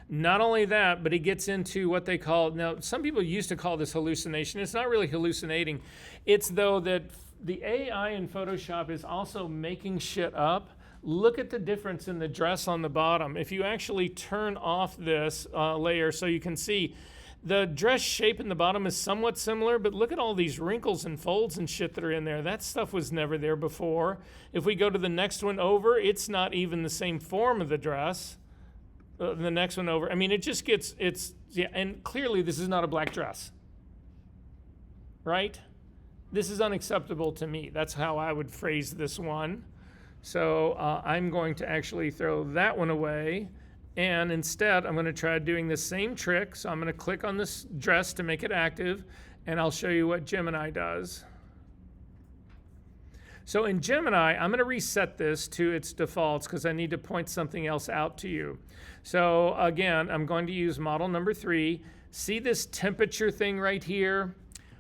Not only that, but it gets into what they call, now some people used to call this hallucination. It's not really hallucinating. It's though that the AI in Photoshop is also making shit up. Look at the difference in the dress on the bottom. If you actually turn off this layer so you can see, the dress shape in the bottom is somewhat similar, but look at all these wrinkles and folds and shit that are in there. That stuff was never there before. If we go to the next one over, it's not even the same form of the dress. The next one over, I mean, it just gets, yeah, and clearly this is not a black dress, right? This is unacceptable to me. That's how I would phrase this one. So I'm going to actually throw that one away. And instead, I'm going to try doing the same trick. So I'm going to click on this dress to make it active, and I'll show you what Gemini does. So in Gemini, I'm going to reset this to its defaults because I need to point something else out to you. So again, I'm going to use model number 3. See this temperature thing right here?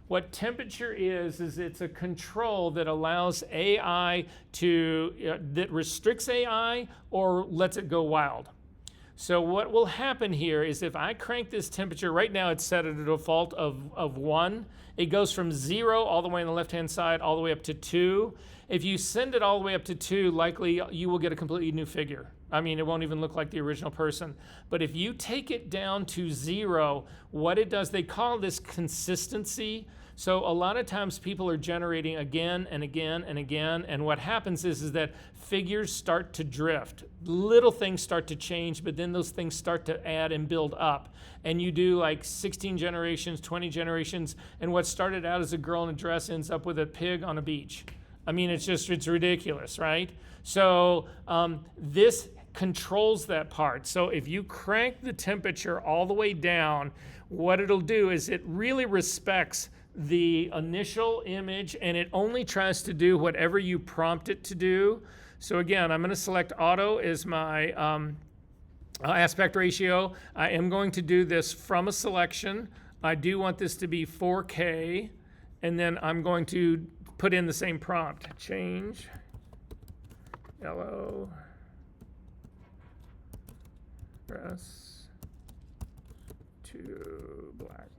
What temperature is it's a control that allows AI to, that restricts AI or lets it go wild. So what will happen here is if I crank this temperature, right now it's set at a default of 1. It goes from 0 all the way on the left-hand side all the way up to 2. If you send it all the way up to 2, likely you will get a completely new figure. I mean, it won't even look like the original person. But if you take it down to 0, what it does, they call this consistency. So a lot of times people are generating again and again and again, and what happens is that figures start to drift. Little things start to change, but then those things start to add and build up. And you do like 16 generations, 20 generations, and what started out as a girl in a dress ends up with a pig on a beach. I mean, it's ridiculous, right? So this controls that part. So if you crank the temperature all the way down, what it'll do is it really respects the initial image, and it only tries to do whatever you prompt it to do. So again, I'm going to select auto as my aspect ratio. I am going to do this from a selection. I do want this to be 4K, and then I'm going to put in the same prompt. Change yellow dress to black.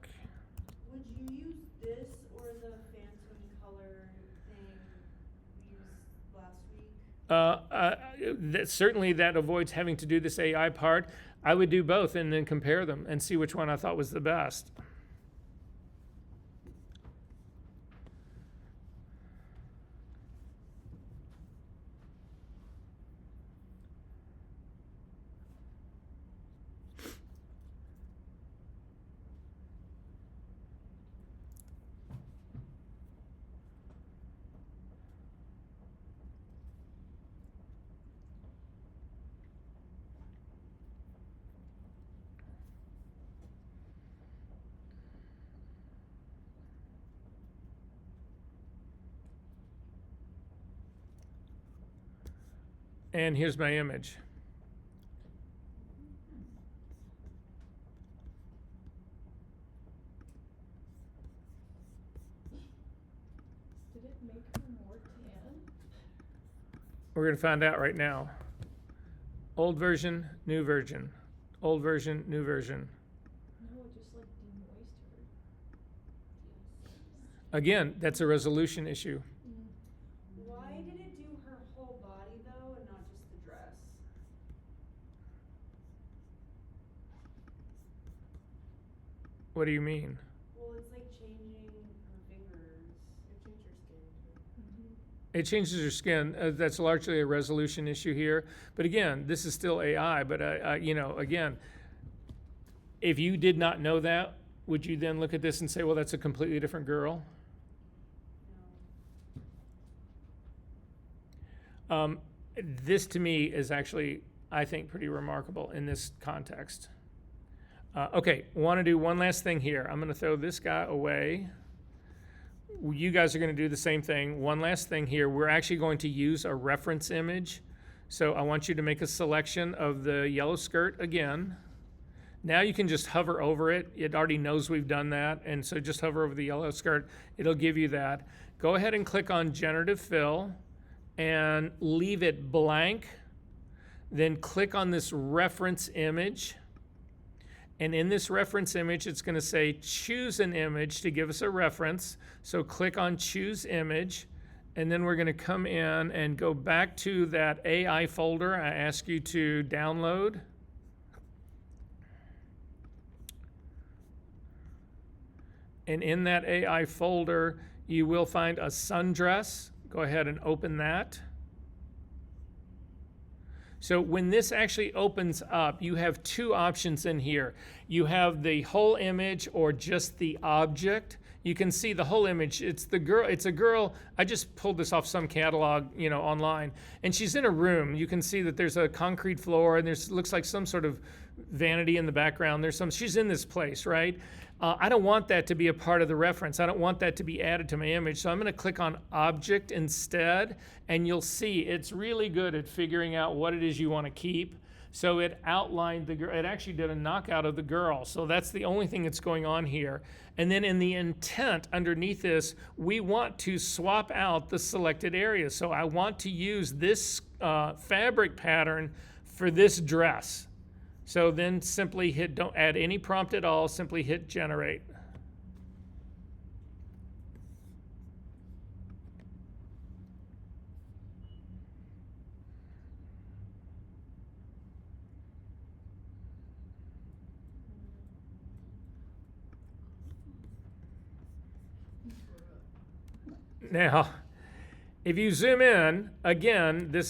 Would you use this or the phantom color thing we used last week? Certainly that avoids having to do this AI part. I would do both and then compare them and see which one I thought was the best. And here's my image. Did it make her more tan? We're going to find out right now. Old version, new version. Old version, new version. No, it just like demoised her. Again, that's a resolution issue. Why did it do her whole body though and not just the dress? What do you mean? Well, it's like changing her fingers. It changed her skin too. It changes your skin. That's largely a resolution issue here. But again, this is still AI. But you know, again, if you did not know that, would you then look at this and say, well, that's a completely different girl? No. This to me is actually, I think, pretty remarkable in this context. Okay, want to do one last thing here. I'm going to throw this guy away. you guys are going to do the same thing. One last thing here. We're actually going to use a reference image. So I want you to make a selection of the yellow skirt again. Now you can just hover over it. It already knows we've done that. And so just hover over the yellow skirt. It'll give you that. Go ahead and click on Generative Fill and leave it blank. Then click on this reference image. And in this reference image, it's going to say choose an image to give us a reference. So click on choose image. And then we're going to come in and go back to that AI folder I asked you to download. And in that AI folder, you will find a sundress. Go ahead and open that. So when this actually opens up, you have two options in here. You have the whole image or just the object. You can see the whole image. It's the girl. It's a girl. I just pulled this off some catalog, online, and she's in a room. You can see that there's a concrete floor, and there's looks like some sort of vanity in the background. She's in this place, right? I don't want that to be a part of the reference. I don't want that to be added to my image. So I'm going to click on Object instead, and you'll see it's really good at figuring out what it is you want to keep. So it outlined the girl. It actually did a knockout of the girl. So that's the only thing that's going on here. And then in the intent underneath this, we want to swap out the selected area. So I want to use this fabric pattern for this dress. So then simply don't add any prompt at all, simply hit generate. Now, if you zoom in, it's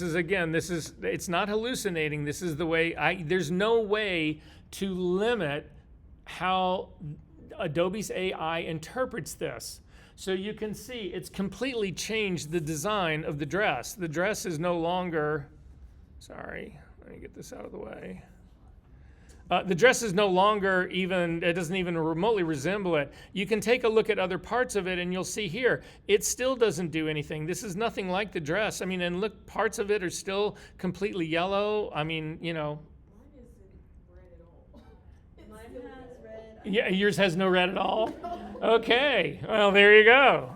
not hallucinating. This is the way there's no way to limit how Adobe's AI interprets this. So you can see it's completely changed the design of the dress. The dress is no longer, sorry, let me get this out of the way. The dress is no longer it doesn't even remotely resemble it. You can take a look at other parts of it and you'll see here, it still doesn't do anything. This is nothing like the dress. I mean, and look, parts of it are still completely yellow. I mean, Mine isn't red at all. Mine has red. Yeah, yours has no red at all? Okay, well, there you go.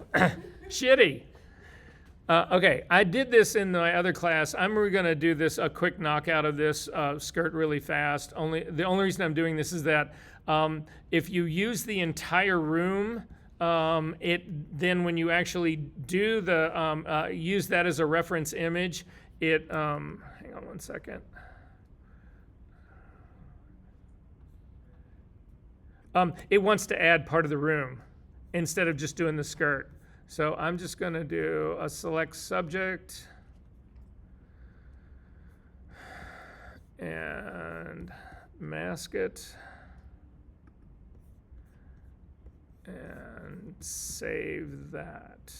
Shitty. Okay, I did this in my other class. I'm going to do a quick knockout of this skirt really fast. The only reason I'm doing this is that if you use the entire room, then when you actually do use that as a reference image, hang on one second. It wants to add part of the room instead of just doing the skirt. So I'm just going to do a select subject and mask it and save that.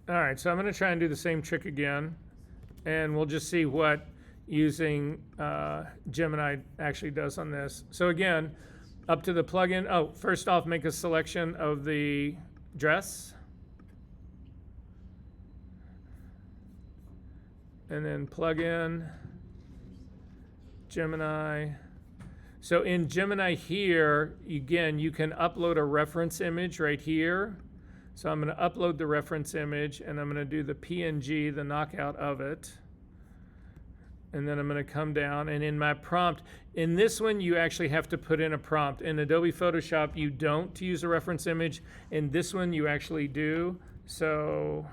All right, so I'm going to try and do the same trick again, and we'll just see what using Gemini actually does on this. So again, up to the plugin. Oh, first off, make a selection of the dress. And then plugin, Gemini. So in Gemini here, again, you can upload a reference image right here. So I'm going to upload the reference image, and I'm going to do the PNG, the knockout of it. And then I'm going to come down, and in my prompt, in this one, you actually have to put in a prompt. In Adobe Photoshop, you don't to use a reference image. In this one, you actually do. So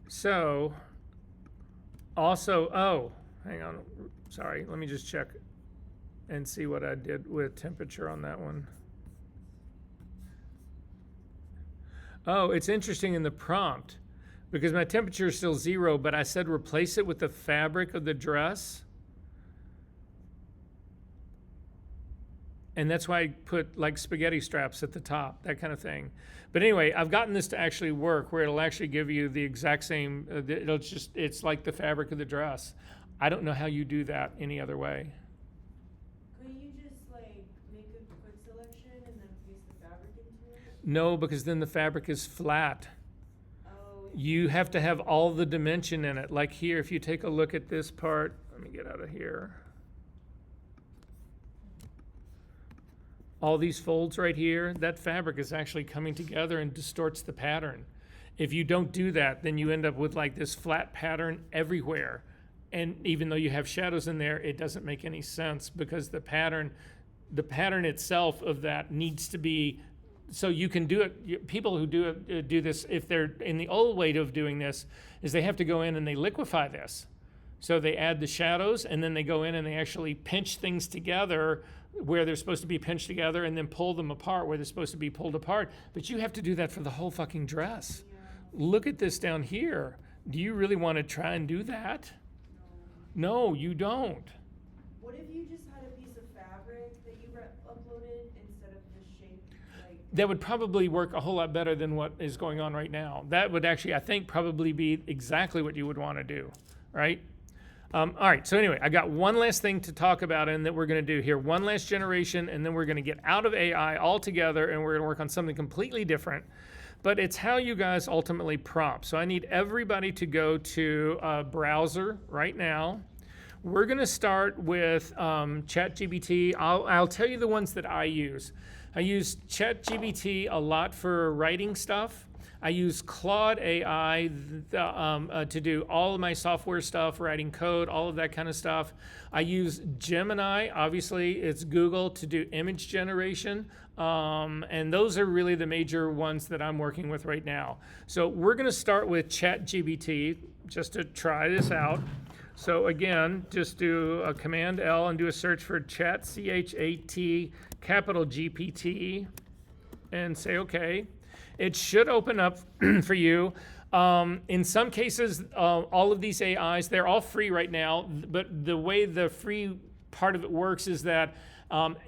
So, also, oh, hang on. Sorry, let me just check and see what I did with temperature on that one. Oh, it's interesting in the prompt because my temperature is still 0, but I said replace it with the fabric of the dress. And that's why I put like spaghetti straps at the top, that kind of thing. But anyway, I've gotten this to actually work where it'll actually give you the exact same, it's like the fabric of the dress. I don't know how you do that any other way. Could you just like make a quick selection and then paste the fabric into it? No, because then the fabric is flat. Oh. You have to have all the dimension in it. Like here, if you take a look at this part, let me get out of here. All these folds right here, that fabric is actually coming together and distorts the pattern. If you don't do that, then you end up with like this flat pattern everywhere. And even though you have shadows in there, it doesn't make any sense because the pattern itself of that needs to be, so you can do it. People who do this, if they're in the old way of doing this, is they have to go in and they liquefy this. So they add the shadows and then they go in and they actually pinch things together where they're supposed to be pinched together and then pull them apart where they're supposed to be pulled apart. But you have to do that for the whole fucking dress. Yeah. Look at this down here. Do you really want to try and do that? No, you don't. What if you just had a piece of fabric that you uploaded instead of the shape, like? That would probably work a whole lot better than what is going on right now. That would actually, I think, probably be exactly what you would want to do, right? All right, so anyway, I got one last thing to talk about and that we're going to do here. One last generation, and then we're going to get out of AI altogether, and we're going to work on something completely different. But it's how you guys ultimately prompt. So I need everybody to go to a browser right now. We're going to start with ChatGPT. I'll tell you the ones that I use. I use ChatGPT a lot for writing stuff. I use Claude AI to do all of my software stuff, writing code, all of that kind of stuff. I use Gemini, obviously it's Google, to do image generation. And those are really the major ones that I'm working with right now. So we're going to start with ChatGPT just to try this out. So again, just do a Command L and do a search for Chat, C-H-A-T, capital GPT, and say OK. It should open up for you. In some cases, all of these AIs, they're all free right now, but the way the free part of it works is that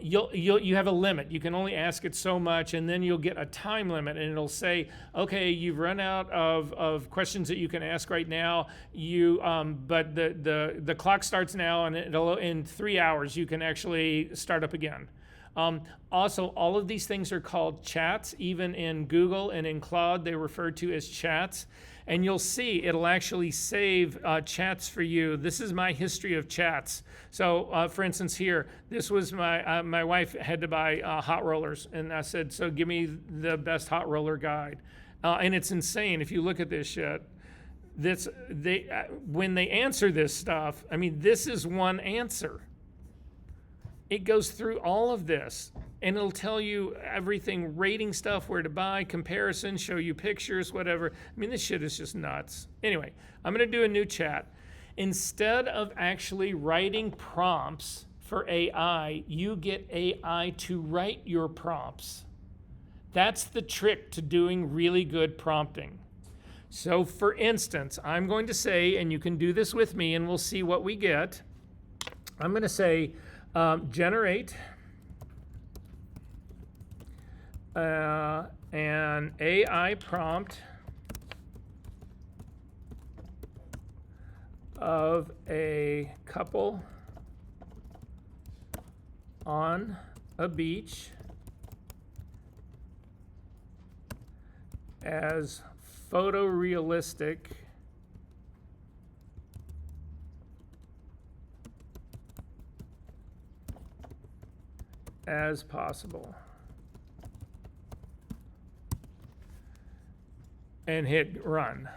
you have a limit. You can only ask it so much, and then you'll get a time limit, and it'll say, okay, you've run out of questions that you can ask right now. But the clock starts now, and in 3 hours, you can actually start up again. Also, all of these things are called chats. Even in Google and in Claude, they're referred to as chats. And you'll see it'll actually save chats for you. This is my history of chats. So, for instance, here, this was my wife had to buy hot rollers. And I said, so give me the best hot roller guide. And it's insane if you look at this shit. When they answer this stuff, I mean, this is one answer. It goes through all of this, and it'll tell you everything, rating stuff, where to buy, comparison, show you pictures, whatever. I mean, this shit is just nuts. Anyway, I'm going to do a new chat. Instead of actually writing prompts for AI, you get AI to write your prompts. That's the trick to doing really good prompting. So, for instance, I'm going to say, and you can do this with me, and we'll see what we get. I'm going to say, generate an AI prompt of a couple on a beach as photorealistic as possible. And hit run.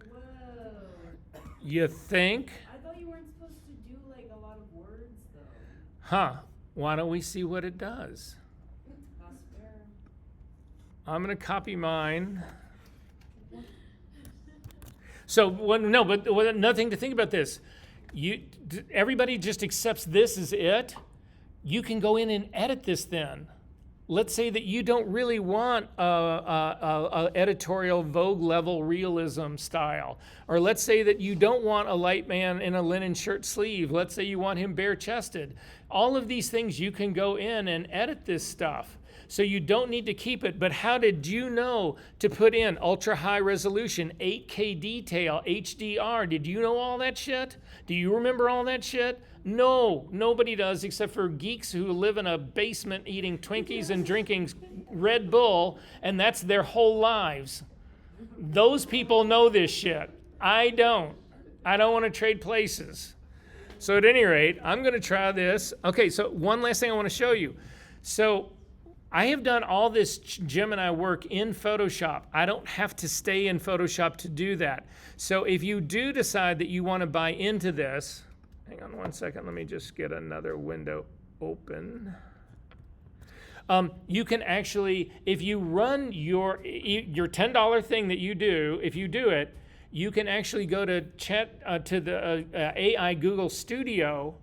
Whoa. You think? I thought you weren't supposed to do like a lot of words though. Why don't we see what it does? That's fair. I'm going to copy mine. So, no, but another thing to think about this. Everybody just accepts this as it. You can go in and edit this then. Let's say that you don't really want a editorial Vogue level realism style. Or let's say that you don't want a light man in a linen shirt sleeve. Let's say you want him bare chested. All of these things you can go in and edit this stuff. So you don't need to keep it. But how did you know to put in ultra high resolution, 8K detail, HDR? Did you know all that shit? Do you remember all that shit? No, nobody does except for geeks who live in a basement eating Twinkies and drinking Red Bull, and that's their whole lives. Those people know this shit. I don't. I don't want to trade places. So at any rate, I'm going to try this. Okay, so one last thing I want to show you. So I have done all this Gemini work in Photoshop. I don't have to stay in Photoshop to do that. So if you do decide that you want to buy into this, hang on one second, let me just get another window open. You can actually, if you run your $10 thing that you do, if you do it, you can actually go to the AI Google Studio,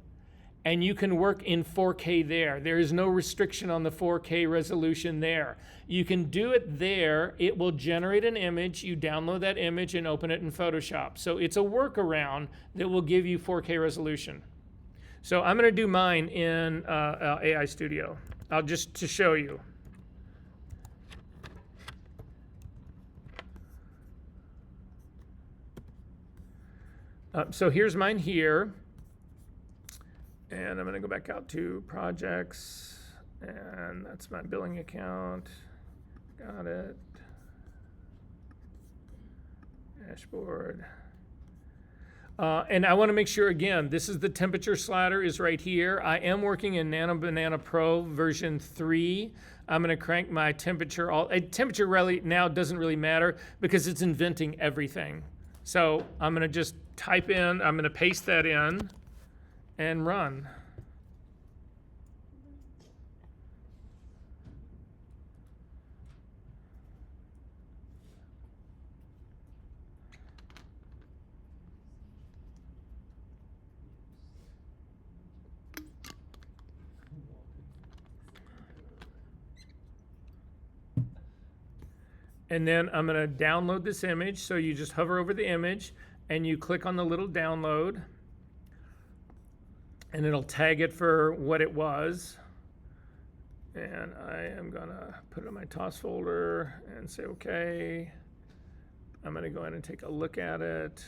and you can work in 4K there. There is no restriction on the 4K resolution there. You can do it there. It will generate an image. You download that image and open it in Photoshop. So it's a workaround that will give you 4K resolution. So I'm going to do mine in AI Studio. I'll just to show you. So here's mine here. And I'm going to go back out to projects, and that's my billing account. Got it. Dashboard. And I want to make sure, again, this is the temperature slider is right here. I am working in Nano Banana Pro version 3. I'm going to crank my temperature. Temperature really now doesn't really matter because it's inventing everything. So I'm going to just type in, I'm going to paste that in and run. And then I'm going to download this image. So you just hover over the image and you click on the little download, and it'll tag it for what it was. And I am going to put it in my TOS folder and say, okay. I'm going to go ahead and take a look at it.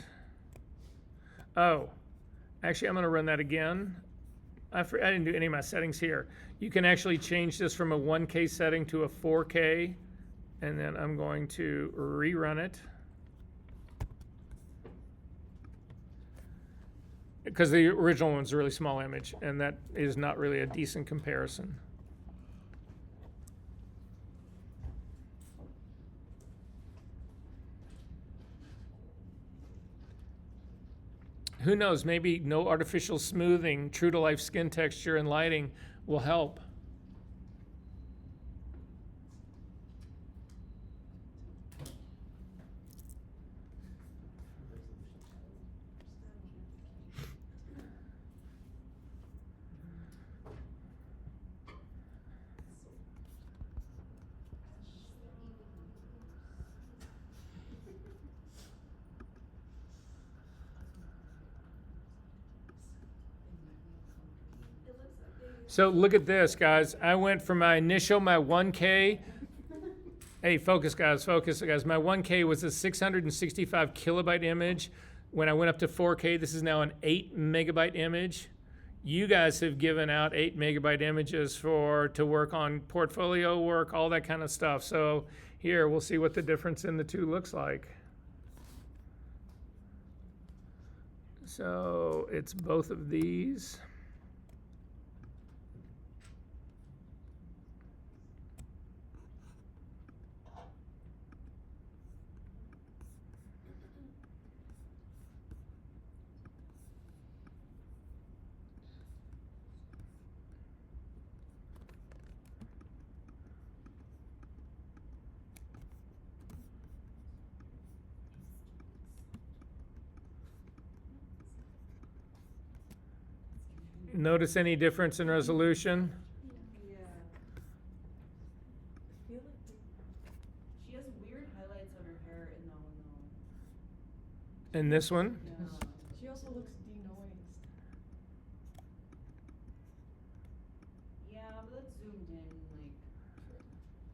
Oh, actually, I'm going to run that again. I didn't do any of my settings here. You can actually change this from a 1K setting to a 4K. And then I'm going to rerun it. Because the original one's a really small image, and that is not really a decent comparison. Who knows, maybe no artificial smoothing, true to life skin texture and lighting will help. So look at this, guys. I went from my 1K. Hey, focus, guys, focus, guys. My 1K was a 665 kilobyte image. When I went up to 4K, this is now an 8 megabyte image. You guys have given out 8 megabyte images to work on portfolio work, all that kind of stuff. So here, we'll see what the difference in the two looks like. So it's both of these. Notice any difference in resolution? Yeah. I feel like She has weird highlights on her hair in that one though. In this one? Yeah. she also looks denoised. Yeah, but that's zoomed in, like.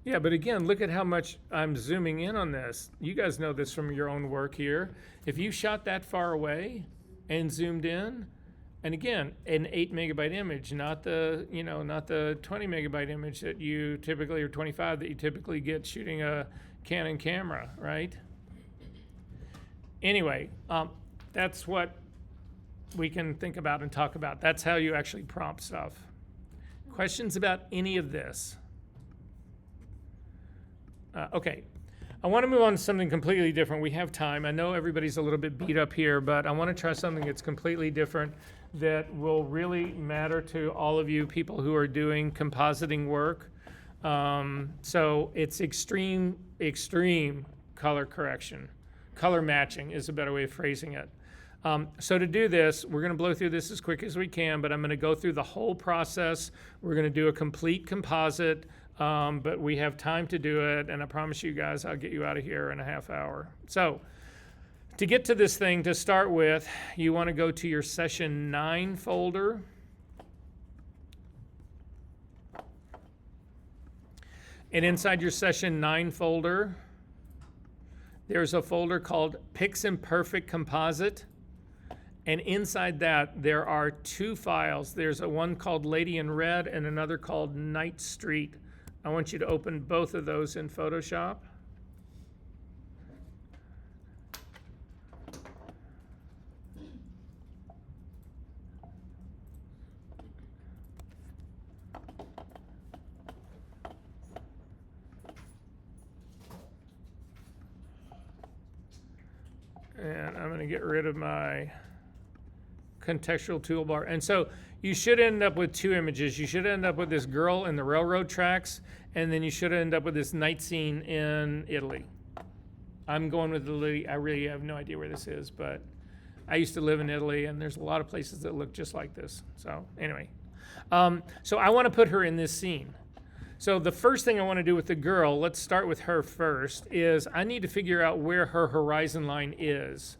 Yeah, but again, look at how much I'm zooming in on this. You guys know this from your own work here. If you shot that far away and zoomed in, and again, an 8 megabyte image, not the, not the 20 megabyte image that you typically, or 25 that you typically get shooting a Canon camera, right? Anyway, that's what we can think about and talk about. That's how you actually prompt stuff. Questions about any of this? Okay, I want to move on to something completely different. We have time. I know everybody's a little bit beat up here, but I want to try something that's completely different that will really matter to all of you people who are doing compositing work. So it's extreme color correction. Color matching is a better way of phrasing it. So to do this, we're going to blow through this as quick as we can, but I'm going to go through the whole process. We're going to do a complete composite, but we have time to do it, and I promise you guys I'll get you out of here in a half hour. So to get to this thing, to start with, you want to go to your Session 9 folder. And inside your Session 9 folder, there's a folder called Pix Imperfect Composite. And inside that, there are two files. There's a one called Lady in Red and another called Night Street. I want you to open both of those in Photoshop. And I'm going to get rid of my contextual toolbar. And so you should end up with two images. You should end up with this girl in the railroad tracks, and then you should end up with this night scene in Italy. I'm going with Italy. I really have no idea where this is, but I used to live in Italy, and there's a lot of places that look just like this. So anyway, so I want to put her in this scene. So the first thing I want to do with the girl, let's start with her first, is I need to figure out where her horizon line is.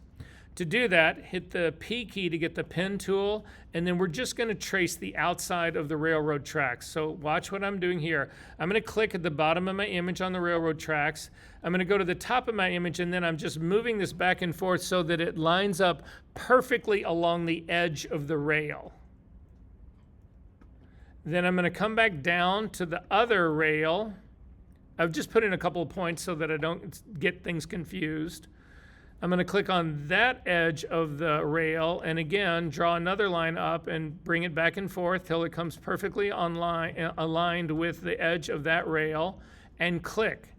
To do that, hit the P key to get the pen tool, and then we're just going to trace the outside of the railroad tracks. So watch what I'm doing here. I'm going to click at the bottom of my image on the railroad tracks. I'm going to go to the top of my image, and then I'm just moving this back and forth so that it lines up perfectly along the edge of the rail. Then I'm going to come back down to the other rail. I've just put in a couple of points so that I don't get things confused. I'm going to click on that edge of the rail and again draw another line up and bring it back and forth till it comes perfectly aligned with the edge of that rail and click.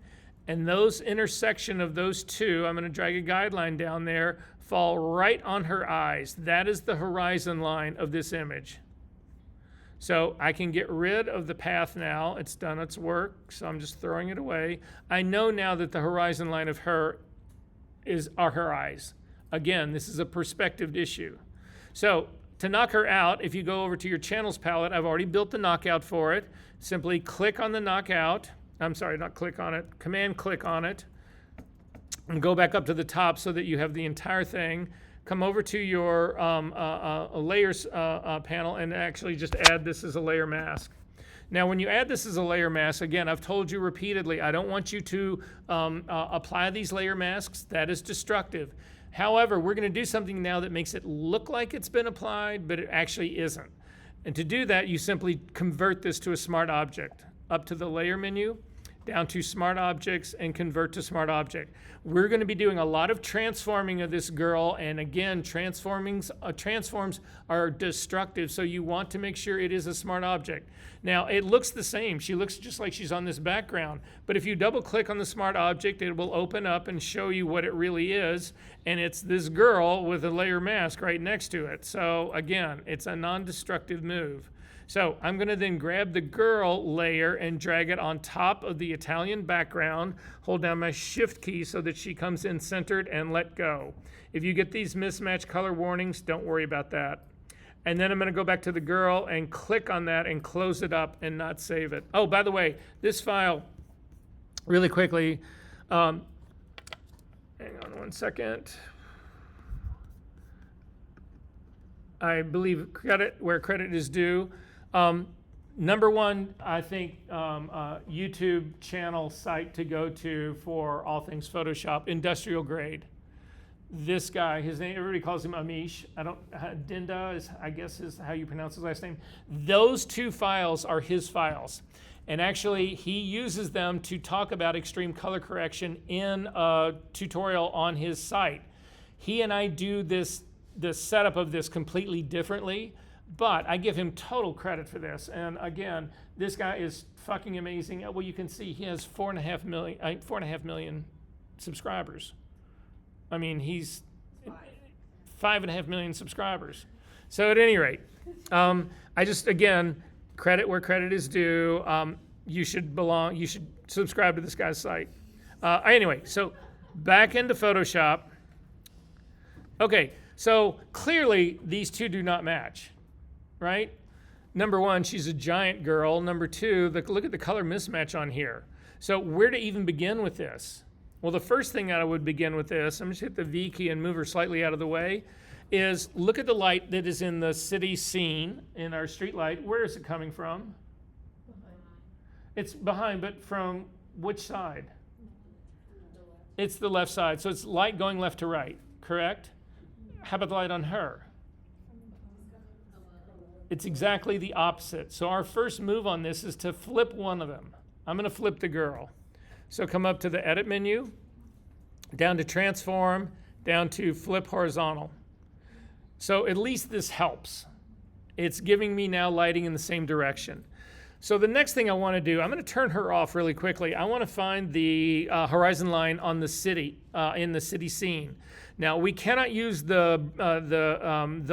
And those intersection of those two, I'm going to drag a guideline down there, fall right on her eyes. That is the horizon line of this image. So I can get rid of the path now. It's done its work, so I'm just throwing it away. I know now that the horizon line of her are her eyes. Again, this is a perspective issue. So to knock her out, if you go over to your channels palette, I've already built the knockout for it. Simply click on the knockout. I'm sorry, not click on it. Command click on it. And go back up to the top so that you have the entire thing. Come over to your layers panel and actually just add this as a layer mask. Now, when you add this as a layer mask, again, I've told you repeatedly, I don't want you to apply these layer masks. That is destructive. However, we're going to do something now that makes it look like it's been applied, but it actually isn't. And to do that, you simply convert this to a smart object. Up to the layer menu, down to smart objects, and convert to smart object. We're going to be doing a lot of transforming of this girl, and again, transforms are destructive, so you want to make sure it is a smart object. Now, it looks the same. She looks just like she's on this background, but if you double click on the smart object, it will open up and show you what it really is, and it's this girl with a layer mask right next to it. So again, it's a non-destructive move. So I'm going to then grab the girl layer and drag it on top of the Italian background, hold down my shift key so that she comes in centered and let go. If you get these mismatched color warnings, don't worry about that. And then I'm going to go back to the girl and click on that and close it up and not save it. Oh, by the way, this file, really quickly, hang on one second. I believe credit where credit is due. Number one, I think YouTube channel site to go to for all things Photoshop, industrial grade. This guy, his name, everybody calls him Amish. Dinda is, I guess, is how you pronounce his last name. Those two files are his files. And actually, he uses them to talk about extreme color correction in a tutorial on his site. He and I do the setup of this completely differently, but I give him total credit for this. And again, this guy is fucking amazing. Well, you can see he has 4.5 million subscribers. I mean, he's 5.5 million subscribers. So at any rate, I just, again, credit where credit is due. You should subscribe to this guy's site. Anyway, so back into Photoshop. Okay, so clearly these two do not match, right? Number one, she's a giant girl. Number two, look at the color mismatch on here. So where to even begin with this? Well, the first thing I would begin with this, I'm just hit the V key and move her slightly out of the way, is look at the light that is in the city scene, in our street light. Where is it coming from? Behind. It's behind, but from which side? It's the left side. So it's light going left to right, correct? How about the light on her? It's exactly the opposite. So our first move on this is to flip one of them. I'm going to flip the girl. So come up to the edit menu, down to transform, down to flip horizontal. So at least this helps. It's giving me now lighting in the same direction. So the next thing I want to do, I'm going to turn her off really quickly. I want to find the horizon line on the city, in the city scene. Now we cannot use the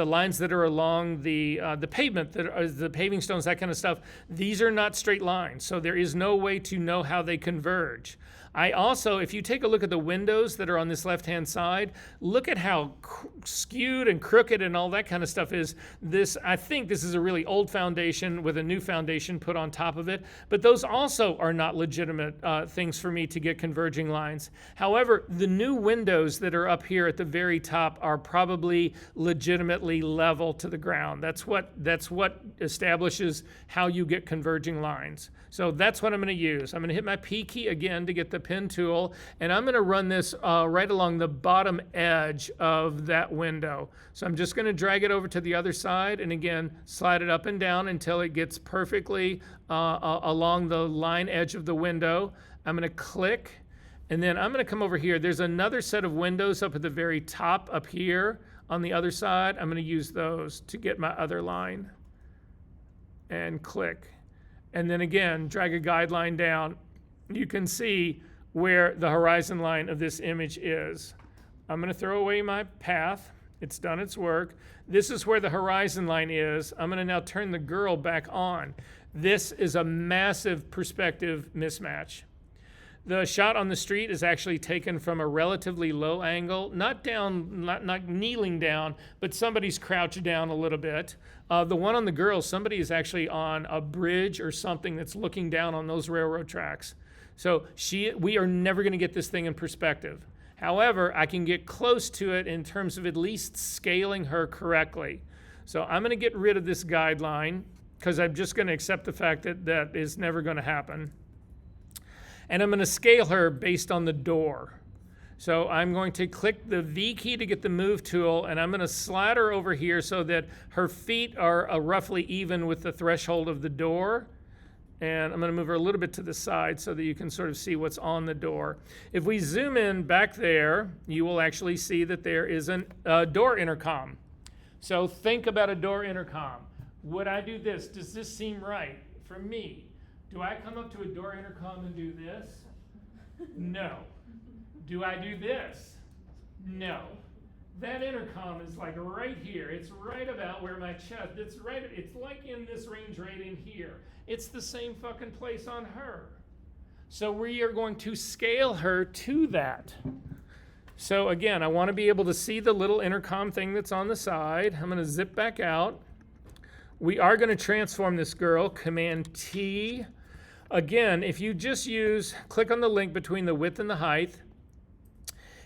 lines that are along the pavement, that are the paving stones, that kind of stuff. These are not straight lines, so there is no way to know how they converge. I also, if you take a look at the windows that are on this left-hand side, look at how skewed and crooked and all that kind of stuff is. I think this is a really old foundation with a new foundation put on top of it, but those also are not legitimate things for me to get converging lines. However, the new windows that are up here at the very top are probably legitimately level to the ground. That's what establishes how you get converging lines. So that's what I'm going to use. I'm going to hit my P key again to get the pen tool, and I'm going to run this right along the bottom edge of that window. So I'm just going to drag it over to the other side, and again, slide it up and down until it gets perfectly along the line edge of the window. I'm going to click, and then I'm going to come over here. There's another set of windows up at the very top up here on the other side. I'm going to use those to get my other line, and click. And then again, drag a guideline down. You can see where the horizon line of this image is. I'm going to throw away my path. It's done its work. This is where the horizon line is. I'm going to now turn the girl back on. This is a massive perspective mismatch. The shot on the street is actually taken from a relatively low angle, not kneeling down, but somebody's crouched down a little bit. The one on the girl, somebody is actually on a bridge or something that's looking down on those railroad tracks. So we are never going to get this thing in perspective. However, I can get close to it in terms of at least scaling her correctly. So I'm going to get rid of this guideline because I'm just going to accept the fact that that is never going to happen. And I'm going to scale her based on the door. So I'm going to click the V key to get the move tool, and I'm going to slide her over here so that her feet are roughly even with the threshold of the door. And I'm going to move her a little bit to the side so that you can sort of see what's on the door. If we zoom in back there, you will actually see that there is a door intercom. So think about a door intercom. Would I do this? Does this seem right for me? Do I come up to a door intercom and do this? No. Do I do this? No. That intercom is like right here. It's right about where my chest, it's like in this range right in here. It's the same fucking place on her. So we are going to scale her to that. So again, I want to be able to see the little intercom thing that's on the side. I'm going to zip back out. We are going to transform this girl, Command T. Again, if you just click on the link between the width and the height.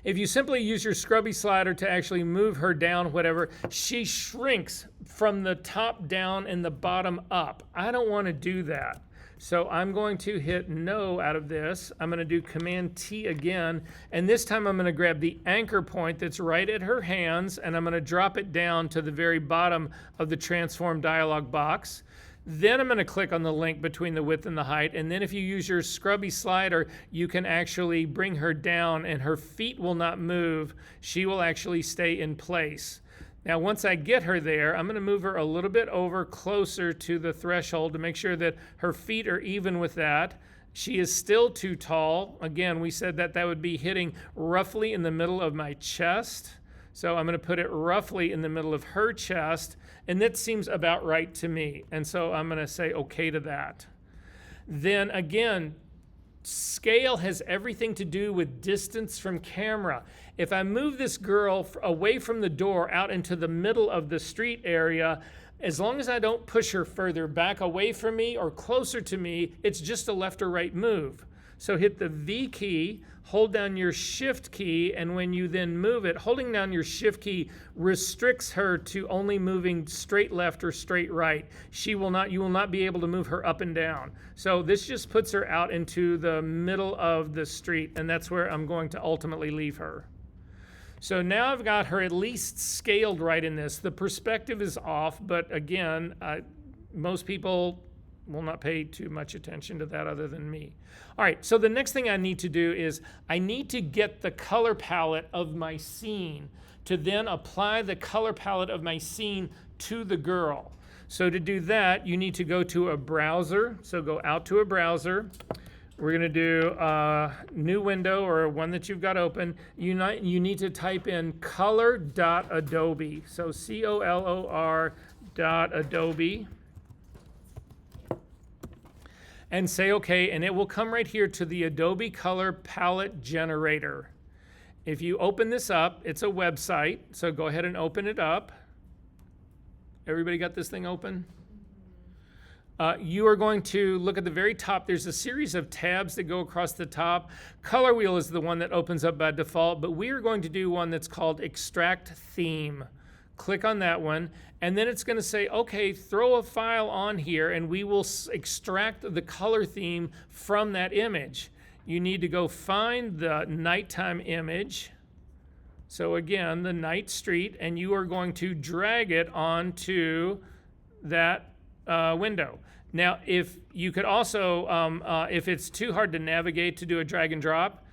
If you simply use your scrubby slider to actually move her down, whatever, she shrinks from the top down and the bottom up. I don't want to do that. So I'm going to hit no out of this. I'm going to do Command T again. And this time I'm going to grab the anchor point that's right at her hands, and I'm going to drop it down to the very bottom of the transform dialog box. Then I'm going to click on the link between the width and the height, and then if you use your scrubby slider, you can actually bring her down and her feet will not move. She will actually stay in place. Now once I get her there, I'm going to move her a little bit over closer to the threshold to make sure that her feet are even with that. She is still too tall. Again, we said that would be hitting roughly in the middle of my chest. So I'm going to put it roughly in the middle of her chest, and that seems about right to me. And so I'm going to say okay to that. Then again, scale has everything to do with distance from camera. If I move this girl away from the door out into the middle of the street area, as long as I don't push her further back away from me or closer to me, it's just a left or right move. So hit the V key, hold down your shift key, and when you then move it, holding down your shift key restricts her to only moving straight left or straight right. You will not be able to move her up and down. So this just puts her out into the middle of the street, and that's where I'm going to ultimately leave her. So now I've got her at least scaled right in this. The perspective is off, but again, most people will not pay too much attention to that other than me. All right, so the next thing I need to do is I need to get the color palette of my scene to then apply the color palette of my scene to the girl. So to do that, you need to go to a browser. So go out to a browser. We're going to do a new window or one that you've got open. You need to type in color.adobe. So color.adobe. And say okay, and it will come right here to the Adobe Color Palette Generator. If you open this up, it's a website, so go ahead and open it up. Everybody got this thing open? You are going to look at the very top. There's a series of tabs that go across the top. Color Wheel is the one that opens up by default, but we are going to do one that's called Extract Theme. Click on that one, and then it's going to say, okay, throw a file on here, and we will extract the color theme from that image. You need to go find the nighttime image. So again, the night street, and you are going to drag it onto that window. Now, if you could also, if it's too hard to navigate to do a drag and drop,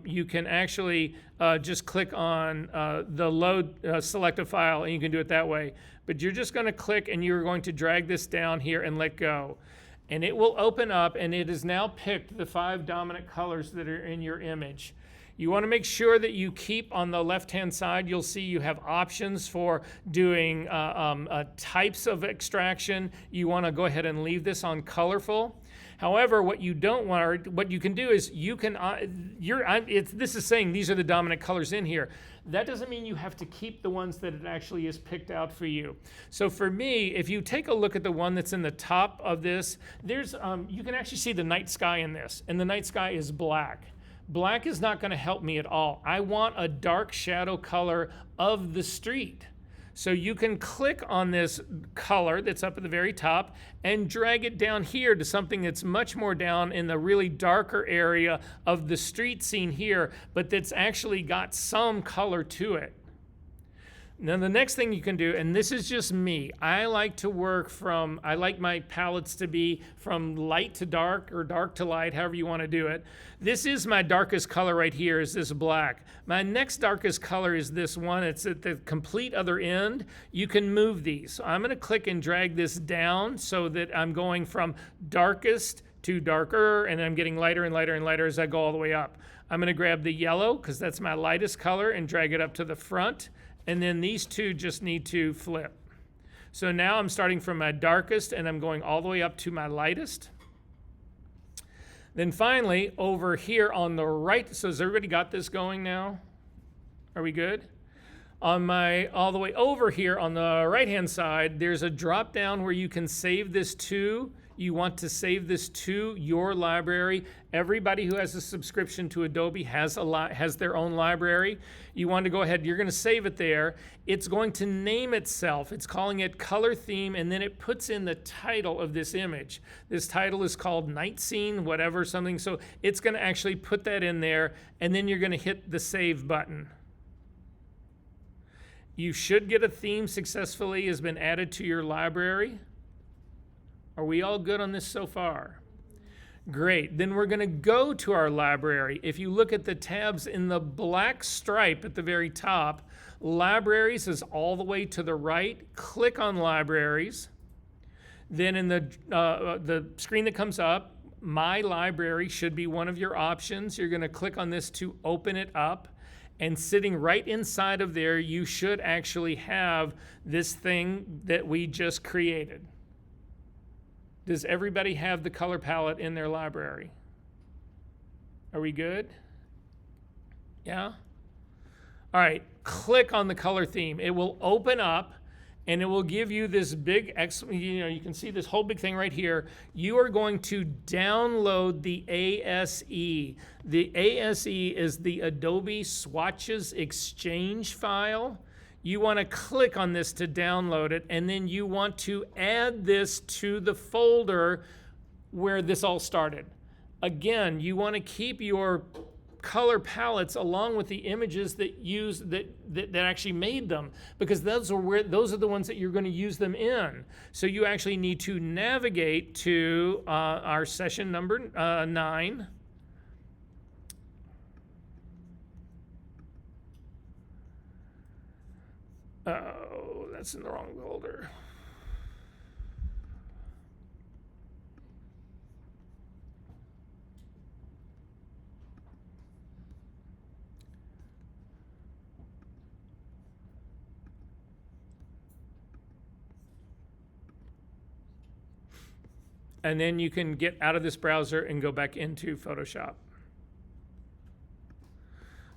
you can actually just click on the load select a file, and you can do it that way. But you're just going to click, and you're going to drag this down here and let go. And it will open up, and it has now picked the 5 dominant colors that are in your image. You want to make sure that you keep on the left-hand side. You'll see you have options for doing types of extraction. You want to go ahead and leave this on colorful. However, what you don't want, or what you can do is you can, this is saying these are the dominant colors in here. That doesn't mean you have to keep the ones that it actually is picked out for you. So for me, if you take a look at the one that's in the top of this, there's, you can actually see the night sky in this, and the night sky is black. Black is not going to help me at all. I want a dark shadow color of the street. So you can click on this color that's up at the very top and drag it down here to something that's much more down in the really darker area of the street scene here, but that's actually got some color to it. Now the next thing you can do, and this is just me, I like my palettes to be from light to dark or dark to light, however you want to do it. This is my darkest color right here, is this black. My next darkest color is this one. It's at the complete other end. You can move these. So I'm going to click and drag this down so that I'm going from darkest to darker, and I'm getting lighter and lighter and lighter as I go all the way up. I'm going to grab the yellow, because that's my lightest color, and drag it up to the front. And then these two just need to flip. So now I'm starting from my darkest and I'm going all the way up to my lightest. Then finally, over here on the right, so has everybody got this going now? Are we good? all the way over here on the right-hand side, there's a drop down where you can save this to. You want to save this to your library. Everybody who has a subscription to Adobe has their own library. You want to go ahead, you're going to save it there. It's going to name itself. It's calling it color theme, and then it puts in the title of this image. This title is called night scene, whatever, something. So it's going to actually put that in there, and then you're going to hit the save button. You should get a theme successfully has been added to your library. Are we all good on this so far? Great. Then we're going to go to our library. If you look at the tabs in the black stripe at the very top, Libraries is all the way to the right. Click on Libraries. Then in the screen that comes up, My Library should be one of your options. You're going to click on this to open it up. And sitting right inside of there, you should actually have this thing that we just created. Does everybody have the color palette in their library? Are we good? Yeah? All right, click on the color theme. It will open up and it will give you this big, you can see this whole big thing right here. You are going to download the ASE. The ASE is the Adobe Swatches Exchange file. You want to click on this to download it, and then you want to add this to the folder where this all started. Again, you want to keep your color palettes along with the images that actually made them, because those are the ones that you're going to use them in. So you actually need to navigate to our session number 9. Oh, that's in the wrong folder. And then you can get out of this browser and go back into Photoshop.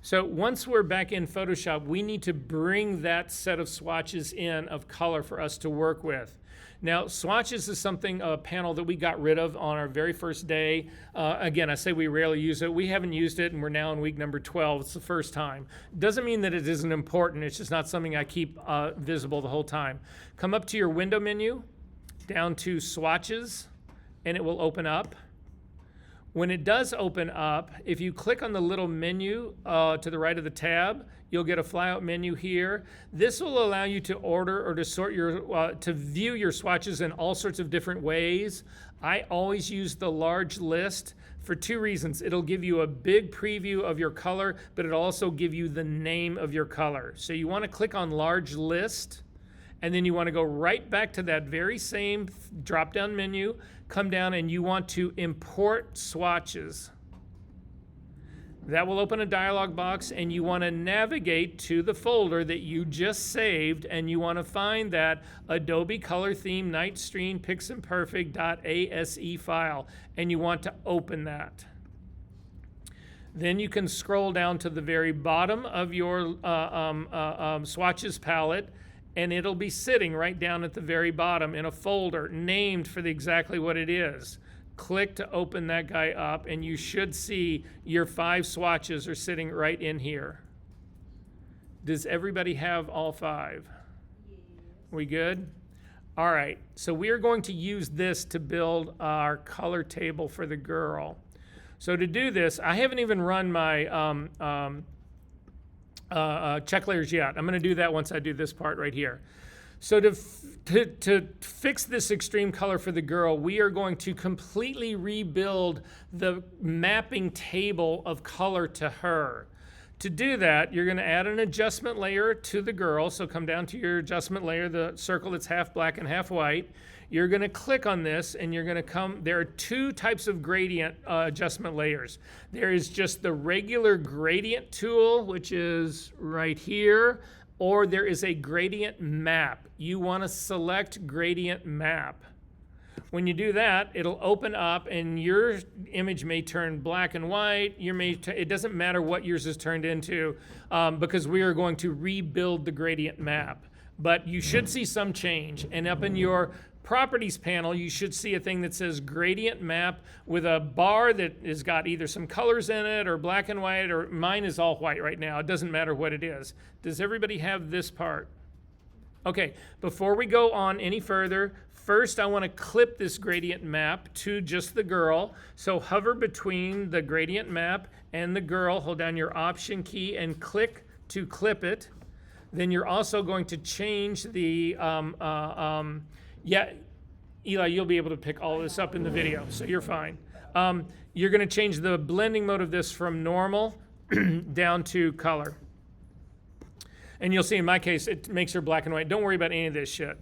So once we're back in Photoshop, we need to bring that set of swatches in of color for us to work with. Now, swatches is a panel that we got rid of on our very first day. Again, I say we rarely use it. We haven't used it, and we're now in week number 12. It's the first time. Doesn't mean that it isn't important. It's just not something I keep visible the whole time. Come up to your window menu, down to swatches, and it will open up. When it does open up, if you click on the little menu to the right of the tab, you'll get a flyout menu here. This will allow you to order or to sort to view your swatches in all sorts of different ways. I always use the large list for 2 reasons. It'll give you a big preview of your color, but it'll also give you the name of your color. So you want to click on large list, and then you want to go right back to that very same drop-down menu, come down, and you want to import swatches. That will open a dialog box, and you want to navigate to the folder that you just saved, and you want to find that Adobe Color Theme Night Scene PixImperfect.ase file, and you want to open that. Then you can scroll down to the very bottom of your swatches palette, and it'll be sitting right down at the very bottom in a folder named for exactly what it is. Click to open that guy up, and you should see your 5 swatches are sitting right in here. Does everybody have all 5? Yes. We good? All right, so we are going to use this to build our color table for the girl. So to do this, I haven't even run my check layers yet. I'm going to do that once I do this part right here. So to fix this extreme color for the girl, we are going to completely rebuild the mapping table of color to her. To do that, you're going to add an adjustment layer to the girl. So come down to your adjustment layer, the circle that's half black and half white. You're going to click on this, and you're going to come. There are 2 types of gradient adjustment layers. There is just the regular gradient tool, which is right here, or there is a gradient map. You want to select gradient map. When you do that, it'll open up and your image may turn black and white. It doesn't matter what yours is turned into because we are going to rebuild the gradient map. But you should see some change. And up in your properties panel, you should see a thing that says gradient map with a bar that has got either some colors in it or black and white, or mine is all white right now. It doesn't matter what it is. Does everybody have this part? Okay, before we go on any further, first I want to clip this gradient map to just the girl. So hover between the gradient map and the girl, hold down your Option key and click to clip it. Then you're also going to change the, yeah, Eli, you'll be able to pick all this up in the video, so you're fine. You're going to change the blending mode of this from normal down to color. And you'll see in my case, it makes her black and white. Don't worry about any of this shit.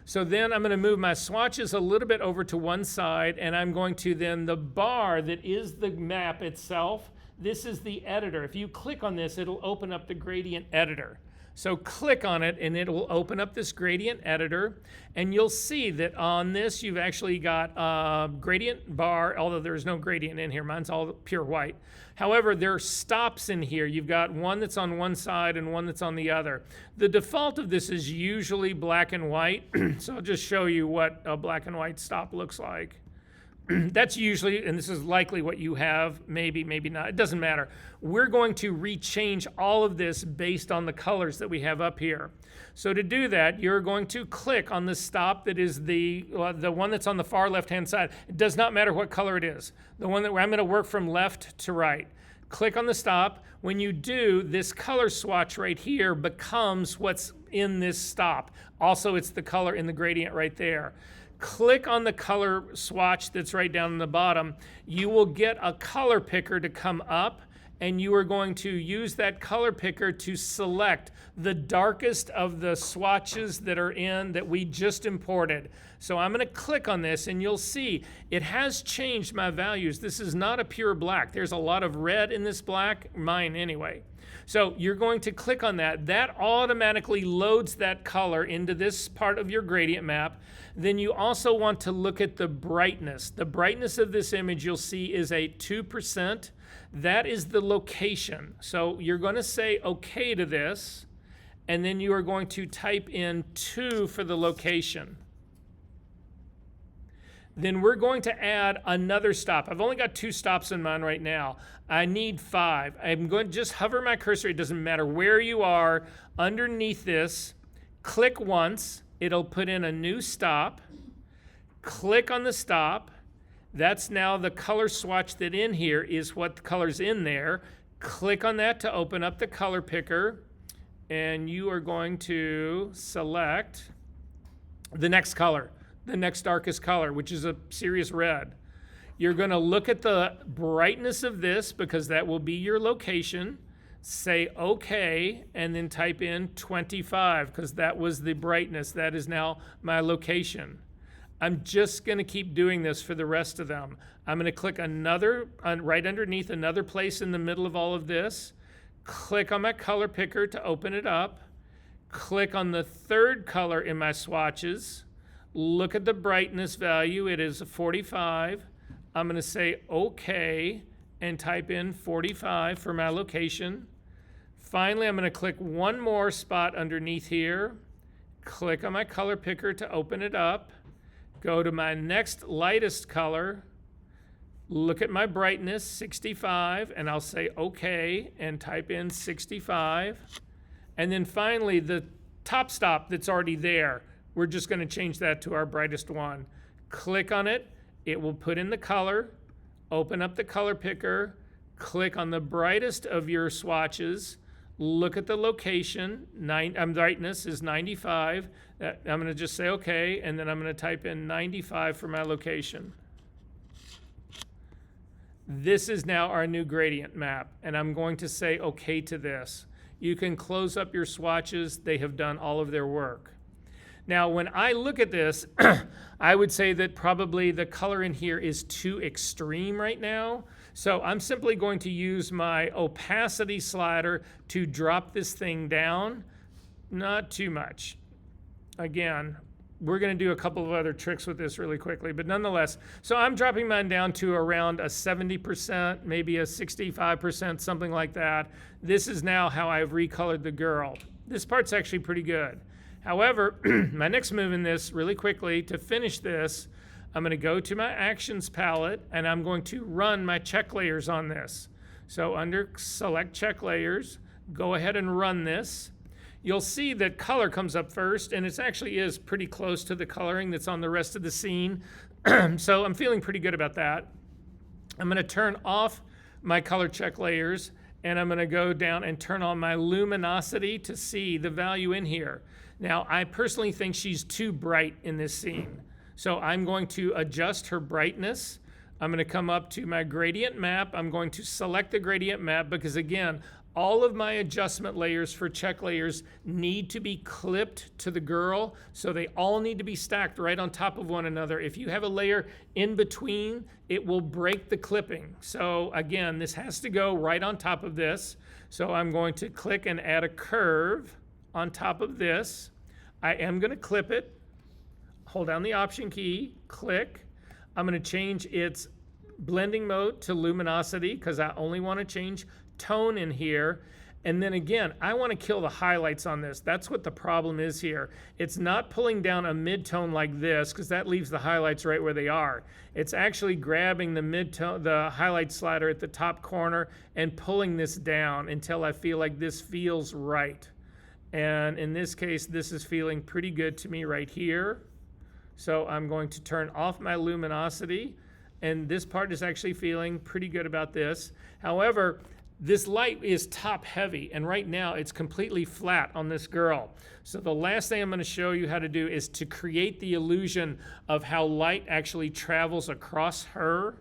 So then I'm going to move my swatches a little bit over to one side, and I'm going to then the bar that is the map itself, this is the editor. If you click on this, it'll open up the gradient editor. So click on it and it will open up this gradient editor, and you'll see that on this you've actually got a gradient bar, although there's no gradient in here, mine's all pure white. However, there are stops in here. You've got one that's on one side and one that's on the other. The default of this is usually black and white, so I'll just show you what a black and white stop looks like. That's usually, and this is likely what you have, maybe, maybe not, it doesn't matter. We're going to rechange all of this based on the colors that we have up here. So to do that, you're going to click on the stop that is the one that's on the far left-hand side. It does not matter what color it is. The one that I'm going to work from left to right. Click on the stop. When you do, this color swatch right here becomes what's in this stop. Also, it's the color in the gradient right there. Click on the color swatch that's right down in the bottom. You will get a color picker to come up, and you are going to use that color picker to select the darkest of the swatches that are in that we just imported. So I'm going to click on this, and you'll see it has changed my values. This is not a pure black. There's a lot of red in this black, mine anyway. So you're going to click on that. That automatically loads that color into this part of your gradient map. Then you also want to look at the brightness. The brightness of this image you'll see is a 2%. That is the location. So you're going to say OK to this, and then you are going to type in 2 for the location. Then we're going to add another stop. I've only got 2 stops in mine right now. I need 5. I'm going to just hover my cursor. It doesn't matter where you are. Underneath this, click once. It'll put in a new stop. Click on the stop. That's now the color swatch that in here is what the color's in there. Click on that to open up the color picker. And you are going to select the next color, the next darkest color, which is a serious red. You're going to look at the brightness of this because that will be your location. Say OK, and then type in 25 because that was the brightness. That is now my location. I'm just going to keep doing this for the rest of them. I'm going to click another, right underneath another place in the middle of all of this. Click on my color picker to open it up. Click on the third color in my swatches. Look at the brightness value. It is 45. I'm going to say OK and type in 45 for my location. Finally, I'm going to click one more spot underneath here. Click on my color picker to open it up. Go to my next lightest color. Look at my brightness, 65, and I'll say OK and type in 65. And then finally, the top stop that's already there, we're just going to change that to our brightest one. Click on it. It will put in the color. Open up the color picker. Click on the brightest of your swatches. Look at the location. Brightness is 95. I'm going to just say OK, and then I'm going to type in 95 for my location. This is now our new gradient map, and I'm going to say OK to this. You can close up your swatches. They have done all of their work. Now, when I look at this, I would say that probably the color in here is too extreme right now. So I'm simply going to use my opacity slider to drop this thing down. Not too much. Again, we're going to do a couple of other tricks with this really quickly, but nonetheless, so I'm dropping mine down to around a 70%, maybe a 65%, something like that. This is now how I've recolored the girl. This part's actually pretty good. However, my next move in this really quickly to finish this, I'm going to go to my actions palette and I'm going to run my check layers on this. So under select check layers, go ahead and run this. You'll see that color comes up first, and it actually is pretty close to the coloring that's on the rest of the scene. So I'm feeling pretty good about that. I'm going to turn off my color check layers, and I'm going to go down and turn on my luminosity to see the value in here. Now, I personally think she's too bright in this scene. So I'm going to adjust her brightness. I'm going to come up to my gradient map. I'm going to select the gradient map because, again, all of my adjustment layers for check layers need to be clipped to the girl, so they all need to be stacked right on top of one another. If you have a layer in between, it will break the clipping. So again, this has to go right on top of this. So I'm going to click and add a curve on top of this. I am going to clip it. Hold down the Option key, click. I'm going to change its blending mode to luminosity because I only want to change tone in here. And then again, I want to kill the highlights on this. That's what the problem is here. It's not pulling down a mid-tone like this because that leaves the highlights right where they are. It's actually grabbing the mid-tone, the highlight slider at the top corner and pulling this down until I feel like this feels right. And in this case, this is feeling pretty good to me right here. So I'm going to turn off my luminosity, and this part is actually feeling pretty good about this. However, this light is top heavy, and right now it's completely flat on this girl. So the last thing I'm going to show you how to do is to create the illusion of how light actually travels across her.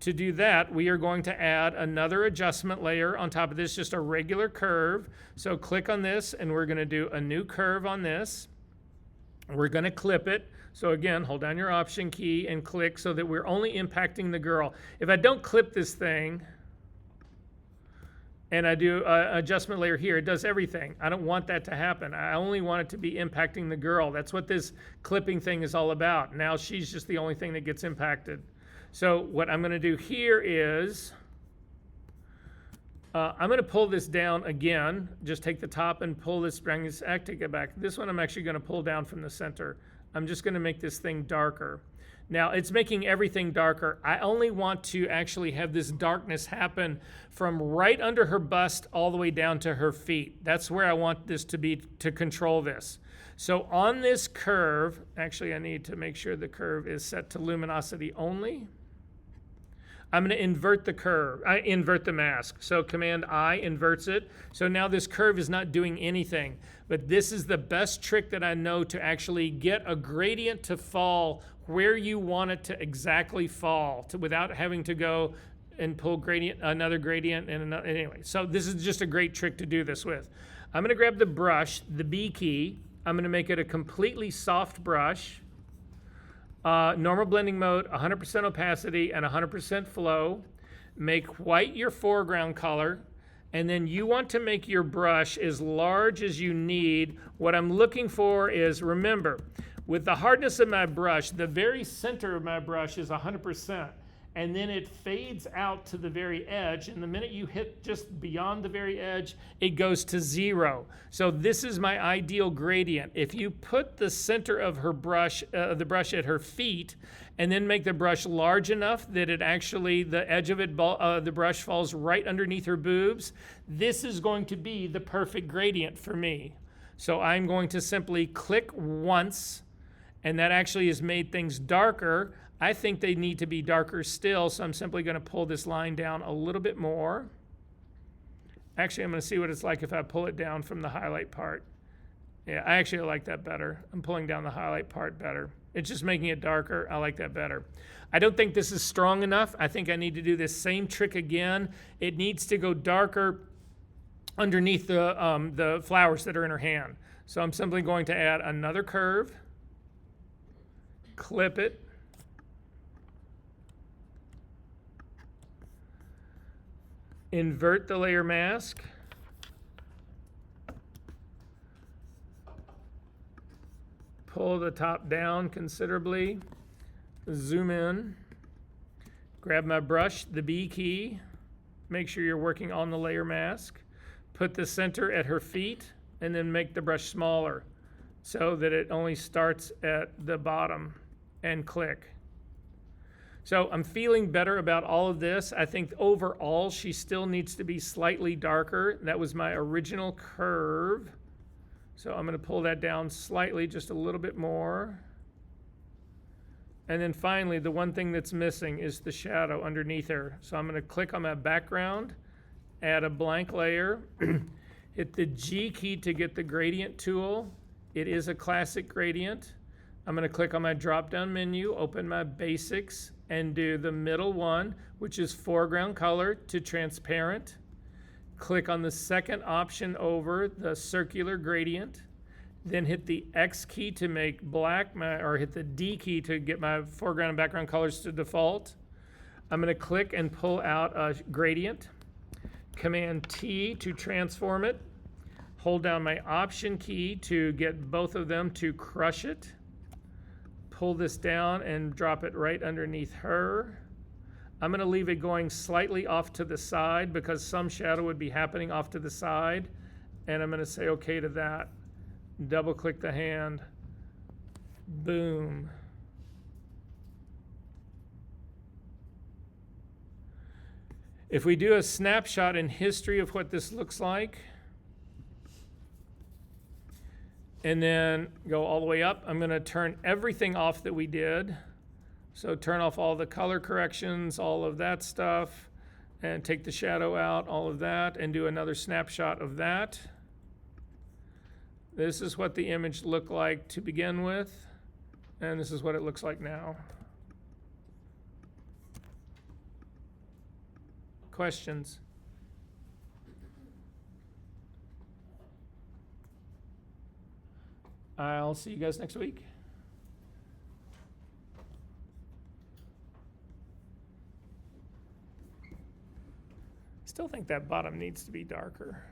To do that, we are going to add another adjustment layer on top of this, just a regular curve. So click on this, and we're going to do a new curve on this. We're going to clip it. So again, hold down your Option key and click so that we're only impacting the girl. If I don't clip this thing, and I do an adjustment layer here, it does everything. I don't want that to happen. I only want it to be impacting the girl. That's what this clipping thing is all about. Now she's just the only thing that gets impacted. So what I'm gonna do here is, I'm gonna pull this down again. Just take the top and pull this, bring this, take it back. This one I'm actually gonna pull down from the center. I'm just gonna make this thing darker. Now, it's making everything darker. I only want to actually have this darkness happen from right under her bust all the way down to her feet. That's where I want this to be to control this. So on this curve, actually I need to make sure the curve is set to luminosity only. I'm going to invert the curve, invert the mask. So Command I inverts it. So now this curve is not doing anything. But this is the best trick that I know to actually get a gradient to fall where you want it to exactly fall, without having to go and pull gradient, another gradient, and another. Anyway, so this is just a great trick to do this with. I'm going to grab the brush, the B key. I'm going to make it a completely soft brush. Normal blending mode, 100% opacity, and 100% flow. Make white your foreground color, and then you want to make your brush as large as you need. What I'm looking for is, remember, with the hardness of my brush, the very center of my brush is 100%, and then it fades out to the very edge, and the minute you hit just beyond the very edge, it goes to 0. So this is my ideal gradient. If you put the center of her brush, the brush at her feet, and then make the brush large enough that it actually, the edge of it, the brush falls right underneath her boobs, this is going to be the perfect gradient for me. So I'm going to simply click once, and that actually has made things darker. I think they need to be darker still, so I'm simply going to pull this line down a little bit more. Actually, I'm going to see what it's like if I pull it down from the highlight part. Yeah, I actually like that better. I'm pulling down the highlight part better. It's just making it darker. I like that better. I don't think this is strong enough. I think I need to do this same trick again. It needs to go darker underneath the flowers that are in her hand. So I'm simply going to add another curve, clip it, invert the layer mask, pull the top down considerably, zoom in, grab my brush, the B key, make sure you're working on the layer mask, put the center at her feet, and then make the brush smaller so that it only starts at the bottom, and click. So I'm feeling better about all of this. I think overall she still needs to be slightly darker. That was my original curve. So I'm going to pull that down slightly, just a little bit more. And then finally, the one thing that's missing is the shadow underneath her. So I'm going to click on my background, add a blank layer, hit the G key to get the gradient tool. It is a classic gradient. I'm going to click on my drop-down menu, open my basics, and do the middle one, which is foreground color to transparent. Click on the second option over, the circular gradient. Then hit the X key to make black, or hit the D key to get my foreground and background colors to default. I'm going to click and pull out a gradient. Command T to transform it. Hold down my Option key to get both of them to crush it. Pull this down and drop it right underneath her. I'm going to leave it going slightly off to the side because some shadow would be happening off to the side. And I'm going to say OK to that. Double click the hand. Boom. If we do a snapshot in history of what this looks like, and then go all the way up, I'm going to turn everything off that we did. So turn off all the color corrections, all of that stuff, and take the shadow out, all of that, and do another snapshot of that. This is what the image looked like to begin with, and this is what it looks like now. Questions? I'll see you guys next week. Still think that bottom needs to be darker.